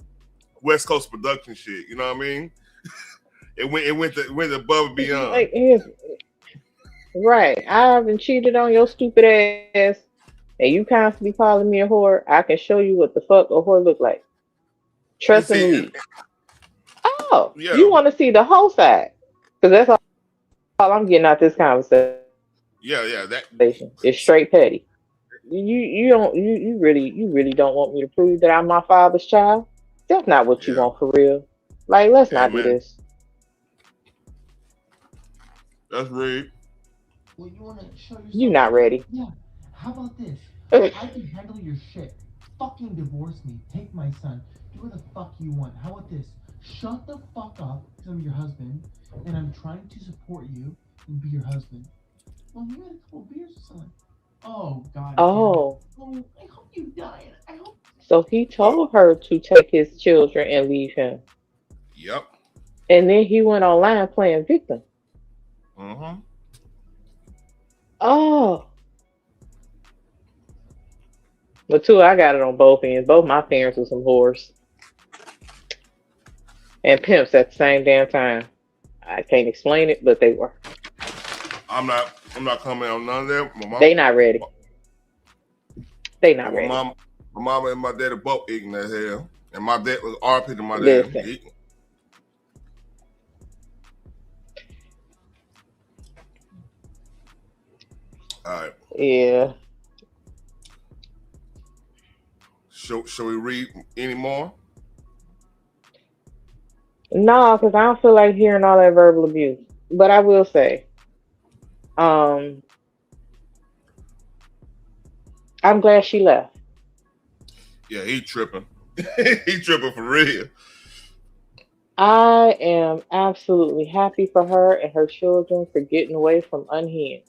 West Coast production shit. You know what I mean? It went above and beyond. Like, right. I haven't cheated on your stupid ass, and you constantly calling me a whore. I can show you what the fuck a whore look like. Trust and believe. Oh, Yeah, you want to see the whole side? Because that's all I'm getting out this conversation. yeah. That It's straight petty. You really don't want me to prove that I'm my father's child. That's not what you yeah. want for real. Like, let's Hey not do man, this. that's rude. Well, you want to show yourself? You not ready. Yeah. How about this? I can handle your shit. Fucking divorce me. Take my son. Do what the fuck you want. How about this? Shut the fuck up, because I'm your husband, and I'm trying to support you and be your husband. Well, you had a couple beers or something. Oh, God. Oh, Oh, I hope you die. I hope. so he told her to take his children and leave him, Yep. and then he went online playing victim. Mm-hmm. Oh, but too, I got it on both ends. Both my parents were some whores and pimps at the same damn time. I can't explain it, but they were. I'm not commenting on none of that. They not ready. They not My ready. mama and my daddy both ignorant as hell, and my dad was RP to my dad. Listen. All right. Yeah. Shall we read any more? No, because I don't feel like hearing all that verbal abuse. But I will say, I'm glad she left. Yeah, he tripping. He tripping for real. I am absolutely happy for her and her children for getting away from Unhinged.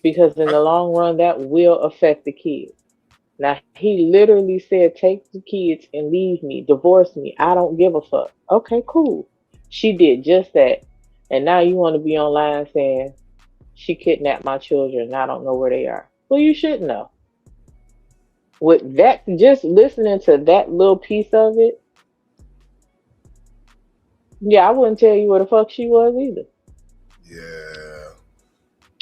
Because in the long run, that will affect the kids. Now, he literally said, take the kids and leave me, divorce me. I don't give a fuck. Okay, cool. She did just that. And now you want to be online saying, she kidnapped my children and I don't know where they are. Well, you should know. With that, just listening to that little piece of it, yeah, I wouldn't tell you where the fuck she was either. Yeah.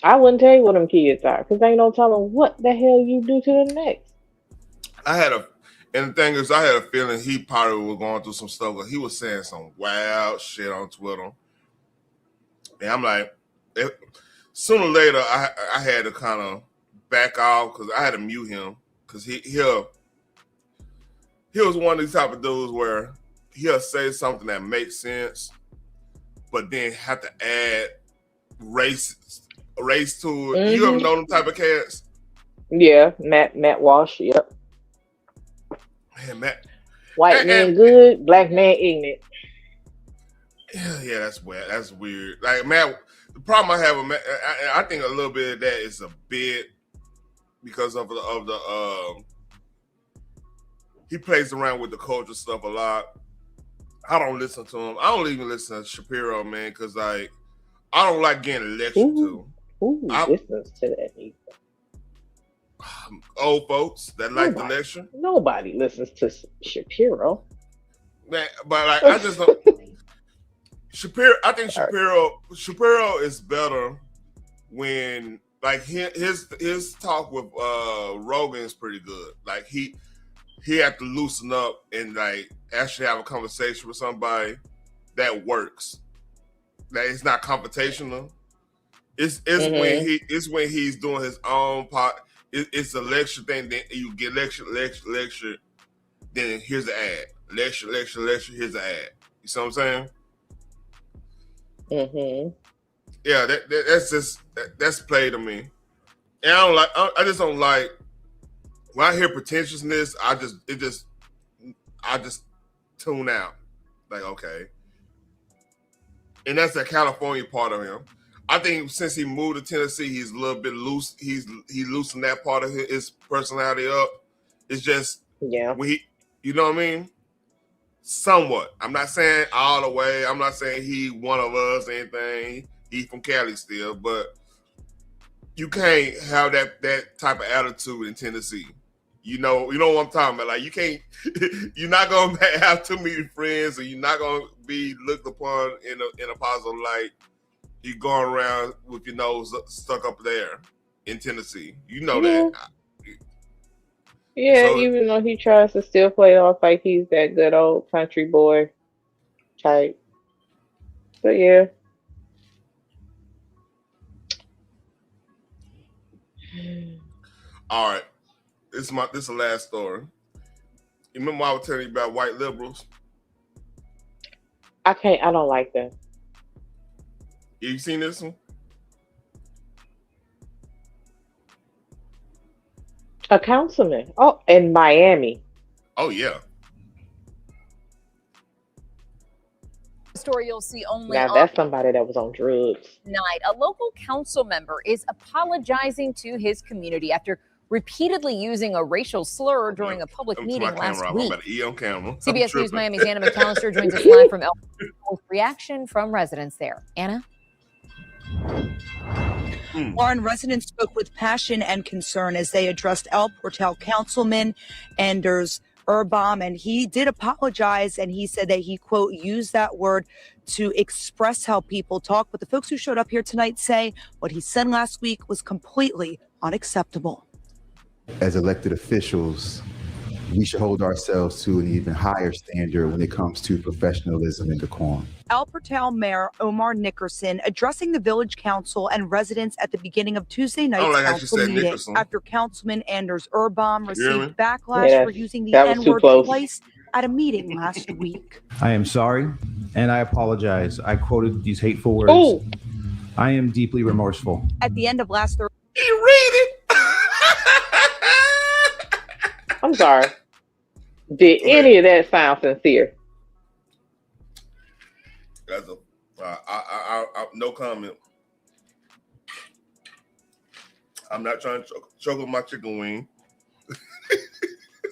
I wouldn't tell you where them kids are because ain't no telling what the hell you do to them next. And the thing is, I had a feeling he probably was going through some stuff. He was saying some wild shit on Twitter. And I'm like, sooner or later, I had to kind of back off because I had to mute him because he was one of these type of dudes where he'll say something that makes sense, but then have to add race to it. Mm-hmm. You ever know them type of cats? Yeah, Matt Walsh. Yep. Man, Matt. White man good, black man ignorant. Yeah, that's weird. That's weird. Like Matt, the problem I have with Matt, I think a little bit of that is a bit because of the he plays around with the culture stuff a lot. I don't listen to him. I don't even listen to Shapiro, man, because like I don't like getting lectured to. Who listens to that either? Old folks that like the lecture. Nobody listens to Shapiro. Man, but like I just don't. Shapiro, I think Shapiro is better when like his talk with Rogan is pretty good. Like he had to loosen up and like actually have a conversation with somebody that works. That it's not confrontational. It's when he's doing his own part. It's a lecture thing. Then you get lecture. Then here's the ad. Lecture. Here's the ad. You see what I'm saying? Mm-hmm. Yeah, that's play to me. And I just don't like when I hear pretentiousness. I just tune out. Like, okay. And that's the California part of him. I think since he moved to Tennessee, he's a little bit loose. He loosened that part of his personality up. It's just you know what I mean? Somewhat. I'm not saying all the way. I'm not saying he one of us or anything. He from Cali still, but you can't have that type of attitude in Tennessee. You know what I'm talking about. Like you can't. You're not gonna have too many friends, or you're not gonna be looked upon in a positive light. You going around with your nose stuck up there in Tennessee. You know that. Yeah, so, even though he tries to still play off like he's that good old country boy type. But yeah. All right. This is the last story. You remember I was telling you about white liberals? I don't like them. You seen this one? A councilman. Oh, in Miami. Oh, yeah. Story you'll see only now that's somebody that was on drugs. Tonight, a local council member is apologizing to his community after repeatedly using a racial slur during a public meeting last week. I'm E on camera. CBS News Miami's Anna McAllister joins us live from El Portal. Reaction from residents there. Anna? Warren residents spoke with passion and concern as they addressed El Portal Councilman Anders Urbaum, and he did apologize, and he said that he, quote, used that word to express how people talk. But the folks who showed up here tonight say what he said last week was completely unacceptable. As elected officials, we should hold ourselves to an even higher standard when it comes to professionalism and decorum. El Portal Mayor Omar Nickerson addressing the village council and residents at the beginning of Tuesday night's council meeting Nickerson. after Councilman Anders Urbaum received backlash for using the N-word twice at a meeting last week. I am sorry, and I apologize. I quoted these hateful words. Oh. I am deeply remorseful. At the end of last Thursday. You read it. I'm sorry. Did any of that sound sincere? That's I no comment. I'm not trying to choke on my chicken wing.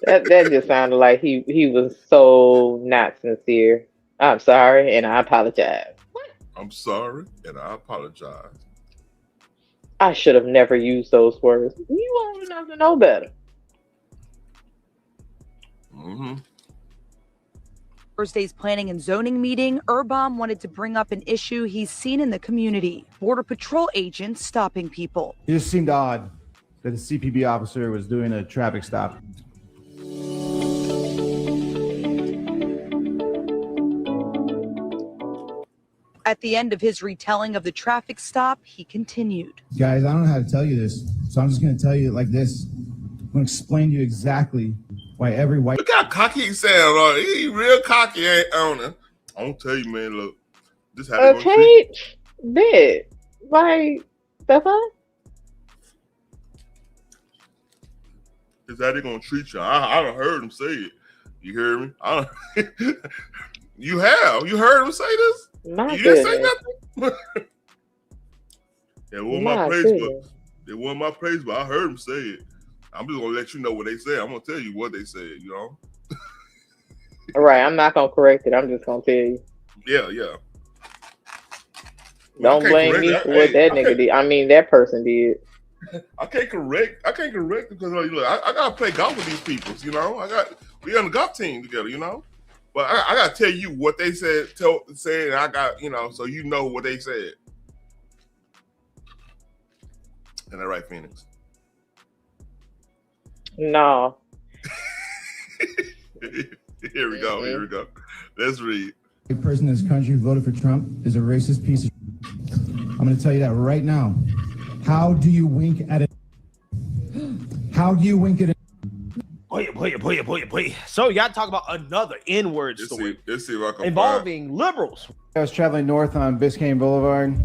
that just sounded like he was so not sincere. I'm sorry, and I apologize. I'm sorry, and I apologize. I should have never used those words. You old enough to know better. Mm-hmm. Thursday's planning and zoning meeting, Urbaum wanted to bring up an issue he's seen in the community. Border Patrol agents stopping people. It just seemed odd that the CPB officer was doing a traffic stop. At the end of his retelling of the traffic stop, he continued. Guys, I don't know how to tell you this, so I'm just going to tell you it like this. I'm going to explain to you exactly why every white... Look how cocky he sounds, right? He real cocky, ain't on it. I'm going to tell you, man, look. This how they gonna treat bit. Like, the fuck? This how they going to treat you. I done heard him say it. You hear me? You have? You heard him say this? My you goodness. didn't say nothing? It wasn't my praise, but it wasn't my praise, but I heard him say it. I'm just gonna let you know what they said. I'm gonna tell you what they said, you know. Right, I'm not gonna correct it. I'm just gonna tell you. Yeah, yeah. Don't blame me for what that nigga did. I mean, that person did. I can't correct it because look, I gotta play golf with these people. You know, we on the golf team together. You know, but I gotta tell you what they said. And I got so you know what they said. Isn't that right, Phoenix? No. Here we go. Here we go. Let's read. A person in this country who voted for Trump is a racist piece of I'm going to tell you that right now. How do you wink at it? How do you wink at it? So you got to talk about another N-word story let's see if I can involving liberals. I was traveling north on Biscayne Boulevard.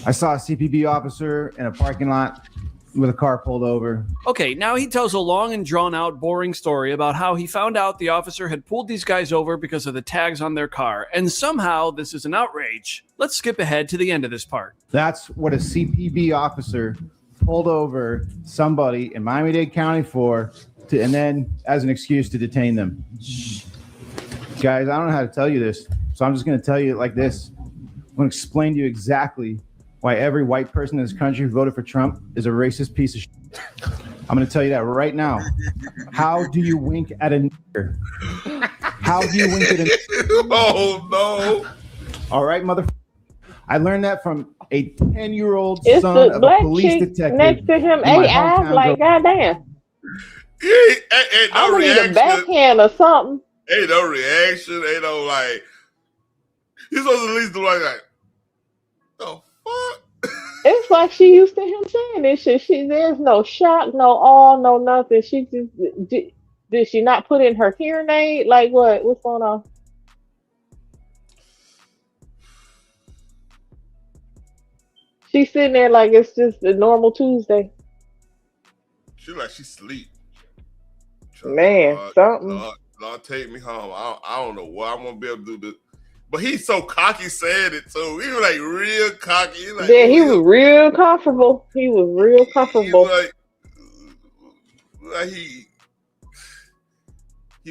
I saw a CPB officer in a parking lot with a car pulled over. Okay, now he tells a long and drawn-out, boring story about how he found out the officer had pulled these guys over because of the tags on their car, and somehow this is an outrage. Let's skip ahead to the end of this part. That's what a CPB officer pulled over somebody in Miami-Dade County for, and then as an excuse to detain them. Guys, I don't know how to tell you this, so I'm just going to tell you it like this. I'm going to explain to you exactly why every white person in this country who voted for Trump is a racist piece of shit. I'm going to tell you that right now. How do you wink at a nigger? How do you wink at a nigger? Oh, no. All right, motherfucker. I learned that from a 10-year-old son of a police detective. Next to him, AI, like, goddamn. Ain't no I'm gonna need reaction. a backhand or something. Ain't no reaction. Ain't no like. You're supposed to at least do like the fuck. It's like she used to him saying this shit. There's no shock, no awe, no nothing. She just did she not put in her hearing aid? Like what? What's going on? She's sitting there like it's just a normal Tuesday. She like she sleep. Man, something. Lord, take me home. I don't know what I'm gonna be able to do this. But he's so cocky saying it too. He was like real cocky. Like, yeah, he was real comfortable. He was real comfortable. Like he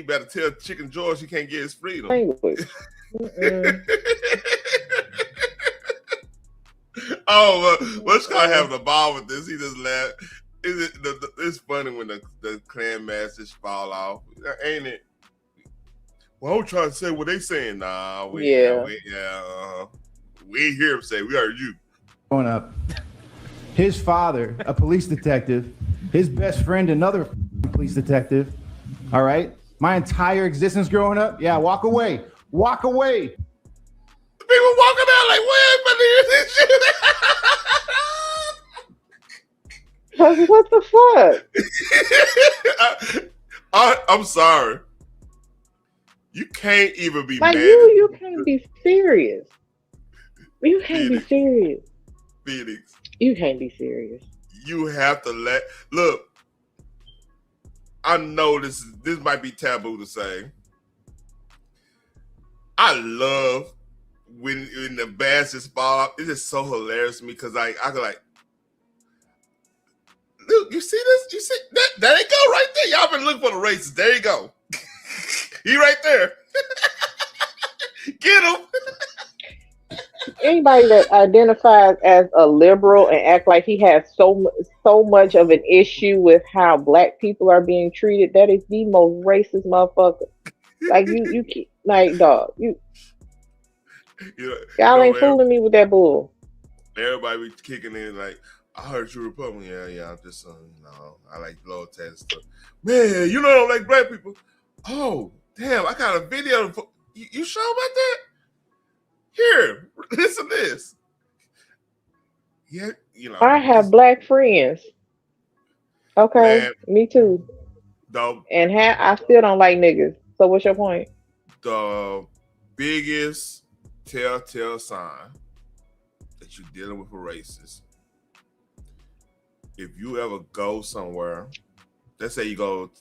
better tell Chicken George he can't get his freedom. Language. What's gonna have the ball with this? He just laughed. It's funny when the clan masters fall off, ain't it? Well, I'm trying to say what they saying. Nah, we ain't hear him say. We heard you. Growing up, his father, a police detective, his best friend, another police detective. All right, my entire existence growing up. Yeah, walk away, walk away. People walking out like, where this shit? What the fuck? I'm sorry. You can't even be like mad. You can't be serious. You can't be serious. Phoenix. You can't be serious. You have to look. I know this might be taboo to say. I love when the bastards fall off. It's just so hilarious to me because I could like, look, you see this? You see that? There you go, right there. Y'all been looking for the races. There you go. He right there. Get him. Anybody that identifies as a liberal and act like he has so much of an issue with how black people are being treated, that is the most racist motherfucker. Like you like dog. Y'all ain't fooling me with that bull. Everybody be kicking in like, I heard you Republican. Yeah, I'm just I like low tax stuff. Man, you know I don't like black people. Oh, damn, I got a video. You sure about that? Here, listen to this. Yeah, I have black friends. Okay, man, me too. And I still don't like niggas. So what's your point? The biggest telltale sign that you're dealing with a racist. If you ever go somewhere, let's say you go to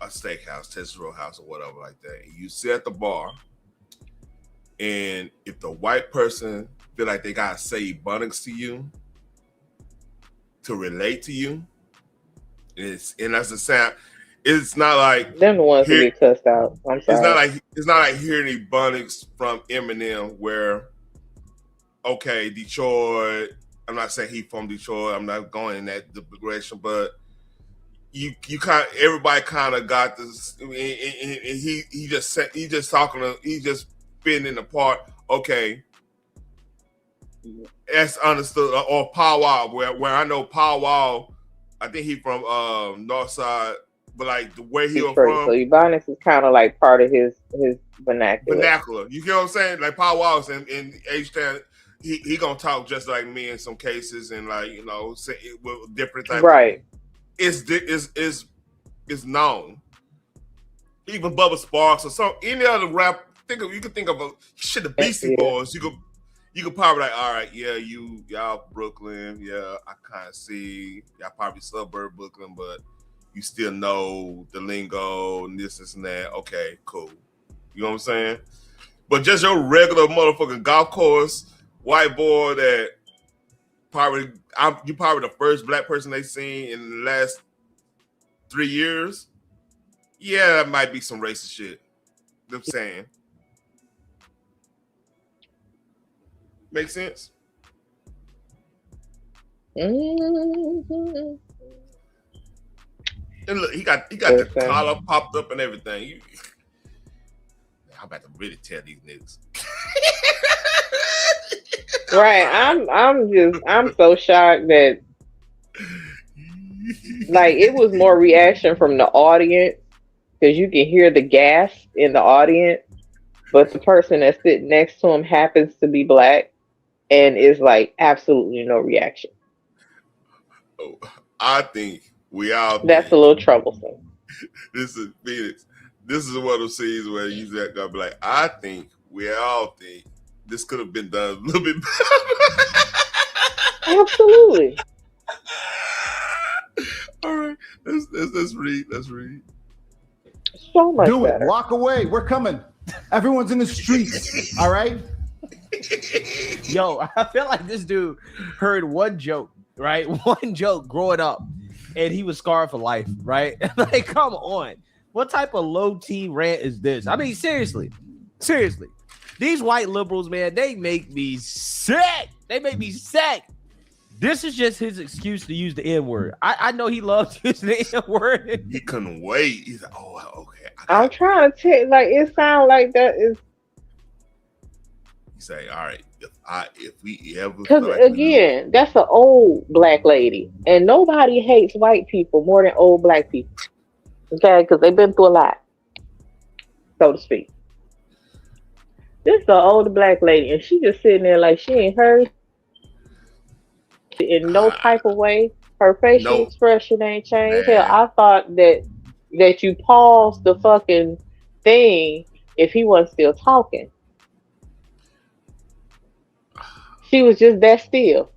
a steakhouse, Texas Roadhouse, or whatever like that, and you sit at the bar, and if the white person feel like they gotta say buttocks to you to relate to you, and that's the sound. it's not like them the ones who get cussed out. I'm sorry. It's not like hearing the abundance from Eminem where, okay, Detroit. I'm not saying he from Detroit. I'm not going in that direction, but you kind of, everybody kind of got this. And he just spitting in the part. Okay, that's understood. Or Powwow, where I know Powwow. I think he from North Side, but like the way he was from. So Ebonics is kind of like part of his vernacular. You get what I'm saying? Like Powwow in H-Town. He gonna talk just like me in some cases, and like say it with different types. Right. It's known. Even Bubba Sparks or any other rap. You could think of the Beastie Boys. You could probably like, all right, yeah, y'all Brooklyn, yeah, I kind of see y'all probably suburb Brooklyn, but you still know the lingo and this and that. Okay, cool. You know what I'm saying? But just your regular motherfucking golf course. White boy that you probably the first black person they seen in the last 3 years. Yeah, that might be some racist shit. I'm saying. Make sense? Mm-hmm. And look, he got the collar popped up and everything. I'm about to really tell these niggas. Right, I'm so shocked that like it was more reaction from the audience because you can hear the gasp in the audience, but the person that's sitting next to him happens to be black and is like absolutely no reaction. I think we all. That's a little troublesome. This is Phoenix. This is one of those scenes where you just gotta be like, I think we all think this could have been done a little bit better. Absolutely. All right, let's read. Let's read. So much Do better. it. Walk away. We're coming. Everyone's in the streets. All right. Yo, I feel like this dude heard one joke, right? One joke growing up, and he was scarred for life, right? Like, come on. What type of low-T rant is this? I mean, seriously. These white liberals, man, they make me sick. This is just his excuse to use the N-word. I know he loves using the N-word. He couldn't wait. He's like, oh, okay. I'm trying to tell, like, it sounds like that is. You say, all right, if we ever. Because again, that's an old black lady, and nobody hates white people more than old black people. Okay, because they've been through a lot, so to speak. This is an older black lady, and she just sitting there like she ain't heard in no type of way. Her facial expression ain't changed. Hell, I thought that you paused the fucking thing if he wasn't still talking. She was just that still.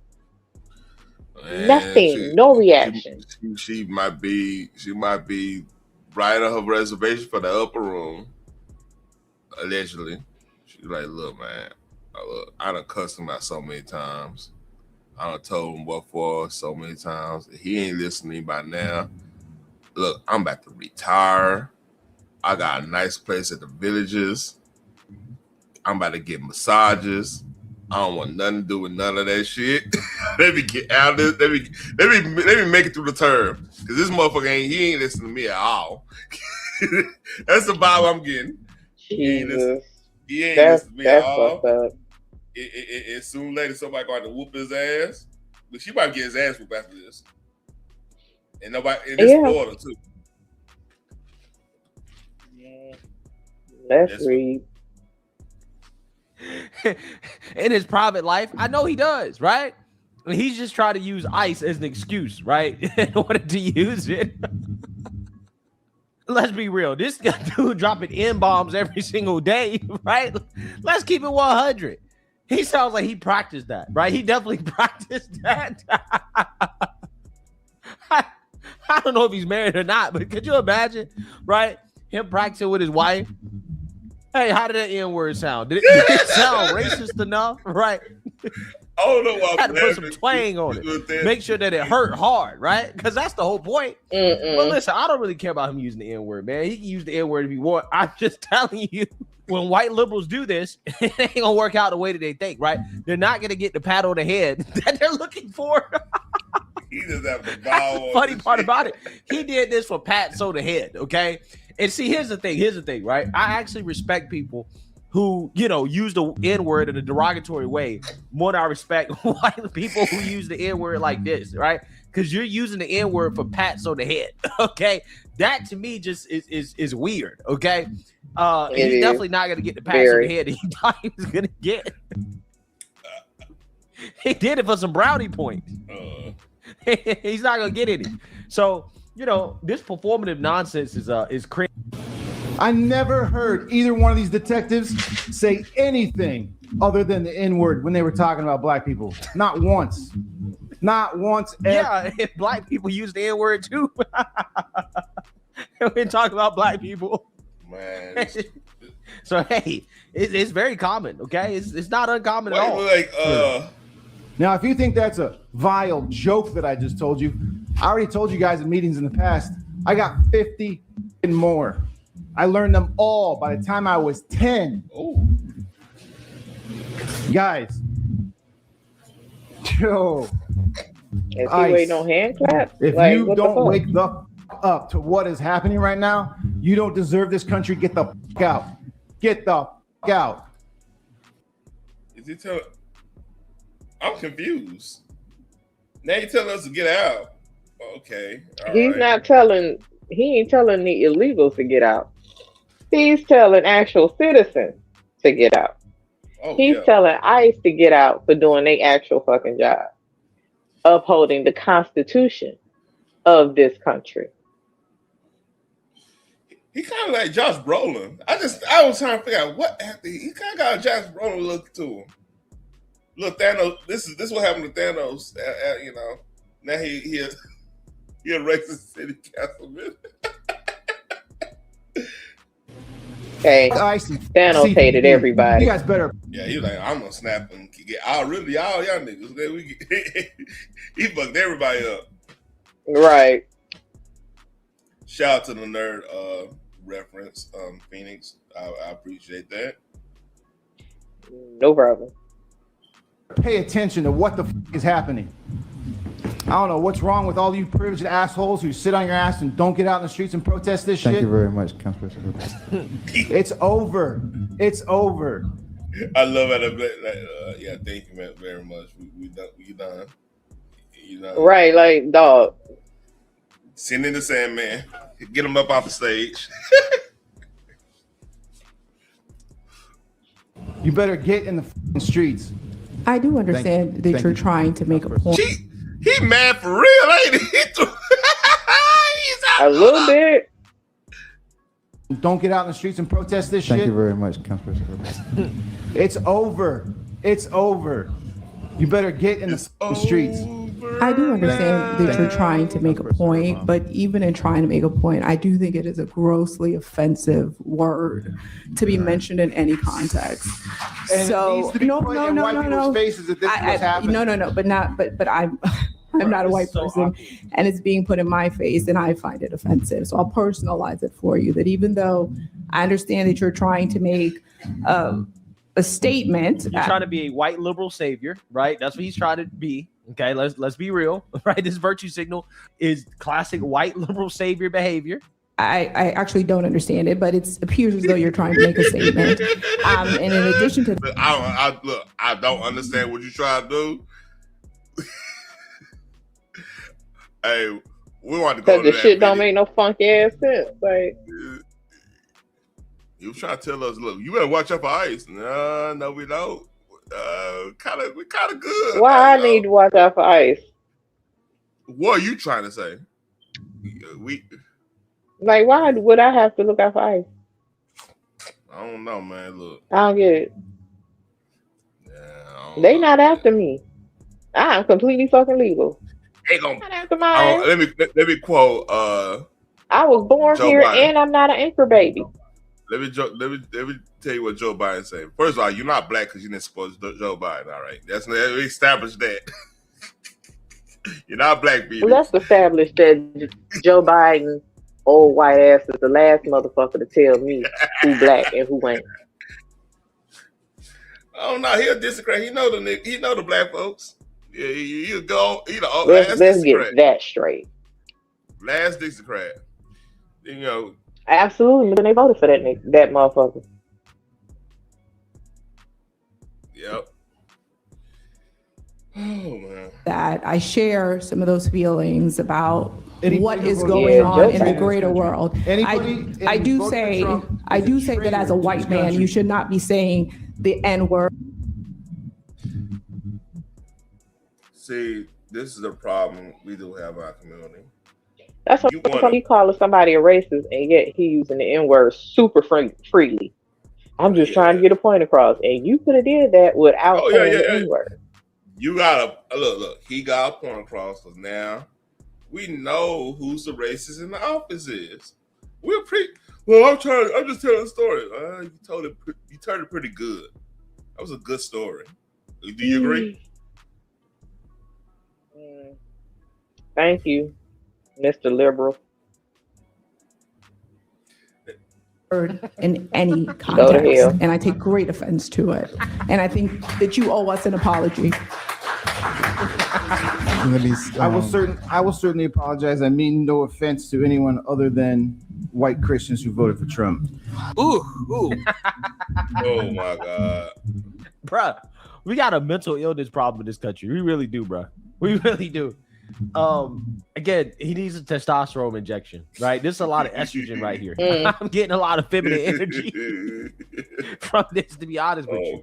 Man, nothing, no reaction. She might be right on her reservation for the upper room. Allegedly, she's like, "Look, man, I done cussed him out so many times. I done told him what for so many times. He ain't listening by now. Look, I'm about to retire. I got a nice place at the Villages. I'm about to get massages. I don't want nothing to do with none of that shit. Let me get out of this. Let me make it through the term. Because this motherfucker ain't listening to me at all. That's the vibe I'm getting. He ain't listening to me at all. And soon later somebody going to whoop his ass. But she might get his ass whooped after this. And this Florida too. Let's read. In his private life, I know he does, right? He's just trying to use ICE as an excuse, right? In order to use it. Let's be real. This dude dropping N-bombs every single day, right? Let's keep it 100. He sounds like he practiced that, right? He definitely practiced that. I don't know if he's married or not, but could you imagine, right? Him practicing with his wife. Hey, how did that N-word sound? Did it sound racist enough? Right. I don't know why had to put some twang on it. Make sure that it hurt hard, right? Because that's the whole point. But listen, I don't really care about him using the N-word, man. He can use the N-word if he want. I'm just telling you, when white liberals do this, it ain't gonna work out the way that they think, right? They're not gonna get the pat on the head that they're looking for. He does have the That's the funny part about it. He did this for pats on the head, okay? And see, here's the thing, right? I actually respect people who, use the N-word in a derogatory way more than I respect white people who use the N-word like this, right? Because you're using the N-word for pats on the head, okay? That to me just is weird, okay? He's definitely not going to get the pats on the head that he thought he was going to get. He did it for some brownie points. He's not going to get any. So, this performative nonsense is crazy. I never heard either one of these detectives say anything other than the N-word when they were talking about black people. Not once. Not once. Yeah, if black people use the N-word too. We're talking about black people. Man. So, hey, it's very common, okay? It's not uncommon at all. Now, if you think that's a vile joke that I just told you, I already told you guys in meetings in the past, I got 50 and more. I learned them all by the time I was 10. Oh. Guys. Yo. Is he waiting on hand clap? If you don't wake the up to what is happening right now, you don't deserve this country. Get the fuck out. Get the fuck out. Is he telling? I'm confused. Now you telling us to get out. Okay. He's not telling. He ain't telling the illegals to get out. He's telling actual citizens to get out. He's telling ICE to get out for doing their actual fucking job, upholding the Constitution of this country. He kind of like Josh Brolin. I was trying to figure out what he kind of got a Josh Brolin look to him. Look, Thanos. This is what happened to Thanos. Now he a racist city councilman. Hey, Thanos hated everybody. You guys better. Yeah, he was like, I'm gonna snap and get all y'all niggas. He fucked everybody up. Right. Shout out to the nerd reference, Phoenix. I appreciate that. No problem. Pay attention to what the fuck is happening. I don't know what's wrong with all you privileged assholes who sit on your ass and don't get out in the streets and protest this shit. Thank you very much, Councilman. It's over. It's over. I love it. Yeah, thank you very much. We done. You know. Right, like dog. Send in the Sandman. Get him up off the stage. You better get in the streets. I do understand that you're trying to make a point. He mad for real, ain't he? A little bit. Don't get out in the streets and protest this shit. Thank you very much, Councilman. It's over. It's over. You better get in the streets. I do understand that you're trying to make a point, but even in trying to make a point, I do think it is a grossly offensive word to be mentioned in any context. And so it needs to be put in white people's faces that this is what's happening. No, but I'm not a white person, and it's being put in my face, and I find it offensive. So I'll personalize it for you. That even though I understand that you're trying to make a statement, you're trying to be a white liberal savior, right? That's what he's trying to be. Okay, let's be real, right? This virtue signal is classic white liberal savior behavior. I actually don't understand it, but it appears as though you're trying to make a statement. And in addition to that, I don't understand what you're trying to do. Hey, we want to go to the that shit video. Don't make no funky ass sense. Like you trying to tell us, look, you better watch out for ICE. No, we don't. We kind of good. Why I need to watch out for ICE? What are you trying to say? Like, why would I have to look out for ICE? I don't know, man. Look, I don't get it. They not after me. I'm completely fucking legal. They gonna not after mine. Let me quote. I was born Joe here, Biden. and I'm not an anchor baby. Let me tell you what Joe Biden said. First of all, you're not black because you didn't support Joe Biden. All right, we established that. You're not black, baby. Well, let's establish that Joe Biden, old white ass, is the last motherfucker to tell me who black and who ain't. Oh no, he'll disagree. He know the black folks. Yeah, he'll go. Let's get that straight. Last Dixiecrat. You know. Absolutely, but they voted for that motherfucker. Yep. Oh man. That I share some of those feelings about what is going on in the greater world. I do say that as a white man, you should not be saying the N-word. See, this is a problem we do have in our community. That's what he calling somebody a racist, and yet he using the N-word super freely. I'm just trying to get a point across, and you could have did that without saying the N-word. You gotta look. He got a point across because now we know who's the racist in the office is. We're pretty well. I'm just telling the story. You told it pretty good. That was a good story. Do you agree? Thank you, Mr. Liberal. In any context, and I take great offense to it. And I think that you owe us an apology. I will certainly apologize. I mean no offense to anyone other than white Christians who voted for Trump. Ooh. Oh my God. Bruh, we got a mental illness problem in this country. We really do, bruh. We really do. Again, he needs a testosterone injection, right? There's a lot of estrogen right here. I'm getting a lot of feminine energy from this, to be honest with you.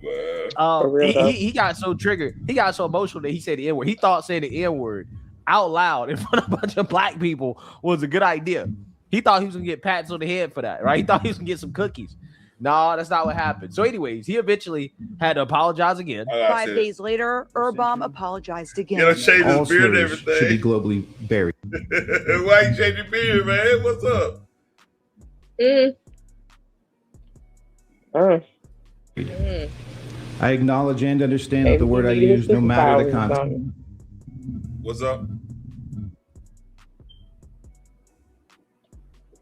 He got so triggered, he got so emotional that he said the N-word. He thought saying the N-word out loud in front of a bunch of black people was a good idea. He thought he was gonna get pats on the head for that, right? He thought he was gonna get some cookies. No, that's not what happened. So anyways, he eventually had to apologize again. 5 days later, Urbom apologized again. You know, shave All his beard and slurs everything. should be globally buried. Why you shave your beard, man? What's up? I acknowledge and understand that the word I use, no matter the context. What's up?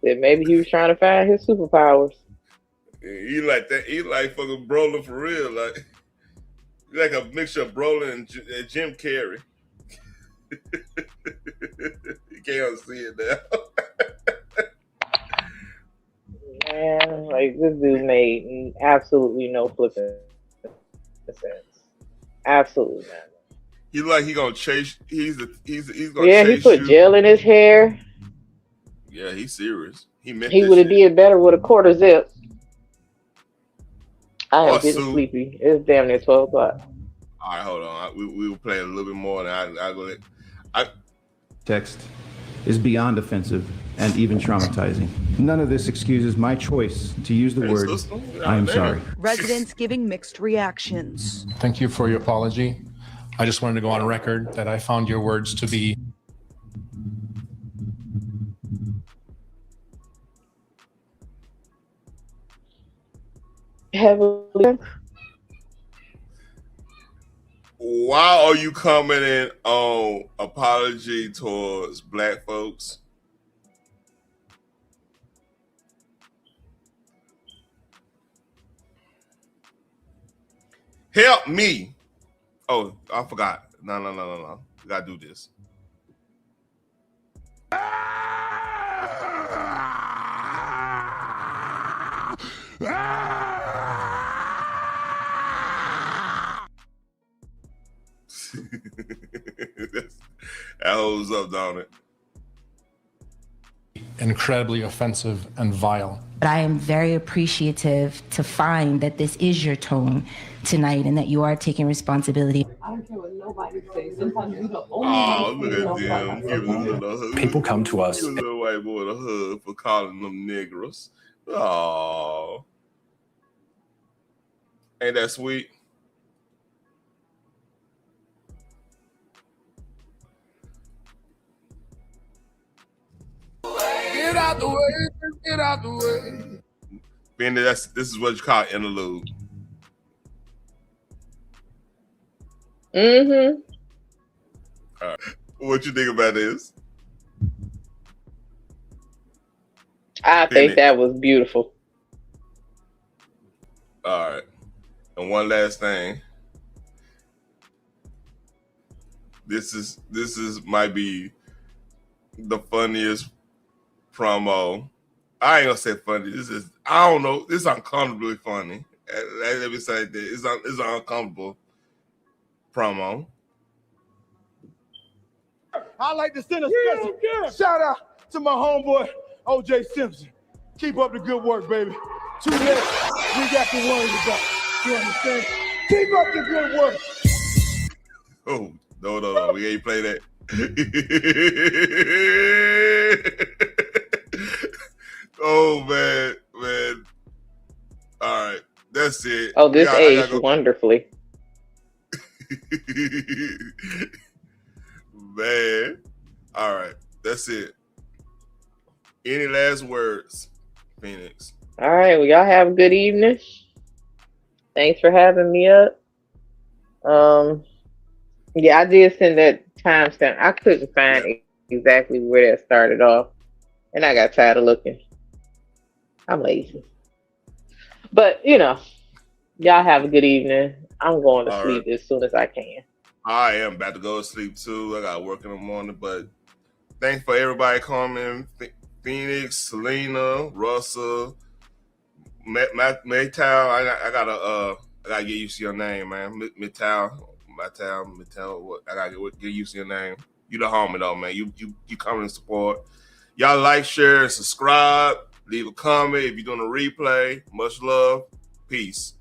That maybe he was trying to find his superpowers. He like that. He like fucking Brolin for real. Like he like a mixture of Brolin and Jim Carrey. You can't see it now. Man, like this dude made absolutely no flipping sense. Absolutely not. He gonna chase. He's gonna. Yeah, chase he put you. gel in his hair. Yeah, he's serious. He meant. He would have did better with a quarter zip. I am Or getting suit. sleepy. It's damn near 12 o'clock. All right, hold on. We will play a little bit more. And I go. Text is beyond offensive and even traumatizing. None of this excuses my choice to use the word I am sorry. Residents giving mixed reactions. Thank you for your apology. I just wanted to go on record that I found your words to be heavily. Why are you commenting on apology towards black folks? Help me. Oh, I forgot. No. We gotta do this. That holds up, don't it? incredibly offensive and vile. But I am very appreciative to find that this is your tone tonight and that you are taking responsibility. I don't care what nobody says. Sometimes you're the only Oh, look at them. Giving a little hug. People come to us. Give a little white boy a hug for calling them niggers. Oh. Ain't that sweet? Get out the way. Get out the way. Phoenix, this is what you call interlude. Mm-hmm. All right. What you think about this? I think that was beautiful. All right. And one last thing. This is might be the funniest promo. I ain't gonna say funny. This is, I don't know. This is uncomfortably funny. Let me say that it's an uncomfortable promo. I'd like to send a special shout out to my homeboy OJ Simpson. Keep up the good work, baby. 2 days, we got the one to go. You understand? Keep up the good work. Oh, no. We ain't play that. Oh, man. All right. That's it. Oh, this aged wonderfully. Man. All right. That's it. Any last words, Phoenix? All right. Well, y'all have a good evening. Thanks for having me up. Yeah, I did send that timestamp. I couldn't find exactly where that started off, and I got tired of looking. I'm lazy. But, y'all have a good evening. I'm going to sleep as soon as I can. I am about to go to sleep, too. I got to work in the morning, but thanks for everybody coming. Phoenix, Selena, Russell, Maytal. I gotta get used to your name, man. Maytal. What? I gotta get used to your name. You the homie though, man. You coming to support. Y'all like, share, and subscribe. Leave a comment if you're doing a replay. Much love. Peace.